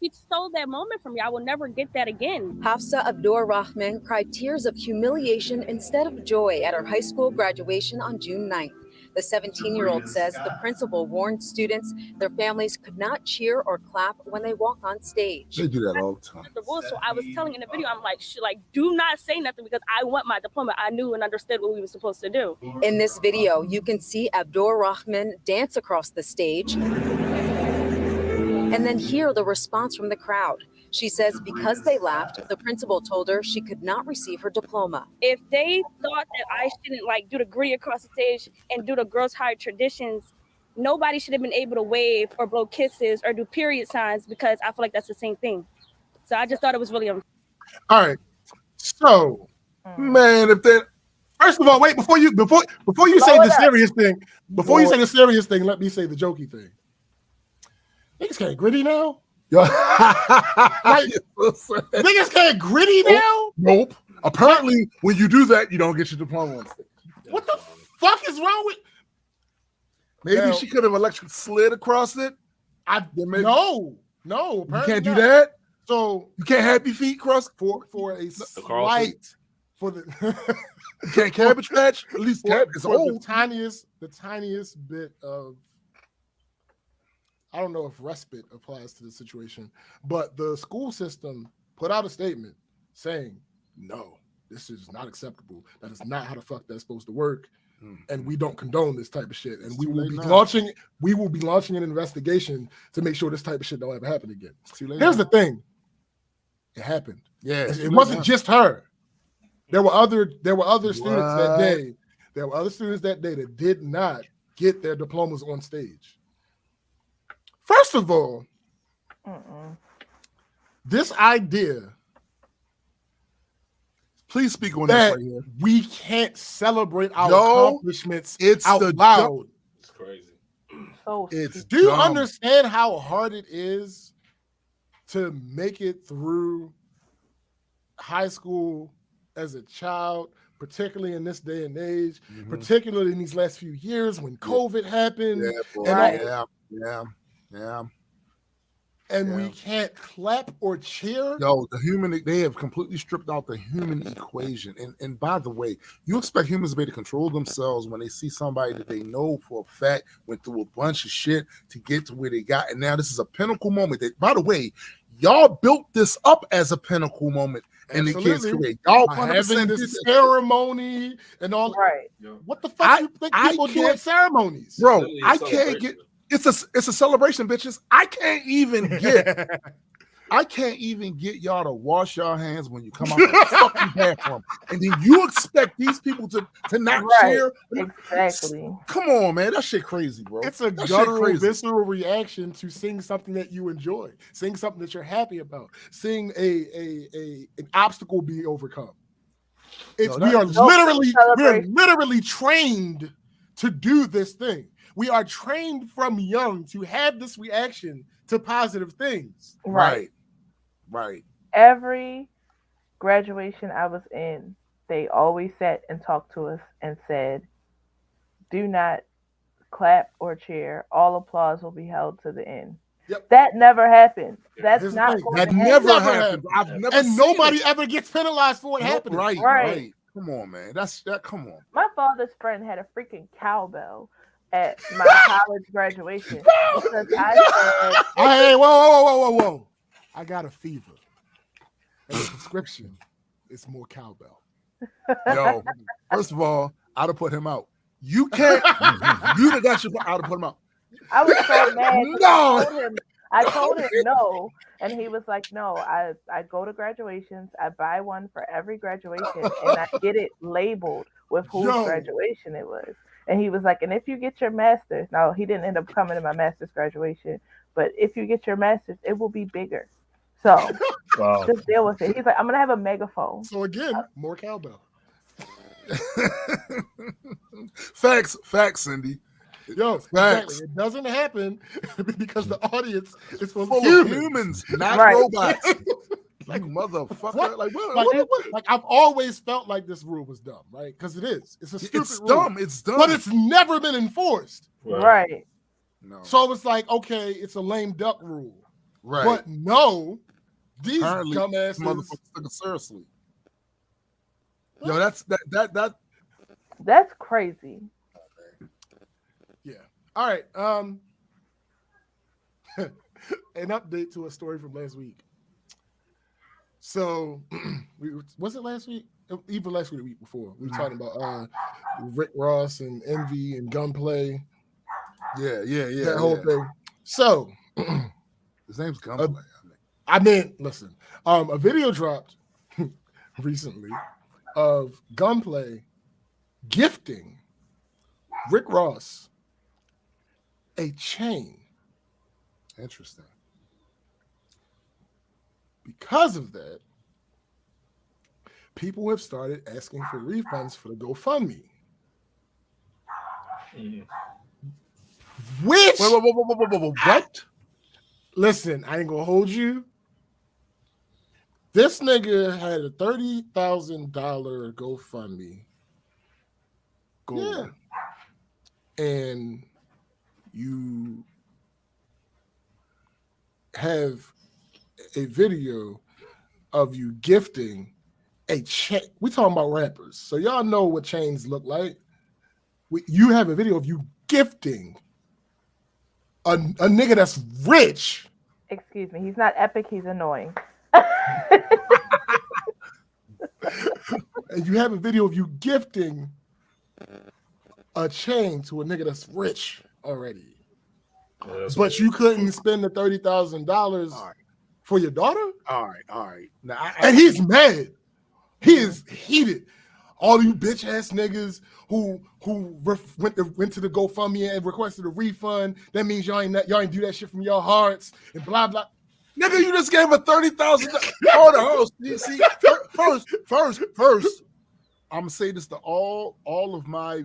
S6: He stole that moment from me. I will never get that again.
S5: Hafsa Abdur Rahman cried tears of humiliation instead of joy at her high school graduation on June 9th. The 17-year-old says the principal warned students their families could not cheer or clap when they walk on stage.
S4: They do that all the time.
S6: The rules, so I was telling in the video, I'm like, do not say nothing because I want my diploma. I knew and understood what we were supposed to do.
S5: In this video, you can see Abdur Rahman dance across the stage and then hear the response from the crowd. She says because they laughed, the principal told her she could not receive her diploma.
S6: If they thought that I shouldn't do the gritty across the stage and do the Girls High traditions, nobody should have been able to wave or blow kisses or do period signs because I feel like that's the same thing. So I just thought it was really
S1: all right. So,
S4: man, if that
S1: first of all, wait before you say the serious thing. Before you say the serious thing, let me say the jokey thing. Niggas can't gritty now. Niggas can't gritty now.
S4: Nope. Apparently, when you do that, you don't get your diploma on stage.
S1: What the fuck is wrong with?
S4: Maybe she could have electric slid across it.
S1: No.
S4: You can't do that.
S1: So
S4: you can't happy feet cross
S1: for a slight for the
S4: you can't cabbage patch. At least it's old.
S1: The tiniest bit of. I don't know if respite applies to the situation, but the school system put out a statement saying, no, this is not acceptable. That is not how the fuck that's supposed to work. And we don't condone this type of shit. And we will be launching an investigation to make sure this type of shit don't ever happen again. Here's the thing. It happened.
S4: Yeah.
S1: It wasn't just her. There were other students that day. There were other students that day that did not get their diplomas on stage. First of all, this idea.
S4: Please speak on this right here.
S1: We can't celebrate our accomplishments out loud.
S3: It's crazy.
S1: Do you understand how hard it is to make it through high school as a child, particularly in this day and age, particularly in these last few years when COVID happened. And we can't clap or cheer.
S4: No, they have completely stripped out the human equation. And by the way, you expect humans to be able to control themselves when they see somebody that they know for a fact went through a bunch of shit to get to where they got. And now this is a pinnacle moment that, by the way, y'all built this up as a pinnacle moment in the kids' career. Y'all
S1: having this ceremony and all.
S2: Right.
S1: What the fuck you think people do at ceremonies?
S4: Bro, I can't get... It's a celebration, bitches. I can't even get y'all to wash your hands when you come out the fucking bathroom, and then you expect these people to not share.
S2: Exactly.
S4: Come on, man, that shit crazy, bro.
S1: It's a guttural, visceral reason to seeing something that you enjoy, seeing something that you're happy about, seeing an obstacle be overcome. We are literally trained to do this thing. We are trained from young to have this reaction to positive things.
S4: Right.
S2: Every graduation I was in, they always sat and talked to us and said, do not clap or cheer. All applause will be held to the end.
S1: Yep.
S2: That never happened. That's not going
S4: that
S2: to
S4: never happened. I've never
S1: and nobody ever gets penalized for it happening.
S4: Right. Come on, man. Come on.
S2: My father's friend had a freaking cowbell at my college graduation because I said,
S1: "Hey, whoa! I got a fever. And the prescription is more cowbell."
S4: Yo, first of all, I'd have put him out. You can't. You'd have got your. I'd have put him out.
S2: I was so mad.
S4: No.
S2: I told him no, and he was like, "No, I go to graduations. I buy one for every graduation, and I get it labeled with whose graduation it was." And he was like, "And if you get your master's," now he didn't end up coming to my master's graduation, but if you get your master's, it will be bigger. So just deal with it. He's like, "I'm gonna have a megaphone."
S1: So again, more cowbell.
S4: Facts, Cindy.
S1: Exactly. It doesn't happen because the audience is full of
S4: humans, not robots. Like motherfucker.
S1: What? Like I've always felt like this rule was dumb, right? Because it is. It's a stupid rule.
S4: It's dumb.
S1: But it's never been enforced.
S2: Right.
S4: No.
S1: So it's like, okay, it's a lame duck rule.
S4: Right.
S1: But no, these dumbasses
S4: motherfuckers took it seriously. Yo, that's
S2: crazy.
S1: Yeah. All right. An update to a story from last week. So, was it last week? Even last week, the week before, we were talking about Rick Ross and Envy and Gunplay.
S4: Yeah.
S1: That whole thing. So,
S4: his name's Gunplay.
S1: Listen. A video dropped recently of Gunplay gifting Rick Ross a chain.
S4: Interesting.
S1: Because of that, people have started asking for refunds for the GoFundMe. Which
S4: what?
S1: Listen, I ain't gonna hold you. This nigga had a $30,000 GoFundMe goal. Yeah. And you have a video of you gifting a chain. We talking about rappers, so y'all know what chains look like. You have a video of you gifting a nigga that's rich.
S2: Excuse me, he's not epic, he's annoying.
S1: And you have a video of you gifting a chain to a nigga that's rich already. But you couldn't spend the $30,000 for your daughter?
S4: All right. Now,
S1: and he's mad. He is heated. All you bitch ass niggas who went to the GoFundMe and requested a refund. That means y'all ain't do that shit from your hearts and blah blah.
S4: Nigga, you just gave a $30,000. Hold on. See, first, I'm gonna say this to all of my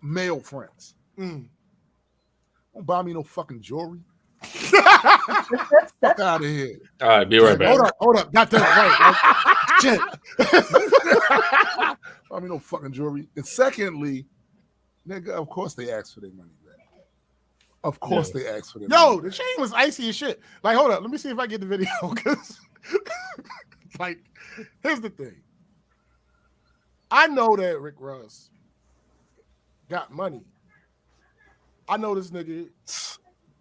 S4: male friends. Don't buy me no fucking jewelry. Fuck out of here.
S3: All right, be right back.
S1: Hold up. Got that right. Shit.
S4: I mean, no fucking jewelry. And secondly, nigga, of course they asked for their money back. Of course they asked for their money
S1: The
S4: back.
S1: chain was icy as shit. Like, hold up. Let me see if I get the video. Because, like, here's the thing. I know that Rick Ross got money. I know this nigga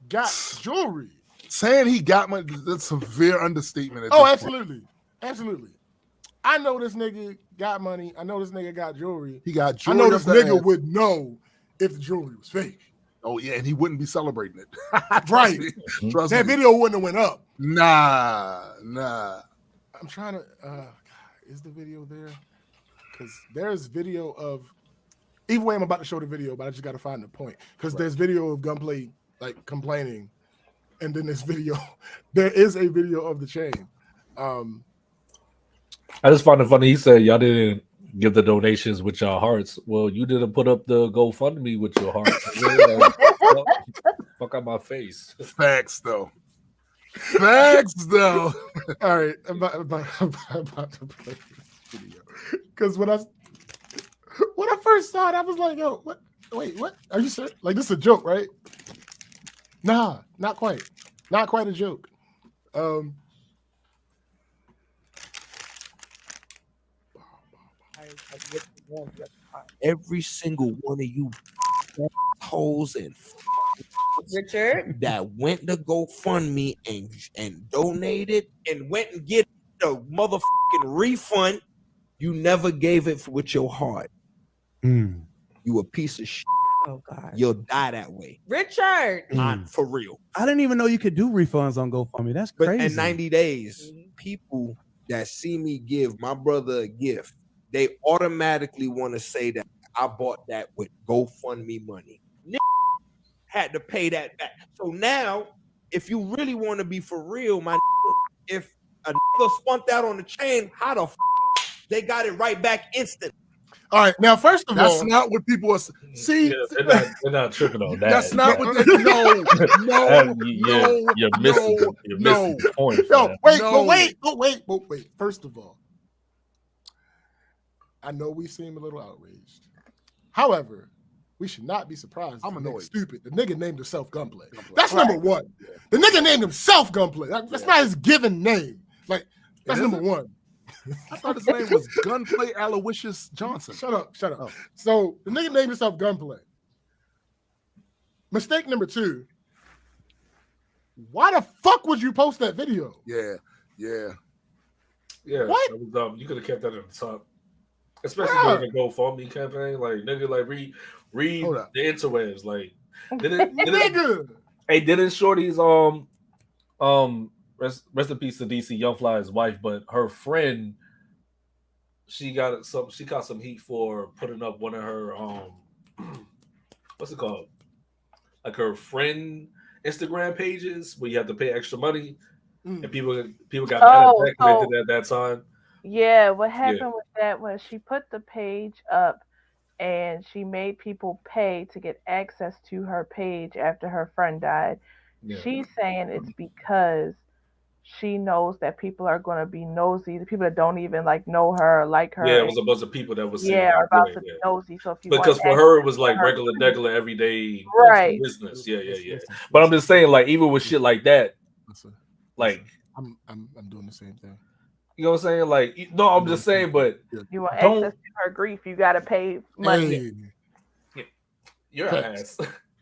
S1: got jewelry.
S4: Saying he got money, that's a severe understatement.
S1: Oh, absolutely. Absolutely. I know this nigga got money. I know this nigga got jewelry.
S4: He got jewelry.
S1: I know this nigga would know if the jewelry was fake.
S4: Oh, yeah, and he wouldn't be celebrating it.
S1: Right.
S4: Trust
S1: that
S4: me.
S1: video wouldn't have went up.
S4: Nah.
S1: I'm trying to, is the video there? Because there's video of, either way I'm about to show the video, but I just got to find the point. Because there's video of Gunplay, like, complaining. And then this video, there is a video of the chain.
S3: I just find it funny. He said y'all didn't give the donations with your hearts. Well, you didn't put up the GoFundMe with your heart. Fuck out my face.
S4: Facts, though. All
S1: right, I'm about to play this video. Because when I first saw it, I was like, yo, what? Wait, what? Are you serious? Like, this is a joke, right? Nah, not quite. Not quite a joke.
S7: Every single one of you hoes and
S8: Richard
S7: that went to GoFundMe and donated and went and get the motherfucking refund, you never gave it with your heart. You a piece of shit.
S8: Oh God.
S7: You'll die that way.
S8: Richard.
S7: For real.
S9: I didn't even know you could do refunds on GoFundMe. That's
S7: But
S9: crazy.
S7: in 90 days, people that see me give my brother a gift, they automatically want to say that I bought that with GoFundMe money. Had to pay that back. So now, if you really want to be for real, my if a nigga spunt out on the chain, how the they got it right back instant.
S1: All right, now first of all,
S4: that's not what people are. See,
S3: they're not tripping on that.
S4: That's not what.
S3: You're missing the point.
S1: No, wait. First of all, I know we seem a little outraged. However, we should not be surprised.
S4: I'm annoyed.
S1: Stupid. The nigga named himself Gunplay. That's number one. Yeah. The nigga named himself Gunplay. That's not his given name. Like, that's number one.
S4: I thought his name was Gunplay Aloysius Johnson.
S1: Shut up. Oh. So the nigga named himself Gunplay. Mistake number two. Why the fuck would you post that video?
S4: Yeah.
S1: What?
S3: That was, you could have kept that at the top. Especially during the GoFundMe campaign. Like, nigga, like read the interwebs. Like, didn't Shorty's rest in peace to DC Young Fly's wife, but her friend, she got some heat for putting up one of her what's it called? Like her friend Instagram pages where you have to pay extra money. And people got mad at that time.
S2: Yeah, what happened with that was she put the page up and she made people pay to get access to her page after her friend died. Yeah. She's saying it's because she knows that people are going to be nosy. The people that don't even like know her or like her.
S3: Yeah, it was a bunch of people that was
S2: are about to be nosy. So if you
S3: because for her it was like regular everyday business. Yeah. But I'm just saying, like, even with shit like that, like
S1: I'm doing the same thing.
S3: You know what I'm saying? Like, no, I'm just saying, but
S2: you want access to her grief, you got to pay money.
S3: Hey. You're an ass.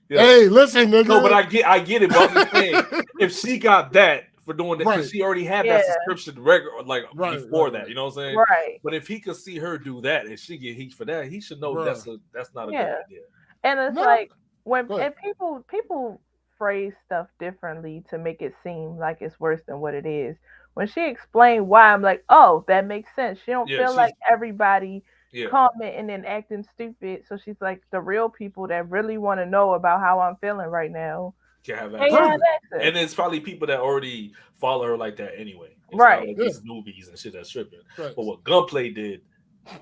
S1: Hey, listen, nigga.
S3: No, but I get it. But I'm just saying, if she got that for doing that, because she already had that subscription before that, you know what I'm saying?
S2: Right.
S3: But if he could see her do that and she get heat for that, he should know that's not a good idea.
S2: And it's like when people phrase stuff differently to make it seem like it's worse than what it is. When she explained why, I'm like, oh, that makes sense. She don't feel like everybody commenting and acting stupid. So she's like, the real people that really want to know about how I'm feeling right now
S3: can have access. And it's probably people that already follow her like that anyway. It's not like these newbies and shit that's tripping. Right. But what Gunplay did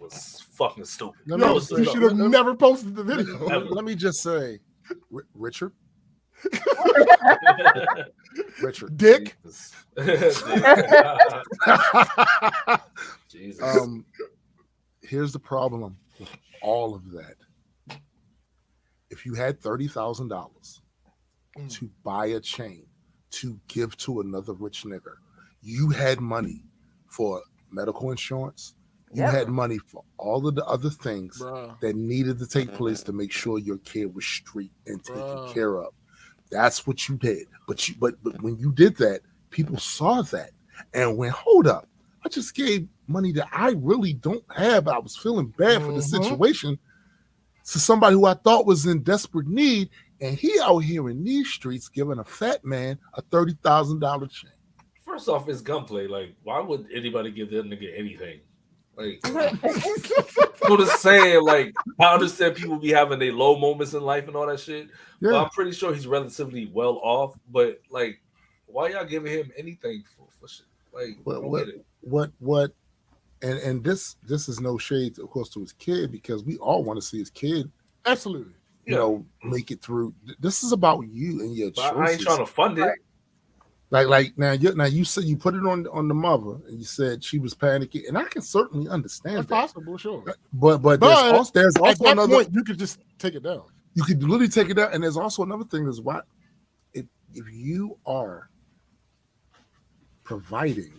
S3: was fucking stupid.
S1: You should have never posted the video.
S4: Let me just say, Richard, Richard.
S1: Dick.
S3: Jesus.
S4: Here's the problem with all of that. If you had $30,000 to buy a chain to give to another rich nigger, you had money for medical insurance. You had money for all of the other things that needed to take place to make sure your kid was straight and taken care of. That's what you did. But when you did that, people saw that and went, hold up. I just gave money that I really don't have. I was feeling bad for the situation to somebody who I thought was in desperate need. And he out here in these streets giving a fat man a $30,000 chain.
S3: First off, it's gunplay. Like, why would anybody give that nigga anything? Like, I'm just saying, like, I understand people be having their low moments in life and all that shit. Yeah. But I'm pretty sure he's relatively well off. But like, why y'all giving him anything for shit? Like,
S4: what? And this is no shade, of course, to his kid, because we all want to see his kid,
S1: absolutely,
S4: you know, make it through. This is about you and your choices.
S3: I ain't trying to fund it.
S4: Like now you said you put it on the mother, and you said she was panicking, and I can certainly understand
S1: that's
S4: that.
S1: Possible, sure.
S4: But there's also
S1: at that
S4: another
S1: point, you could just take it down.
S4: You could literally take it down, and there's also another thing is what if you are providing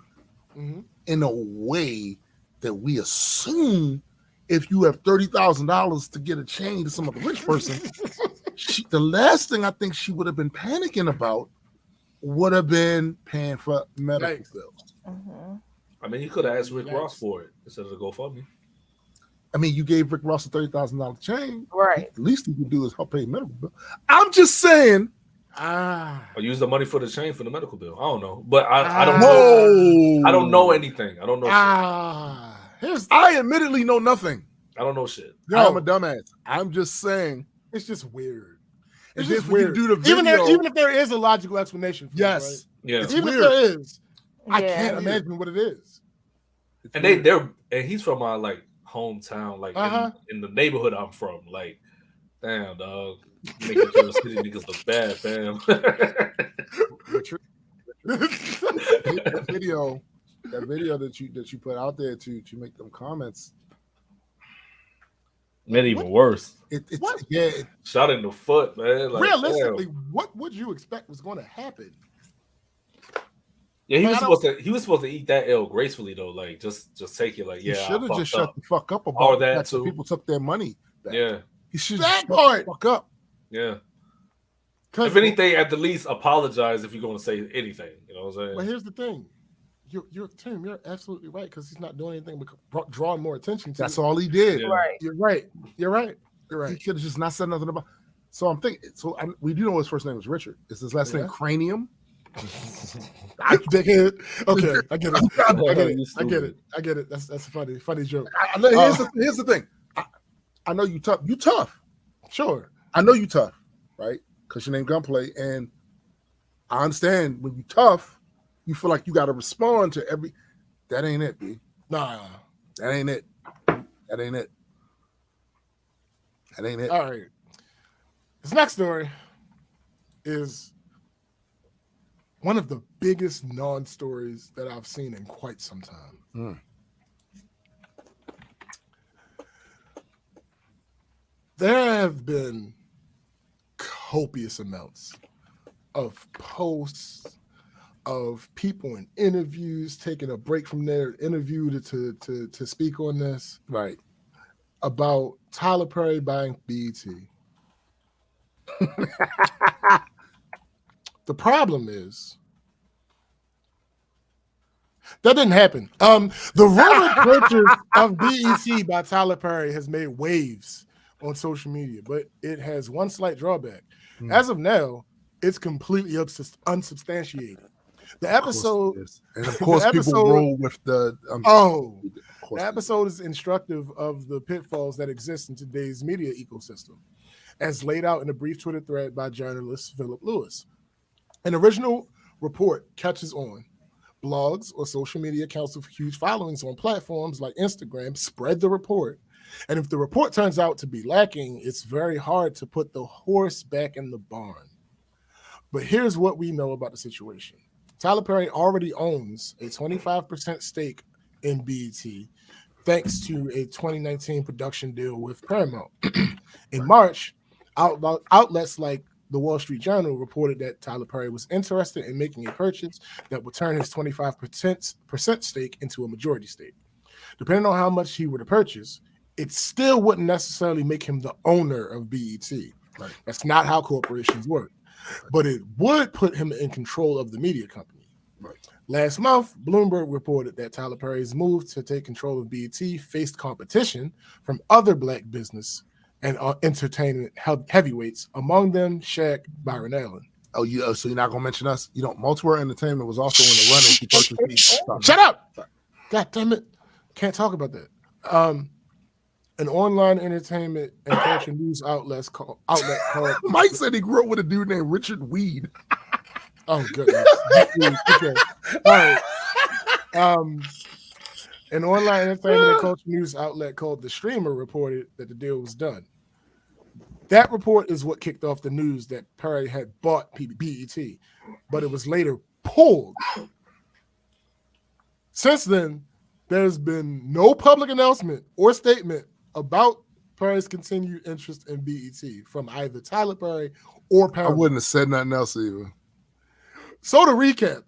S4: in a way that we assume if you have $30,000 to get a chain to some other rich person, the last thing I think she would have been panicking about would have been paying for medical bills.
S3: I mean, you could have asked Rick Ross for it instead of the GoFundMe.
S4: I mean, you gave Rick Ross a $30,000 chain.
S2: Right.
S4: At least he could do is help pay medical bill. I'm just saying.
S3: Or use the money for the chain for the medical bill. I don't know, but I don't know. I don't know anything. I don't know.
S4: I admittedly know nothing.
S3: I don't know shit.
S4: I'm a dumbass. I'm just saying
S1: it's just weird.
S4: It's just weird. Do the video,
S1: even if there is a logical explanation for it, right?
S3: Yeah.
S1: Even if there is, I can't imagine what it is.
S3: And they're he's from my like hometown, like in the neighborhood I'm from. Like, damn, dog. Making sure city niggas look bad, fam.
S4: that video that you put out there to make them comments
S3: made even worse.
S4: Shot
S3: in the foot, man. Like,
S1: realistically, what would you expect was going to happen?
S3: Yeah, he was supposed to eat that L gracefully though. Like just take it. Like, yeah,
S4: he should have just shut the fuck up about
S3: all that
S4: so people took their money back.
S3: Yeah,
S4: he should
S1: that part
S4: fuck up.
S3: Yeah. If anything, at the least apologize if you're going to say anything. You know what I'm saying?
S1: Well, here's the thing. Tim, you're absolutely right, because he's not doing anything but drawing more attention to
S4: That's all he did.
S1: Yeah. Right. You're right.
S4: He could have just not said nothing about. So I'm thinking. We do know his first name was Richard. Is his last name Cranium?
S1: Dickhead. Okay, I get it. I get it. That's a funny joke.
S4: Here's the thing. I know you tough. You tough.
S1: Sure.
S4: I know you tough, right? Because your name Gunplay, and I understand when you tough, you feel like you got to respond to every. That ain't it, B.
S1: Nah,
S4: that ain't it. That ain't it. That ain't it.
S1: All right. This next story is one of the biggest non-stories that I've seen in quite some time. There have been copious amounts of posts of people in interviews taking a break from their interview to speak on this,
S4: right?
S1: About Tyler Perry buying BET. The problem is that didn't happen. The rumored purchase of BET by Tyler Perry has made waves on social media, but it has one slight drawback. As of now, it's completely unsubstantiated. The episode,
S4: and of course, people roll with the.
S1: The episode is instructive of the pitfalls that exist in today's media ecosystem, as laid out in a brief Twitter thread by journalist Philip Lewis. An original report catches on. Blogs or social media accounts with huge followings on platforms like Instagram spread the report. And if the report turns out to be lacking, it's very hard to put the horse back in the barn. But here's what we know about the situation. Tyler Perry already owns a 25% stake in BET thanks to a 2019 production deal with Paramount. In March, outlets like the Wall Street Journal reported that Tyler Perry was interested in making a purchase that would turn his 25% stake into a majority stake. Depending on how much he were to purchase, it still wouldn't necessarily make him the owner of BET.
S4: Right.
S1: That's not how corporations work. But it would put him in control of the media company.
S4: Right.
S1: Last month, Bloomberg reported that Tyler Perry's move to take control of BET faced competition from other black business and entertainment heavyweights, among them Shaq, Byron Allen.
S4: Oh, so you're not gonna mention us? You know, Multiple Entertainment was also in the running to purchase BET.
S1: Shut up! God damn it! Can't talk about that. An online entertainment and culture news outlet called
S4: Mike said he grew up with a dude named Richard Weed.
S1: Oh goodness. Okay. All right. An online entertainment and culture news outlet called The Streamer reported that the deal was done. That report is what kicked off the news that Perry had bought BET, but it was later pulled. Since then, there's been no public announcement or statement about Perry's continued interest in BET from either Tyler Perry or Paramount.
S4: I wouldn't have said nothing else either.
S1: So to recap,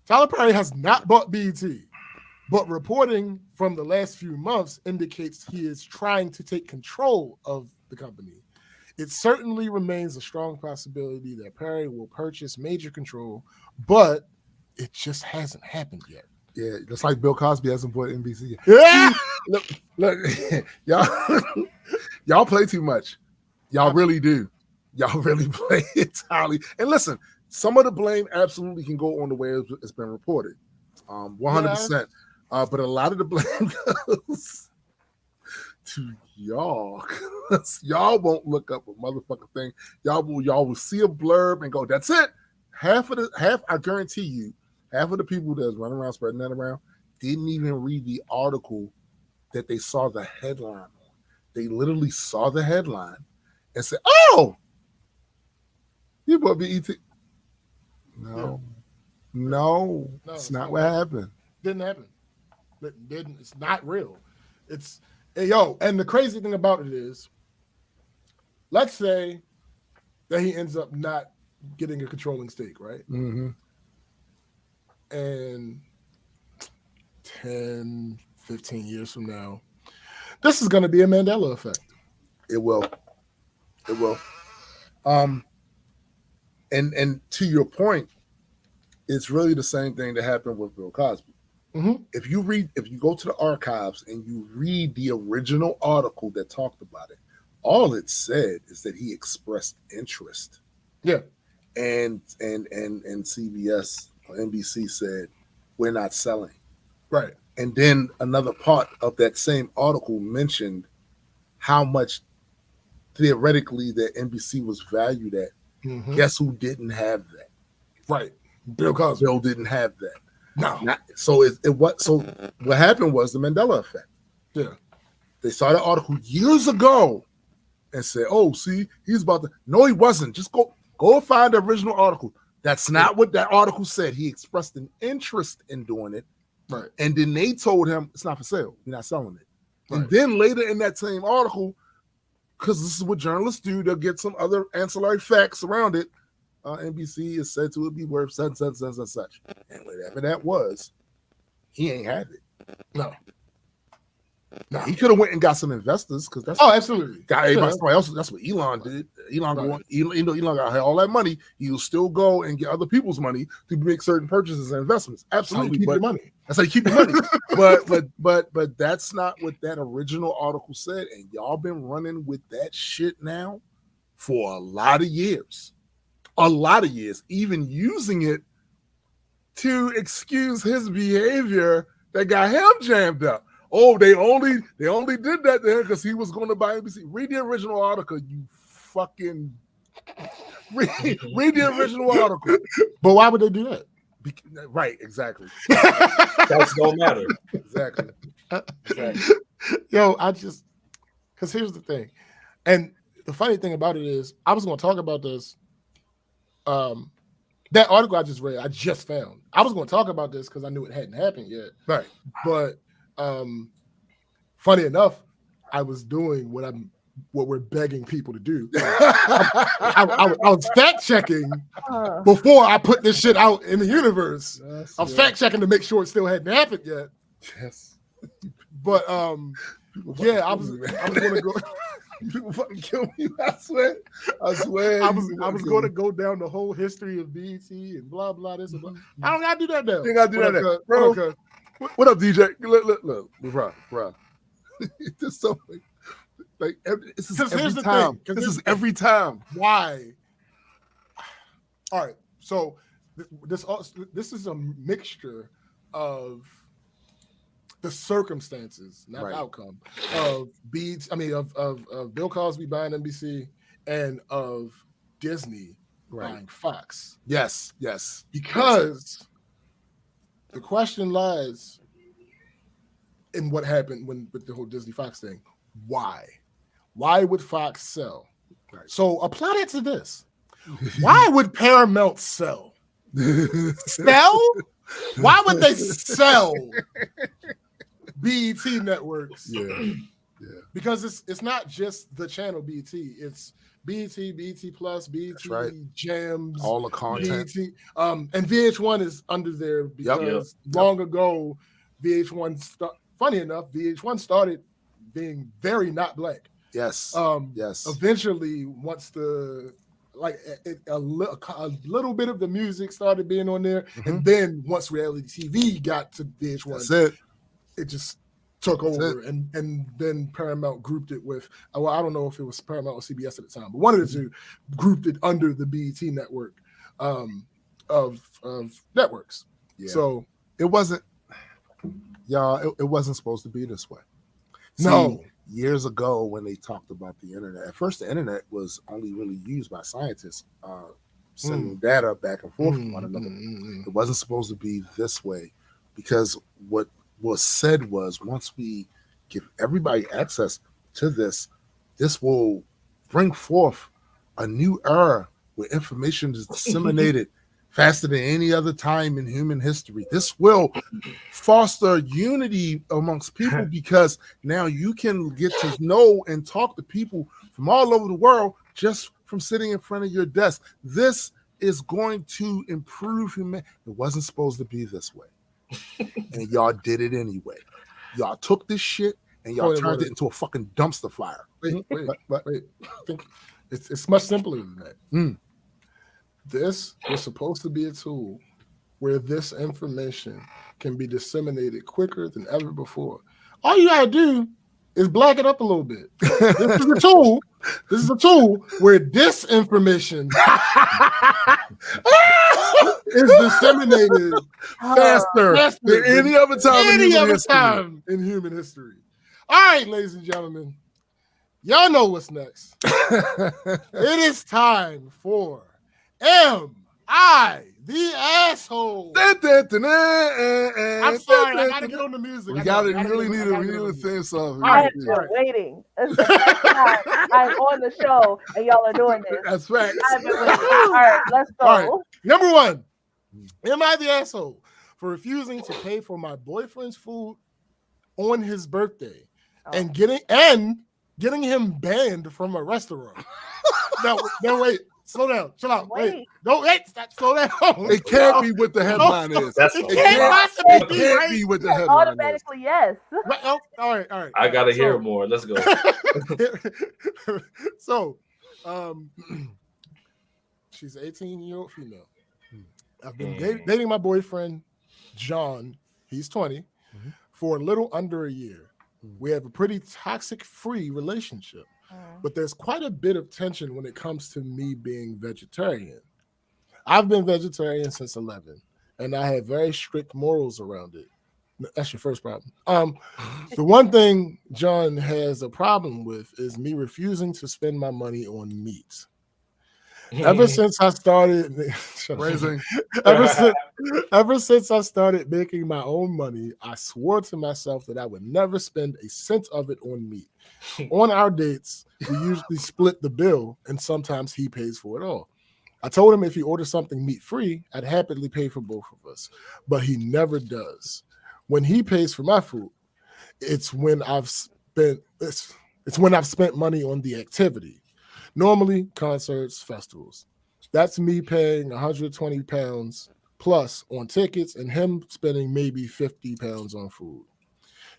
S1: Tyler Perry has not bought BET, but reporting from the last few months indicates he is trying to take control of the company. It certainly remains a strong possibility that Perry will purchase major control, but it just hasn't happened yet.
S4: Yeah, just like Bill Cosby hasn't bought NBC yet.
S1: Yeah!
S4: Look, y'all play too much. Y'all really do. Y'all really play entirely. And listen, some of the blame absolutely can go on the way it's been reported. 100%. But a lot of the blame goes to y'all. Y'all won't look up a motherfucking thing. Y'all will see a blurb and go, that's it. Half, I guarantee you, half of the people that's running around spreading that around didn't even read the article that they saw the headline on. They literally saw the headline and said, oh, you bought BET. No, it's not what happened.
S1: Didn't happen. It's not real. It's, hey, yo, and the crazy thing about it is, let's say that he ends up not getting a controlling stake, right?
S4: Mm-hmm.
S1: And 10, 15 years from now, this is going to be a Mandela effect.
S4: It will. And to your point, it's really the same thing that happened with Bill Cosby.
S1: Mm-hmm.
S4: If you go to the archives and you read the original article that talked about it, all it said is that he expressed interest.
S1: Yeah.
S4: And CBS or NBC said, we're not selling.
S1: Right.
S4: And then another part of that same article mentioned how much theoretically that NBC was valued at.
S1: Mm-hmm.
S4: Guess who didn't have that?
S1: Right. Bill Cosby.
S4: Bill didn't have that.
S1: No.
S4: So what happened was the Mandela effect.
S1: Yeah.
S4: They saw the article years ago and said, oh, see, he's about to. No, he wasn't. Just go find the original article. That's not what that article said. He expressed an interest in doing it.
S1: Right.
S4: And then they told him it's not for sale. You're not selling it.
S1: Right.
S4: And then later in that same article, because this is what journalists do, they'll get some other ancillary facts around it. NBC is said to be worth such and such. And whatever that was, he ain't had it.
S1: No.
S4: He could have went and got some investors because that's
S1: absolutely.
S4: Got everybody somebody else. That's what Elon did. Elon got all that money. He'll still go and get other people's money to make certain purchases and investments. Absolutely,
S1: keep your money.
S4: That's how you keep your money. but that's not what that original article said. And y'all been running with that shit now for a lot of years. Even using it to excuse his behavior that got him jammed up. Oh, they only did that there because he was going to buy NBC. Read the original article, you fucking read the original article.
S1: But why would they do that?
S4: Right, exactly.
S3: That don't matter.
S4: Exactly.
S1: Yo, because here's the thing. And the funny thing about it is, I was going to talk about this that article I just read, I just found. I was going to talk about this because I knew it hadn't happened yet.
S4: Right.
S1: But funny enough, I was doing what we're begging people to do. I was fact checking before I put this shit out in the universe.
S4: Yes,
S1: I was fact checking to make sure it still hadn't happened yet.
S4: Yes.
S1: But I was going to go.
S4: People fucking kill me. I swear. I
S1: was going to go down the whole history of BET and blah blah this and blah. I don't gotta do that now.
S4: You gotta do that, bro. What up, DJ? Look, bro. This so like this is every time. This is every time.
S1: Why? All right. So this is a mixture of the circumstances, not the outcome, of of Bill Cosby buying NBC and of Disney buying Fox.
S4: Yes.
S1: Because the question lies in what happened with the whole Disney Fox thing. Why? Why would Fox sell?
S4: Right.
S1: So apply that to this. Why would Paramount sell? Sell? Why would they sell BET networks?
S4: Yeah.
S1: Because it's not just the channel BET. It's BET, BET Plus, BET Jams,
S4: all the content.
S1: BET, and VH1 is under there because long ago, VH1. Funny enough, VH1 started being very not black.
S4: Yes.
S1: Eventually, once a little bit of the music started being on there, and then once reality TV got to VH1, it just took over, and then Paramount grouped it with. Well, I don't know if it was Paramount or CBS at the time, but one of the two grouped it under the BET network of networks. Yeah. So
S4: it wasn't, y'all. It wasn't supposed to be this way.
S1: No.
S4: Years ago, when they talked about the internet, at first the internet was only really used by scientists sending data back and forth from one another. It wasn't supposed to be this way, because what was said was, once we give everybody access to this will bring forth a new era where information is disseminated faster than any other time in human history. This will foster unity amongst people, because now you can get to know and talk to people from all over the world just from sitting in front of your desk. This is going to improve humanity. It wasn't supposed to be this way. And y'all did it anyway. Y'all took this shit and y'all turned it into a fucking dumpster fire.
S1: Wait. I think it's much simpler than that. This was supposed to be a tool where this information can be disseminated quicker than ever before. All you gotta do is black it up a little bit. This is a tool. This is a tool where this information is disseminated
S4: faster than any other time
S1: in human history. All right, ladies and gentlemen, y'all know what's next. It is time for Am I the Asshole? I'm sorry, I gotta get on the music.
S4: We really need a theme song.
S2: I have been waiting. I'm on the show and y'all are doing this.
S4: That's right.
S2: I've been waiting. All right, let's go.
S1: All right. Number one, am I the asshole for refusing to pay for my boyfriend's food on his birthday and getting him banned from a restaurant? No, wait. Slow down. Chill out. Wait. Don't wait. Slow down.
S4: It can't be what the headline is.
S1: It can't
S4: be what the headline
S2: automatically, yes.
S1: All right.
S3: I gotta hear more. Let's go.
S1: So, she's an 18-year-old female. I've been dating my boyfriend, John. He's 20, for a little under a year. We have a pretty toxic-free relationship. But there's quite a bit of tension when it comes to me being vegetarian. I've been vegetarian since 11, and I have very strict morals around it. That's your first problem. The one thing John has a problem with is me refusing to spend my money on meat. Ever since I started making my own money, I swore to myself that I would never spend a cent of it on meat. On our dates, we usually split the bill, and sometimes he pays for it all. I told him if he orders something meat-free, I'd happily pay for both of us. But he never does. When he pays for my food, it's when I've spent money on the activity. Normally, concerts, festivals. That's me paying 120 pounds plus on tickets and him spending maybe 50 pounds on food.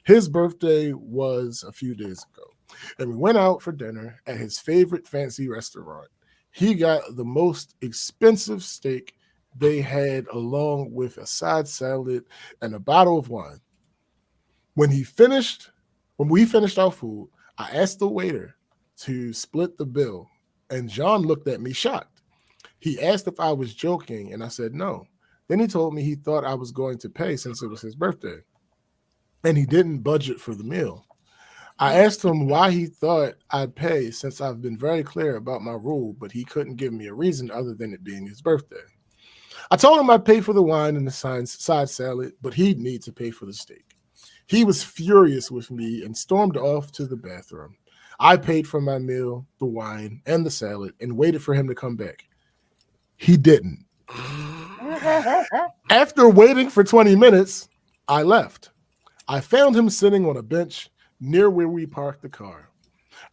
S1: His birthday was a few days ago, and we went out for dinner at his favorite fancy restaurant. He got the most expensive steak they had, along with a side salad and a bottle of wine. When we finished our food, I asked the waiter to split the bill, and John looked at me shocked. He asked if I was joking, and I said no. Then he told me he thought I was going to pay since it was his birthday, and he didn't budget for the meal. I asked him why he thought I'd pay since I've been very clear about my rule, but he couldn't give me a reason other than it being his birthday. I told him I'd pay for the wine and the side salad, but he'd need to pay for the steak. He was furious with me and stormed off to the bathroom. I paid for my meal, the wine, and the salad, and waited for him to come back. He didn't. After waiting for 20 minutes, I left. I found him sitting on a bench near where we parked the car.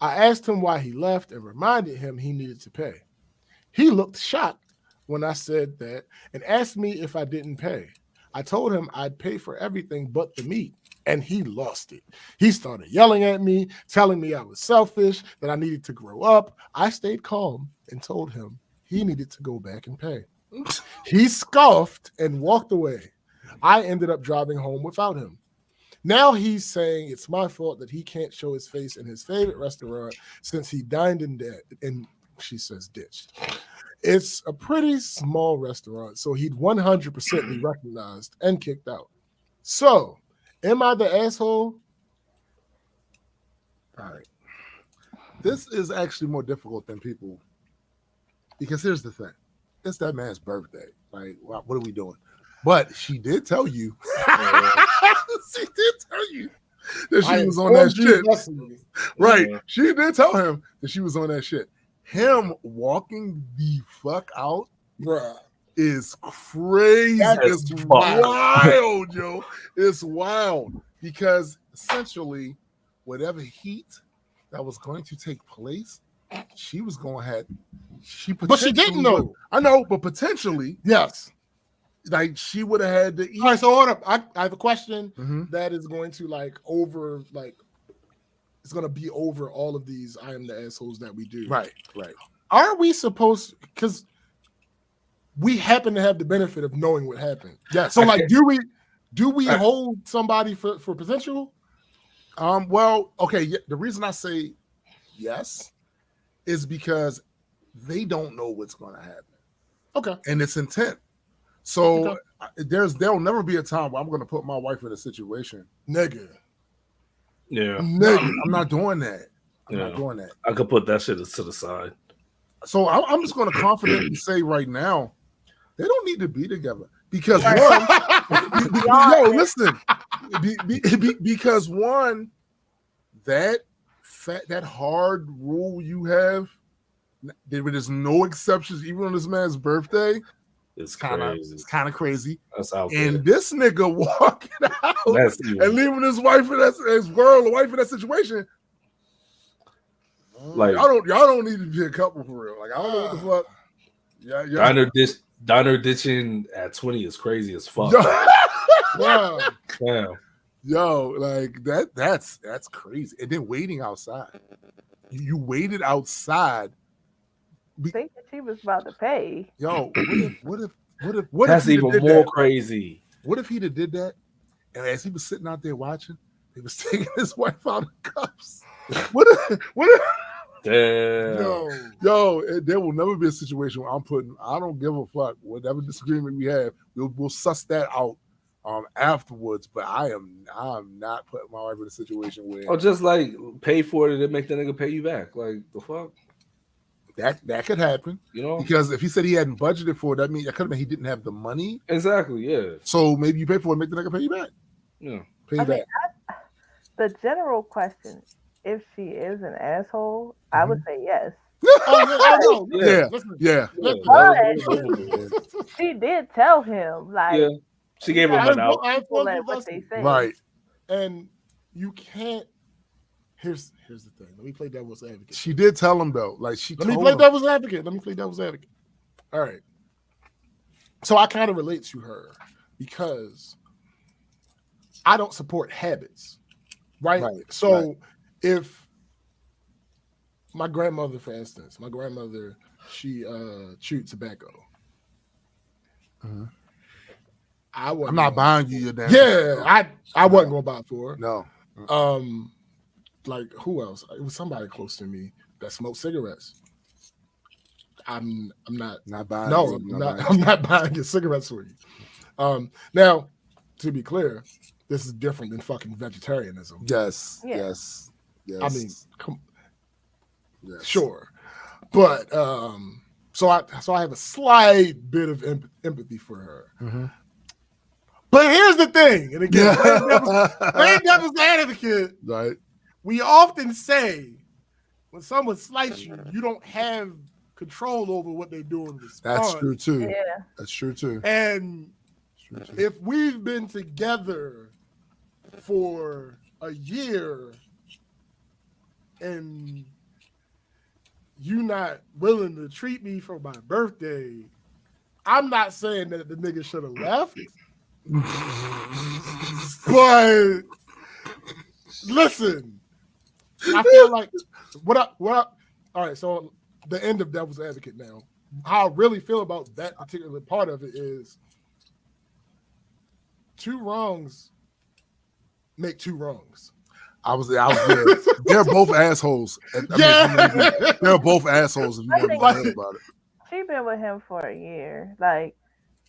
S1: I asked him why he left and reminded him he needed to pay. He looked shocked when I said that and asked me if I didn't pay. I told him I'd pay for everything but the meat, and he lost it. He started yelling at me, telling me I was selfish, that I needed to grow up. I stayed calm and told him he needed to go back and pay. He scoffed and walked away. I ended up driving home without him. Now he's saying it's my fault that he can't show his face in his favorite restaurant since he dined in debt, and she says ditched. It's a pretty small restaurant, so he'd 100% be recognized and kicked out. So, am I the asshole?
S4: All right. This is actually more difficult than people, because here's the thing. It's that man's birthday. Like, what are we doing? But she did tell you. She did tell you that she was on that shit. Right.
S3: Yeah.
S4: She did tell him that she was on that shit. Him walking the fuck out,
S1: Bruh.
S4: is crazy.
S3: That's
S4: It's
S3: wild.
S4: wild, yo. It's wild. Because essentially, whatever heat that was going to take place, she was going to have.
S1: But she didn't know.
S4: I know, but potentially,
S1: Yes.
S4: like she would have had to eat.
S1: All right, so hold up. I have a question
S4: Mhm.
S1: that is going to it's going to be over all of these I am the assholes that we do.
S4: Right.
S1: Are we supposed, because we happen to have the benefit of knowing what happened.
S4: Yes.
S1: So like, do we hold somebody for potential?
S4: Well, okay. The reason I say yes is because they don't know what's going to happen.
S1: Okay.
S4: And it's intent. So
S1: Okay.
S4: there'll never be a time where I'm going to put my wife in a situation.
S1: Nigga.
S3: Yeah.
S4: I'm not doing that. I'm
S3: Yeah.
S4: not doing that.
S3: I could put that shit to the side.
S4: So I'm just going to confidently say right now, they don't need to be together because yo, listen, because one, that hard rule you have, there is no exceptions, even on this man's birthday.
S3: It's
S4: It's
S3: crazy.
S4: kind of crazy.
S3: That's out
S4: And
S3: there.
S4: this nigga walking out
S3: That's
S4: and
S3: evil.
S4: leaving his wife in his girl, the wife in that situation.
S3: Like
S4: y'all don't need to be a couple for real. Like I don't know what the fuck. Yeah.
S3: diner ditching at 20 is crazy as fuck.
S1: Wow.
S3: Damn.
S4: Yo, like that's crazy. And then waiting outside. You waited outside.
S2: Think that she was about to pay.
S4: Yo, what if
S3: That's
S4: he'd have
S3: even
S4: did
S3: more
S4: that?
S3: crazy.
S4: What if he'd have did that? And as he was sitting out there watching, he was taking his wife out of cuffs. What if
S3: Damn.
S4: there will never be a situation where I don't give a fuck. Whatever disagreement we have, we'll suss that out afterwards. But I'm not putting my wife in a situation where
S3: Or just like pay for it and then make the nigga pay you back. Like the fuck?
S4: that could happen.
S3: You know?
S4: Because if he said he hadn't budgeted for it, that means that could have been he didn't have the money.
S3: Exactly, yeah.
S4: So maybe you pay for it, make the nigga pay you back.
S3: Yeah.
S4: Pay you
S2: I mean,
S4: back.
S2: the general question, if she is an asshole, I would say yes.
S1: Oh, no.
S4: Yeah.
S1: Listen,
S4: Yeah.
S1: listen.
S2: But she did tell him, like,
S3: Yeah, she gave him an out.
S1: I
S2: people
S1: informed
S2: at
S1: you
S2: what
S1: thus
S2: they say.
S4: Right.
S1: And you can't. Here's the thing. Let me play devil's advocate.
S4: She did tell him though. Like she
S1: Let me
S4: told
S1: play
S4: him.
S1: devil's advocate. All right. So I kind of relate to her because I don't support habits. Right. So if my grandmother, for instance, she chewed tobacco.
S4: I'm not buying you your damn.
S1: Yeah, I wasn't gonna buy it for her.
S4: No.
S1: Like who else? It was somebody close to me that smoked cigarettes. I'm not
S4: buying.
S1: No, I'm not buying your cigarettes for you. Now, to be clear, this is different than fucking vegetarianism.
S4: Yes.
S2: Yeah.
S4: Yes. Yes.
S1: I mean, sure, but so I have a slight bit of empathy for her. But here's the thing, and again, playing devil's advocate,
S4: right?
S1: We often say when someone slices you, you don't have control over what they do in response.
S4: That's true too.
S2: Yeah.
S4: That's true too.
S1: And if we've been together for a year and you not willing to treat me for my birthday, I'm not saying that the nigga should have left. But listen, I feel like what up? All right, so the end of devil's advocate now. How I really feel about that particular part of it is two wrongs make two wrongs.
S4: I was there. They're both assholes. They're both assholes if you want to think about it.
S2: She been with him for a year. Like,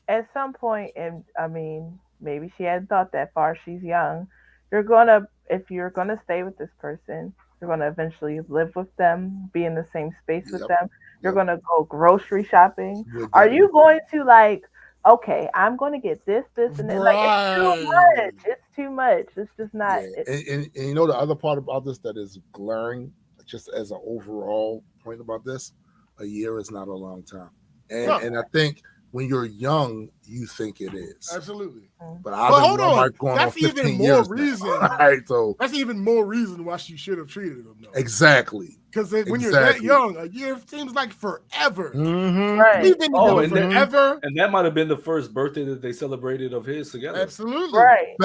S2: at some point, and I mean, maybe she hadn't thought that far. She's young. If you're gonna stay with this person, you're gonna eventually live with them, be in the same space with them. You're gonna go grocery shopping. Are you going to like, okay, I'm gonna get this, and then like it's too much. It's too much. It's just not.
S4: And you know the other part about this that is glaring, just as an overall point about this, a year is not a long time, and I think when you're young, you think it is.
S1: Absolutely.
S4: But
S1: hold on.
S4: Going
S1: that's
S4: on 15
S1: even more
S4: years
S1: reason.
S4: Right, so
S1: that's even more reason why she should have treated him. Though.
S4: Exactly.
S1: Because when you're that young, a year seems like forever.
S2: Right.
S1: We've been together forever.
S3: And that might have been the first birthday that they celebrated of his together.
S1: Absolutely.
S2: Right.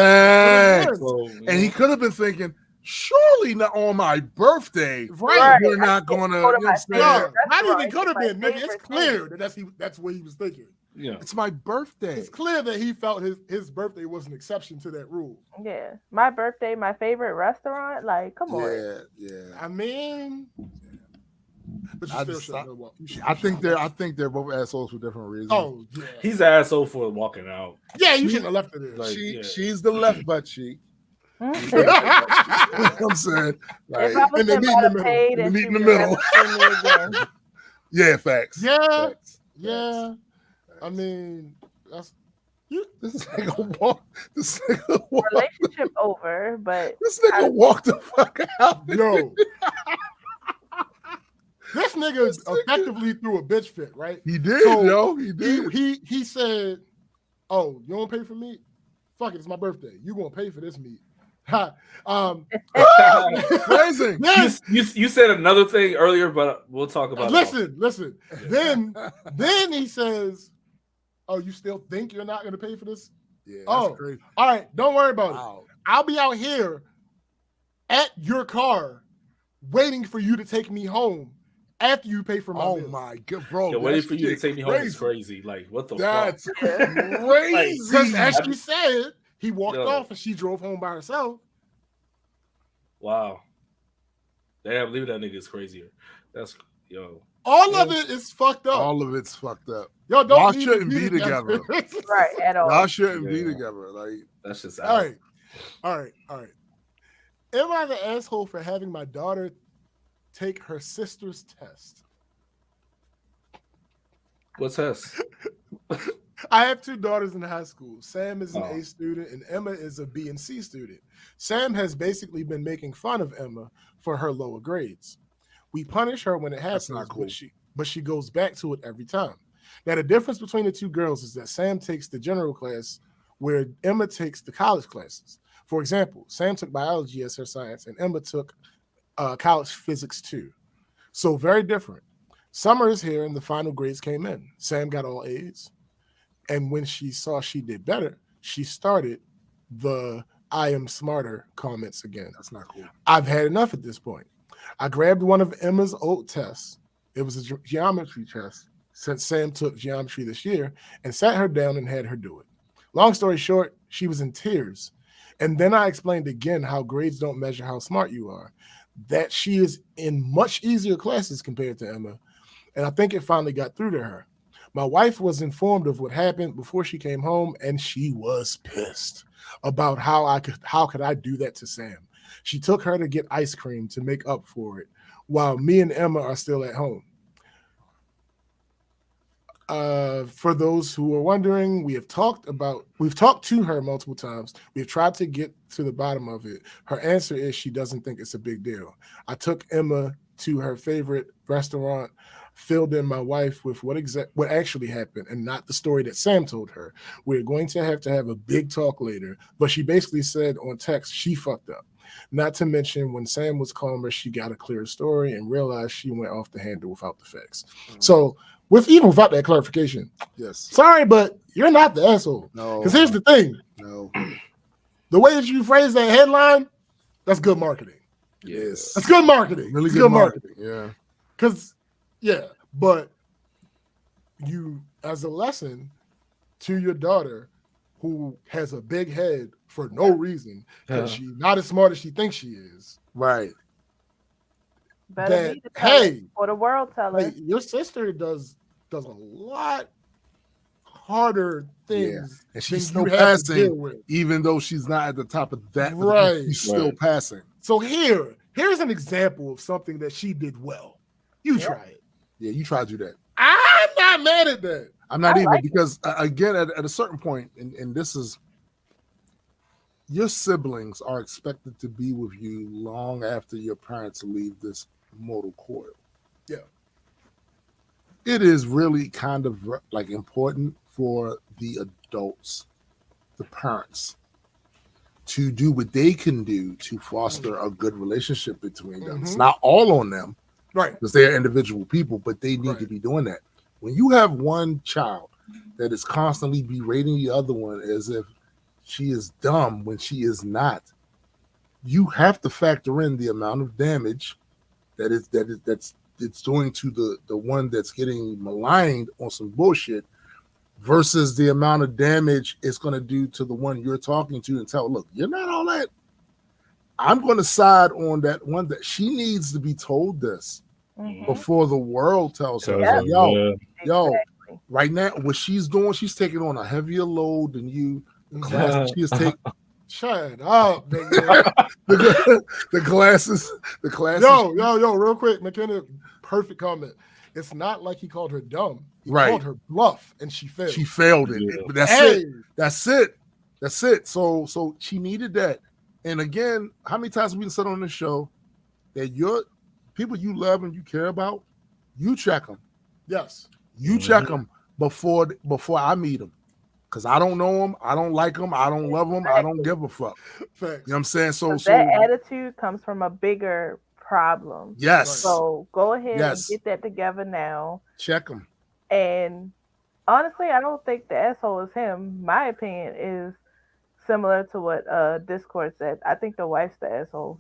S4: And he could have been thinking, surely not on my birthday.
S1: Right.
S4: We're not going to.
S1: Not even could have been. Nigga, it's clear that that's what he was thinking.
S3: Yeah.
S4: It's my birthday.
S1: It's clear that he felt his birthday was an exception to that rule.
S2: Yeah. My birthday, my favorite restaurant. Like, come on.
S4: Yeah.
S1: I mean, but
S4: I think they're both assholes for different reasons.
S1: Oh, yeah.
S3: He's an asshole for walking out.
S1: Yeah, you shouldn't have left it there.
S3: Like,
S4: she's the left butt cheek. I'm saying, like,
S2: if I was
S4: in the middle. Yeah, facts.
S1: Yeah.
S4: Facts.
S1: Yeah. I mean, that's
S4: this nigga walk.
S2: Relationship over, but
S4: this nigga walked the fuck out.
S1: Yo. This nigga effectively threw a bitch fit, right?
S4: He did, he did.
S1: He said, "Oh, you don't pay for meat? Fuck it, it's my birthday. You gonna pay for this meat?"
S4: Crazy.
S1: Yes.
S3: You said another thing earlier, but we'll talk about
S1: it. Listen. Then he says, "Oh, you still think you're not gonna pay for this?"
S4: Yeah.
S1: Oh,
S4: crazy.
S1: All right. Don't worry about it. I'll be out here at your car waiting for you to take me home after you pay for my bill.
S4: My god, bro!
S3: Waiting for you to take me home is crazy. Like, what the
S4: That's
S3: fuck?
S4: crazy.
S1: Because as she said, he walked off and she drove home by herself.
S3: Wow. Damn, leave that nigga is crazier. That's
S1: All of it is fucked up.
S4: All of it's fucked up.
S1: Y'all
S4: shouldn't be together.
S2: Right, at all.
S4: Y'all shouldn't be together. Like,
S3: that's just
S1: all right. Am I the asshole for having my daughter take her sister's test?
S3: What test?
S1: I have two daughters in high school. Sam is an A student and Emma is a B and C student. Sam has basically been making fun of Emma for her lower grades. We punish her when it happens,
S4: not cool.
S1: but she goes back to it every time. Now, the difference between the two girls is that Sam takes the general class where Emma takes the college classes. For example, Sam took biology as her science and Emma took college physics too. So very different. Summer is here and the final grades came in. Sam got all A's. And when she saw she did better, she started the I am smarter comments again.
S4: That's not cool.
S1: I've had enough at this point. I grabbed one of Emma's old tests. It was a geometry test since Sam took geometry this year and sat her down and had her do it. Long story short, she was in tears. And then I explained again how grades don't measure how smart you are, that she is in much easier classes compared to Emma. And I think it finally got through to her. My wife was informed of what happened before she came home, and she was pissed about how could I do that to Sam. She took her to get ice cream to make up for it, while me and Emma are still at home. For those who are wondering, we've talked to her multiple times. We've tried to get to the bottom of it. Her answer is she doesn't think it's a big deal. I took Emma to her favorite restaurant, filled in my wife with what actually happened and not the story that Sam told her. We're going to have a big talk later, but she basically said on text she fucked up. Not to mention when Sam was calmer, she got a clear story and realized she went off the handle without the facts. So even without that clarification,
S4: yes,
S1: sorry, but you're not the asshole.
S4: No,
S1: because here's the thing.
S4: No,
S1: the way that you phrase that headline, that's good marketing.
S4: Yes,
S1: that's good marketing.
S4: Really
S1: good
S4: marketing. Yeah,
S1: because but you, as a lesson to your daughter who has a big head for no reason because she's not as smart as she thinks she is.
S4: Right.
S2: Better
S1: that, hey,
S2: or the world tell her.
S1: Your sister does a lot harder things.
S4: And she's
S1: than
S4: still passing, even though she's not at the top of that.
S1: Right.
S4: She's still passing.
S1: So here's an example of something that she did well. You try it.
S4: Yeah, you try to do that.
S1: I'm not mad at that.
S4: I'm not either because, again, at a certain point, and this is, your siblings are expected to be with you long after your parents leave this mortal coil.
S1: Yeah.
S4: It is really kind of like important for the adults, the parents, to do what they can do to foster a good relationship between them. It's not all on them.
S1: Right.
S4: Because they're individual people, but they need to be doing that. When you have one child that is constantly berating the other one as if she is dumb when she is not, you have to factor in the amount of damage that's doing to the one that's getting maligned on some bullshit versus the amount of damage it's going to do to the one you're talking to and tell, look, you're not all that. I'm going to side on that one that she needs to be told this before the world tells her, yo, right now, what she's doing, she's taking on a heavier load than you. The classes she is taking.
S1: Shut up,
S4: the classes.
S1: Yo, real quick, McKenna, perfect comment. It's not like he called her dumb. He called her bluff, and she failed.
S4: She failed it. But that's it. So she needed that. And again, how many times have we said on this show that your people you love and you care about, you check them.
S1: Yes.
S4: You check them before I meet them. Because I don't know them, I don't like them, I don't love them, I don't give a fuck.
S1: Facts.
S4: You know what I'm saying? So
S2: that attitude comes from a bigger problem.
S4: Yes.
S2: So go ahead and get that together now.
S4: Check them.
S2: And honestly, I don't think the asshole is him. My opinion is similar to what Discord said. I think the wife's the asshole.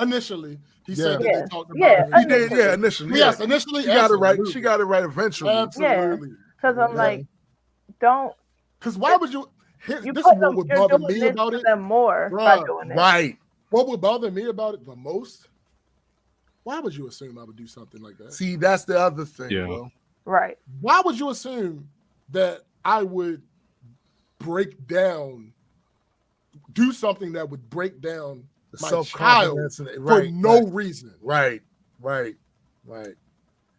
S1: Initially, he said that they talked about
S4: it.
S1: Initially.
S4: Yes,
S1: initially.
S4: She got it right. She got it right eventually.
S1: Absolutely.
S2: Because I'm like, don't.
S1: Because why would you? This is what would bother me about it.
S2: Them more by doing it.
S4: Right.
S1: What would bother me about it the most? Why would you assume I would do something like that?
S4: See, that's the other thing, bro.
S2: Right.
S1: Why would you assume that I would do something that would break down my child for no reason?
S4: Right.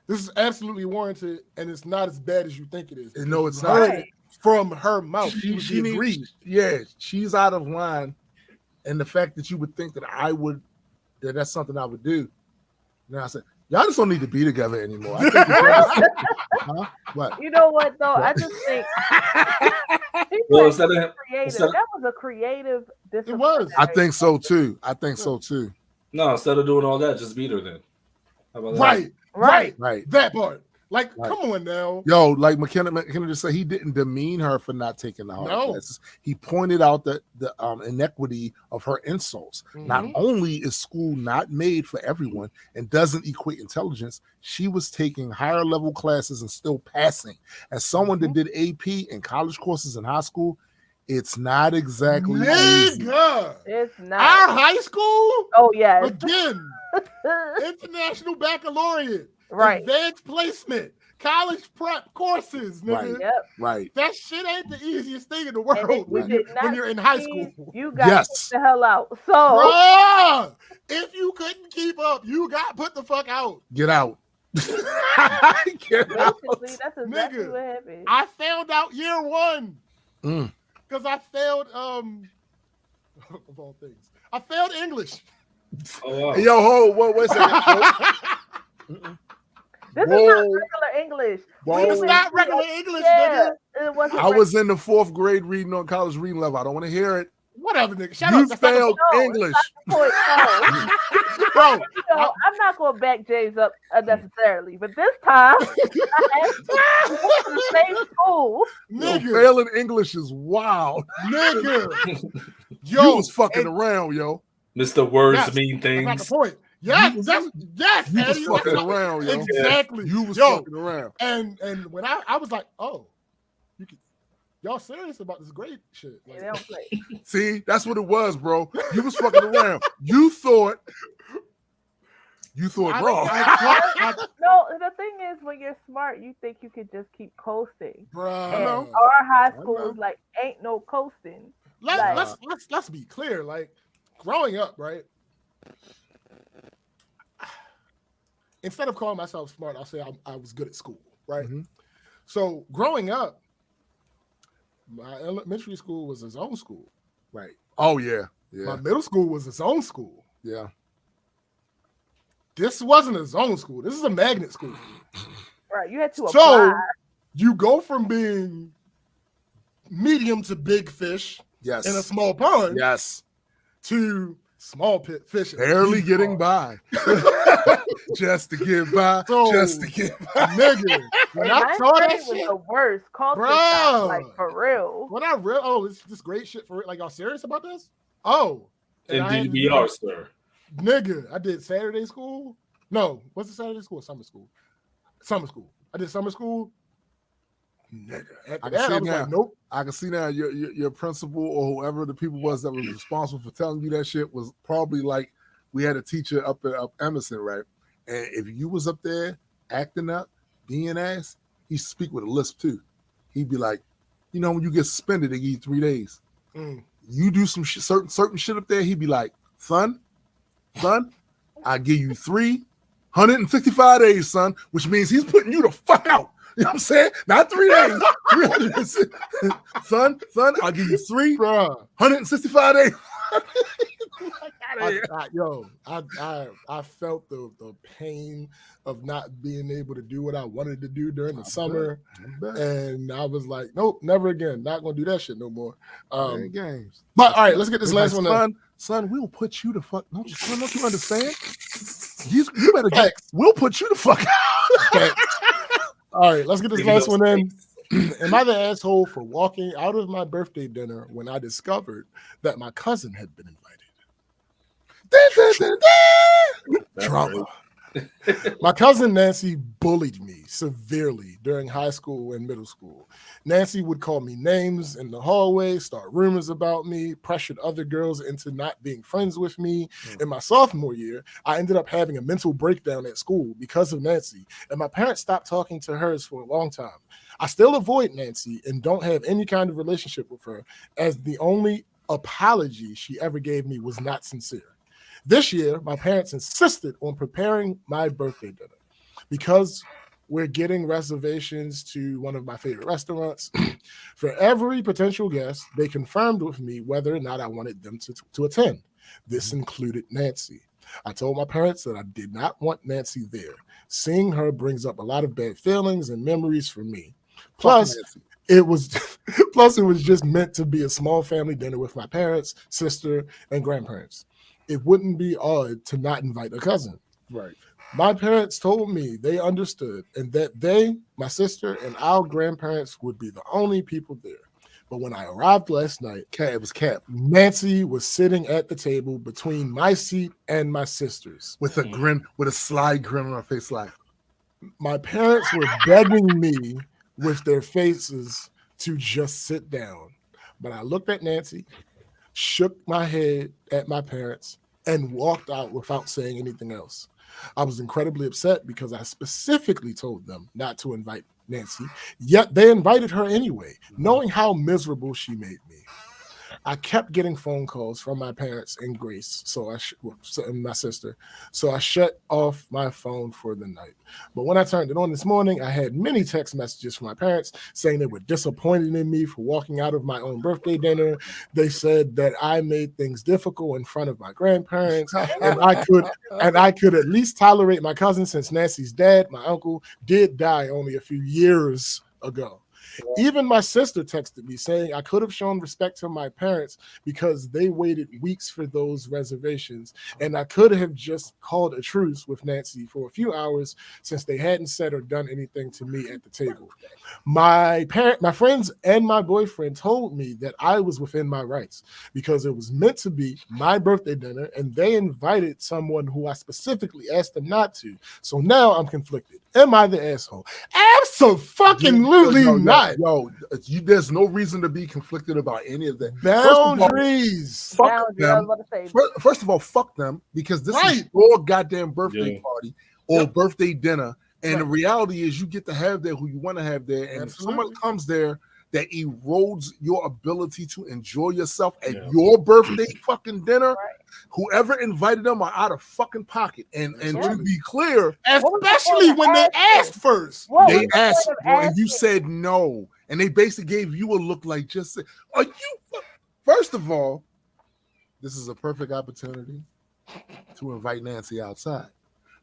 S1: This is absolutely warranted, and it's not as bad as you think it is.
S4: No, it's not.
S1: From her mouth, she
S4: needs. Yeah, she's out of line, and the fact that you would think that that's something I would do. Now I said, y'all just don't need to be together anymore. I think huh? What?
S2: You know what though?
S4: What?
S2: I just think
S3: Well,
S2: creative. That was a creative discipline.
S1: It was.
S4: I think so too. I think so too.
S3: No, instead of doing all that, just beat her then. How about
S1: Right. Right.
S4: Right.
S1: That part. Like,
S4: Right.
S1: come on now.
S4: Yo, like McKenna just said, he didn't demean her for not taking the hard classes. He pointed out the inequity of her insults. Not only is school not made for everyone and doesn't equate intelligence, she was taking higher level classes and still passing. As someone that did AP and college courses in high school, it's not exactly easy.
S1: Nigga.
S2: It's not.
S1: Our high school?
S2: Oh, yes.
S1: Again, international baccalaureate.
S2: Right.
S1: Advanced placement. College prep courses, nigga.
S4: Right.
S2: Yep.
S4: Right.
S1: That shit ain't the easiest thing in the world
S2: And
S1: when you're in high school.
S2: You got
S4: Yes.
S2: the hell out. So,
S1: Bruh, if you couldn't keep up, you got put the fuck out.
S4: Get out. Get out.
S2: basically, that's exactly
S1: Nigga,
S2: what happened.
S1: I failed out year one
S4: Mm.
S1: because I failed of all things. I failed English.
S3: Oh, wow.
S4: Hey, yo, hold, wait a second.
S2: This
S4: Whoa.
S2: is not regular English.
S4: Whoa.
S2: We
S1: It's
S2: went
S1: not
S2: through
S1: regular
S2: it.
S1: English,
S2: Yeah,
S1: nigga.
S2: it wasn't
S4: I was in the 4th grade reading on college reading level. I don't want to hear it.
S1: Whatever, nigga. Shut
S4: You
S1: up. That's not the
S4: failed
S2: No, it's
S4: English.
S2: point. No.
S1: Bro,
S2: So I'm not going to back Jays up unnecessarily, but this time I had to go to the same school.
S4: Yo,
S1: nigga,
S4: failing English is wild.
S1: nigga.
S4: You
S1: Yo,
S4: was fucking
S1: and-
S4: around, yo.
S3: Mr. Words
S1: Yes,
S3: mean
S1: that's not the
S3: things.
S1: point. Yes,
S4: You was-
S1: yes,
S4: You was
S1: Eddie,
S4: fucking
S1: that's-
S4: around, yo.
S1: Exactly.
S4: You was
S1: Yo,
S4: fucking around.
S1: and when I was like, oh, y'all serious about this grade shit?
S2: Yeah,
S1: Like,
S2: they don't play.
S4: See, that's what it was, bro. You was fucking around. You thought wrong.
S2: No, the thing is, when you're smart, you think you could just keep coasting.
S1: bro,
S2: And our high school
S4: know.
S2: is like, ain't no coasting.
S1: let's be clear. Like, growing up, right? Instead of calling myself smart, I'll say I was good at school, right?
S4: Mhm.
S1: So growing up, my elementary school was its own school.
S4: Right. Oh yeah.
S1: My
S4: Yeah.
S1: middle school was its own school.
S4: Yeah.
S1: This wasn't its own school. This is a magnet school.
S2: Right. You had to
S1: So
S2: apply.
S1: you go from being medium to big fish
S4: Yes.
S1: in a small pond
S4: Yes.
S1: to small pit fish. in a
S4: Barely
S1: deep
S4: getting
S1: pond.
S4: by. Just to get by.
S1: So,
S4: Just to get by.
S1: Nigga, when I
S2: Ninth
S1: saw that
S2: grade was
S1: shit,
S2: the worst. Culture
S1: Bruh.
S2: shock, like for real.
S1: when I it's this great shit for it. Like, y'all serious about this? Oh. and I had
S3: Indeed,
S1: to
S3: we
S1: do-
S3: are, sir.
S1: Nigga, I did Saturday school. No, what's the Saturday school? Summer school. Summer school. I did summer school. Nigga. After
S4: I can
S1: that,
S4: see
S1: I was
S4: now.
S1: like, nope.
S4: I can see now your principal or whoever the people was that was responsible for telling you that shit was probably like, we had a teacher up Emerson, right? And if you was up there acting up, being ass, he speak with a lisp too. He'd be like, you know, when you get suspended, they give you 3 days.
S1: Mm.
S4: You do some certain shit up there, he'd be like, son, I give you 365 days, son, which means he's putting you the fuck out. You know what I'm saying? Not 3 days. 300 son, I'll give you
S1: Bruh.
S4: 365 days.
S1: I felt the pain of not being able to do what I wanted to do during the summer. And I was like, nope, never again. Not gonna do that shit no more.
S4: Games.
S1: But all right, let's get this last one up.
S4: Son, we'll put you the fuck. Don't you understand? You better get. We'll put you the fuck out.
S1: All right, let's get this last one in. Am I the asshole for walking out of my birthday dinner when I discovered that my cousin had been invited? Drama. My cousin Nancy bullied me severely during high school and middle school. Nancy would call me names in the hallway, start rumors about me, pressured other girls into not being friends with me. In my sophomore year, I ended up having a mental breakdown at school because of Nancy, and my parents stopped talking to hers for a long time. I still avoid Nancy and don't have any kind of relationship with her, as the only apology she ever gave me was not sincere. This year, my parents insisted on preparing my birthday dinner. Because we're getting reservations to one of my favorite restaurants, for every potential guest, they confirmed with me whether or not I wanted them to attend. This included Nancy. I told my parents that I did not want Nancy there. Seeing her brings up a lot of bad feelings and memories for me. Plus, it was just meant to be a small family dinner with my parents, sister, and grandparents. It wouldn't be odd to not invite a cousin.
S4: Right.
S1: My parents told me they understood and that they, my sister, and our grandparents would be the only people there. But when I arrived last night,
S4: it was Cap.
S1: Nancy was sitting at the table between my seat and my sister's.
S4: With a grin, with a sly grin on her face like.
S1: My parents were begging me with their faces to just sit down. But I looked at Nancy, shook my head at my parents, and walked out without saying anything else. I was incredibly upset because I specifically told them not to invite Nancy, yet they invited her anyway, knowing how miserable she made me. I kept getting phone calls from my parents and Grace, and my sister, so I shut off my phone for the night. But when I turned it on this morning, I had many text messages from my parents saying they were disappointed in me for walking out of my own birthday dinner. They said that I made things difficult in front of my grandparents, and I could at least tolerate my cousin since Nancy's dad, my uncle, did die only a few years ago. Even my sister texted me saying I could have shown respect to my parents because they waited weeks for those reservations, and I could have just called a truce with Nancy for a few hours since they hadn't said or done anything to me at the table. My friends and my boyfriend told me that I was within my rights because it was meant to be my birthday dinner, and they invited someone who I specifically asked them not to. So now I'm conflicted. Am I the asshole? Absolutely not.
S4: Yo, there's no reason to be conflicted about any of that.
S1: Boundaries.
S4: Fuck them. First of all, fuck them, because this is your goddamn birthday party or birthday dinner. And the reality is you get to have there who you want to have there. And if someone comes there that erodes your ability to enjoy yourself at your birthday fucking dinner, whoever invited them are out of fucking pocket. And to be clear,
S1: especially when they asked first.
S4: They asked and you said no. And they basically gave you a look like, just are you? First of all, this is a perfect opportunity to invite Nancy outside.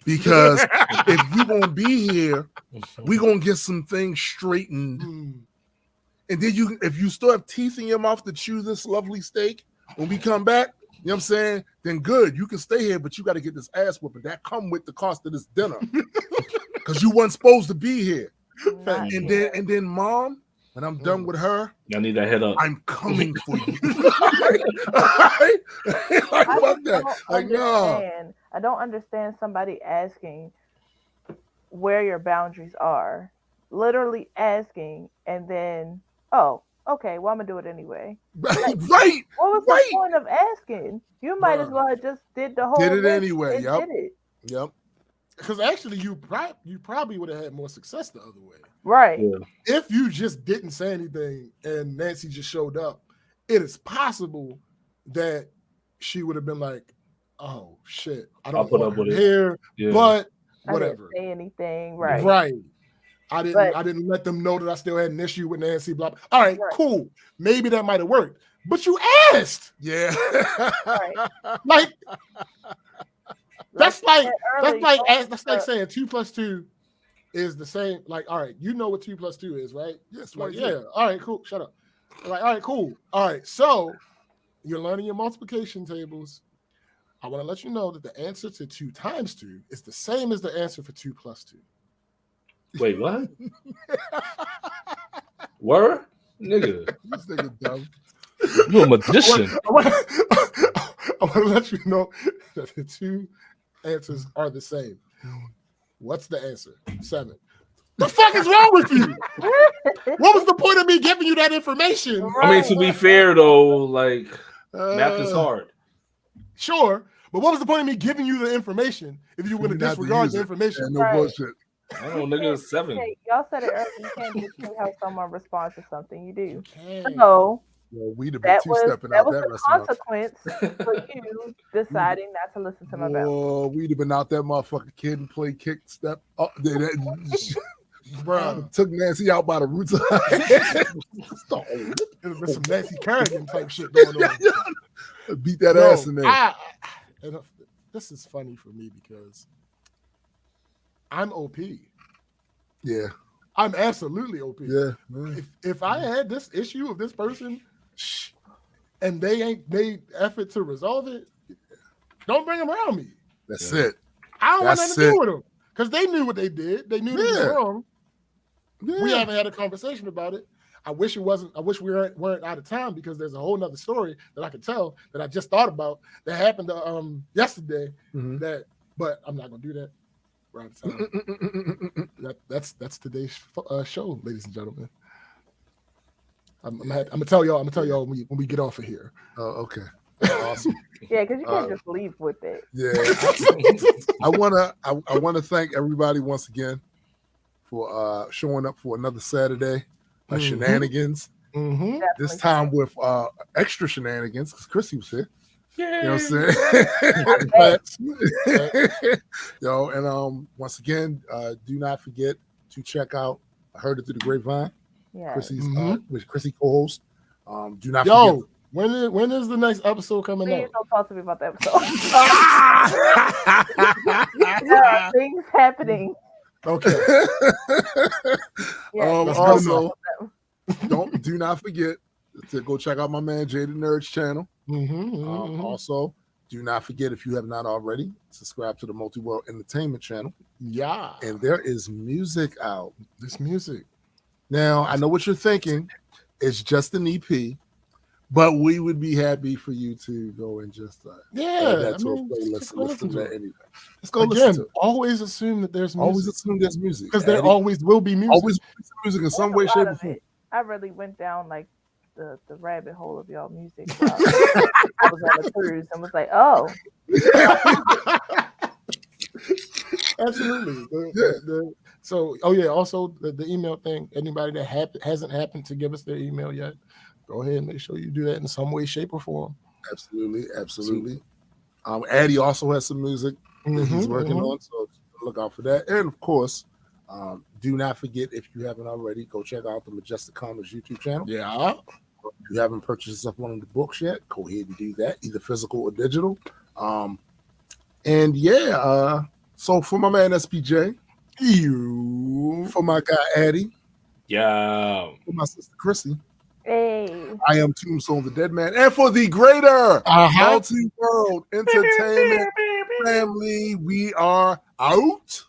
S4: Because if you won't be here, we're gonna get some things straightened. And then if you still have teeth in your mouth to chew this lovely steak when we come back, you know what I'm saying? Then good, you can stay here, but you got to get this ass whooping. That come with the cost of this dinner, because you weren't supposed to be here. And then, Mom, when I'm done with her,
S3: I need that head up.
S4: I'm coming for you. Like, fuck that. Like, no.
S2: I don't understand somebody asking where your boundaries are. Literally asking, and then, oh, okay, well, I'm gonna do it anyway. Like,
S4: right.
S2: What was the point of asking? You might as well have just did the whole.
S4: Did it anyway. Yep.
S2: Did it.
S4: Yep.
S1: Because actually, you probably would have had more success the other way.
S2: Right.
S3: Yeah.
S1: If you just didn't say anything and Nancy just showed up, it is possible that she would have been like, "Oh shit, I don't want her here," but whatever.
S2: I didn't say anything. Right.
S1: Right. I didn't let them know that I still had an issue with Nancy. Blah. All right, cool. Maybe that might have worked, but you asked.
S4: Yeah.
S1: Like that's like saying 2 + 2 is the same. Like, all right, you know what 2 + 2 is, right?
S4: Yes.
S1: Like, yeah. All right, cool. Shut up. Like, all right, cool. All right, so you're learning your multiplication tables. I want to let you know that the answer to 2 × 2 is the same as the answer for 2 + 2.
S3: Wait, what? Word? Nigga.
S4: This nigga dumb.
S3: You a magician.
S1: I want to let you know that the 2 answers are the same. What's the answer? 7. The fuck is wrong with you? What was the point of me giving you that information?
S3: I mean, to be fair though, like math is hard.
S1: Sure, but what was the point of me giving you the information if you were going to disregard the information?
S4: No bullshit.
S3: I don't know, nigga, 7.
S2: Okay, y'all said it earlier. You can't dictate how someone responds to something. You do.
S1: You can.
S2: So
S4: well, we'd have been two-stepping out that
S2: the consequence for you deciding not to listen to my boundaries.
S4: Oh, we'd have been out that motherfucking kid and play kick step. Bro, took Nancy out by the roots of her head.
S1: There's been some Nancy Kerrigan type shit going on.
S4: Beat that ass in there.
S1: this is funny for me because I'm OP.
S4: Yeah.
S1: I'm absolutely OP.
S4: Yeah.
S1: If I had this issue of this person and they ain't made effort to resolve it, don't bring them around me.
S4: That's it.
S1: I don't want
S4: That's
S1: nothing to do with them because they knew what they did. They knew they was wrong.
S4: Yeah.
S1: We haven't had a conversation about it. I wish we weren't out of time because there's a whole nother story that I could tell that I just thought about that happened yesterday. But I'm not gonna do that. We're out of time. That's today's show, ladies and gentlemen. I'm gonna tell y'all when we get off of here.
S4: Oh, okay. Awesome.
S2: Yeah, because you can't just leave with it.
S4: Yeah. I wanna thank everybody once again for showing up for another Saturday of shenanigans. This time with extra shenanigans because Chrissy was here. You know what I'm saying? Yo, and once again, do not forget to check out I Heard It Through the Grapevine.
S2: Yeah.
S4: Chrissy's with Chrissy co-host. Do not forget.
S1: When is the next episode coming
S2: Please
S1: out?
S2: don't talk to me about the episode. There are things happening.
S1: Okay.
S4: Also, do not forget to go check out my man Jada Nerd's channel. Also, do not forget, if you have not already, subscribe to the Multi-World Entertainment channel.
S1: Yeah.
S4: And there is music out.
S1: This music.
S4: Now, I know what you're thinking. It's just an EP, but we would be happy for you to go and just add that to a playlist and listen to that anyway. Let's go listen to it.
S1: Always assume that there's music.
S4: Always assume there's music.
S1: Because there always will be music.
S4: Always music in some way, shape, or form.
S2: I really went down like the rabbit hole of y'all music. I was on the cruise and was like, oh.
S1: Absolutely. Also the email thing. Anybody that hasn't happened to give us their email yet, go ahead and make sure you do that in some way, shape, or form.
S4: Absolutely. Addy also has some music that he's working on, so look out for that. And of course, do not forget, if you haven't already, go check out the Majestic Comics YouTube channel.
S1: Yeah.
S4: If you haven't purchased up one of the books yet, go ahead and do that, either physical or digital. So for my man SPJ, for my guy Addy, for my sister Chrissy,
S2: hey,
S4: I am Tombstone the Dead Man, and for the greater Multi-World Entertainment family, we are out.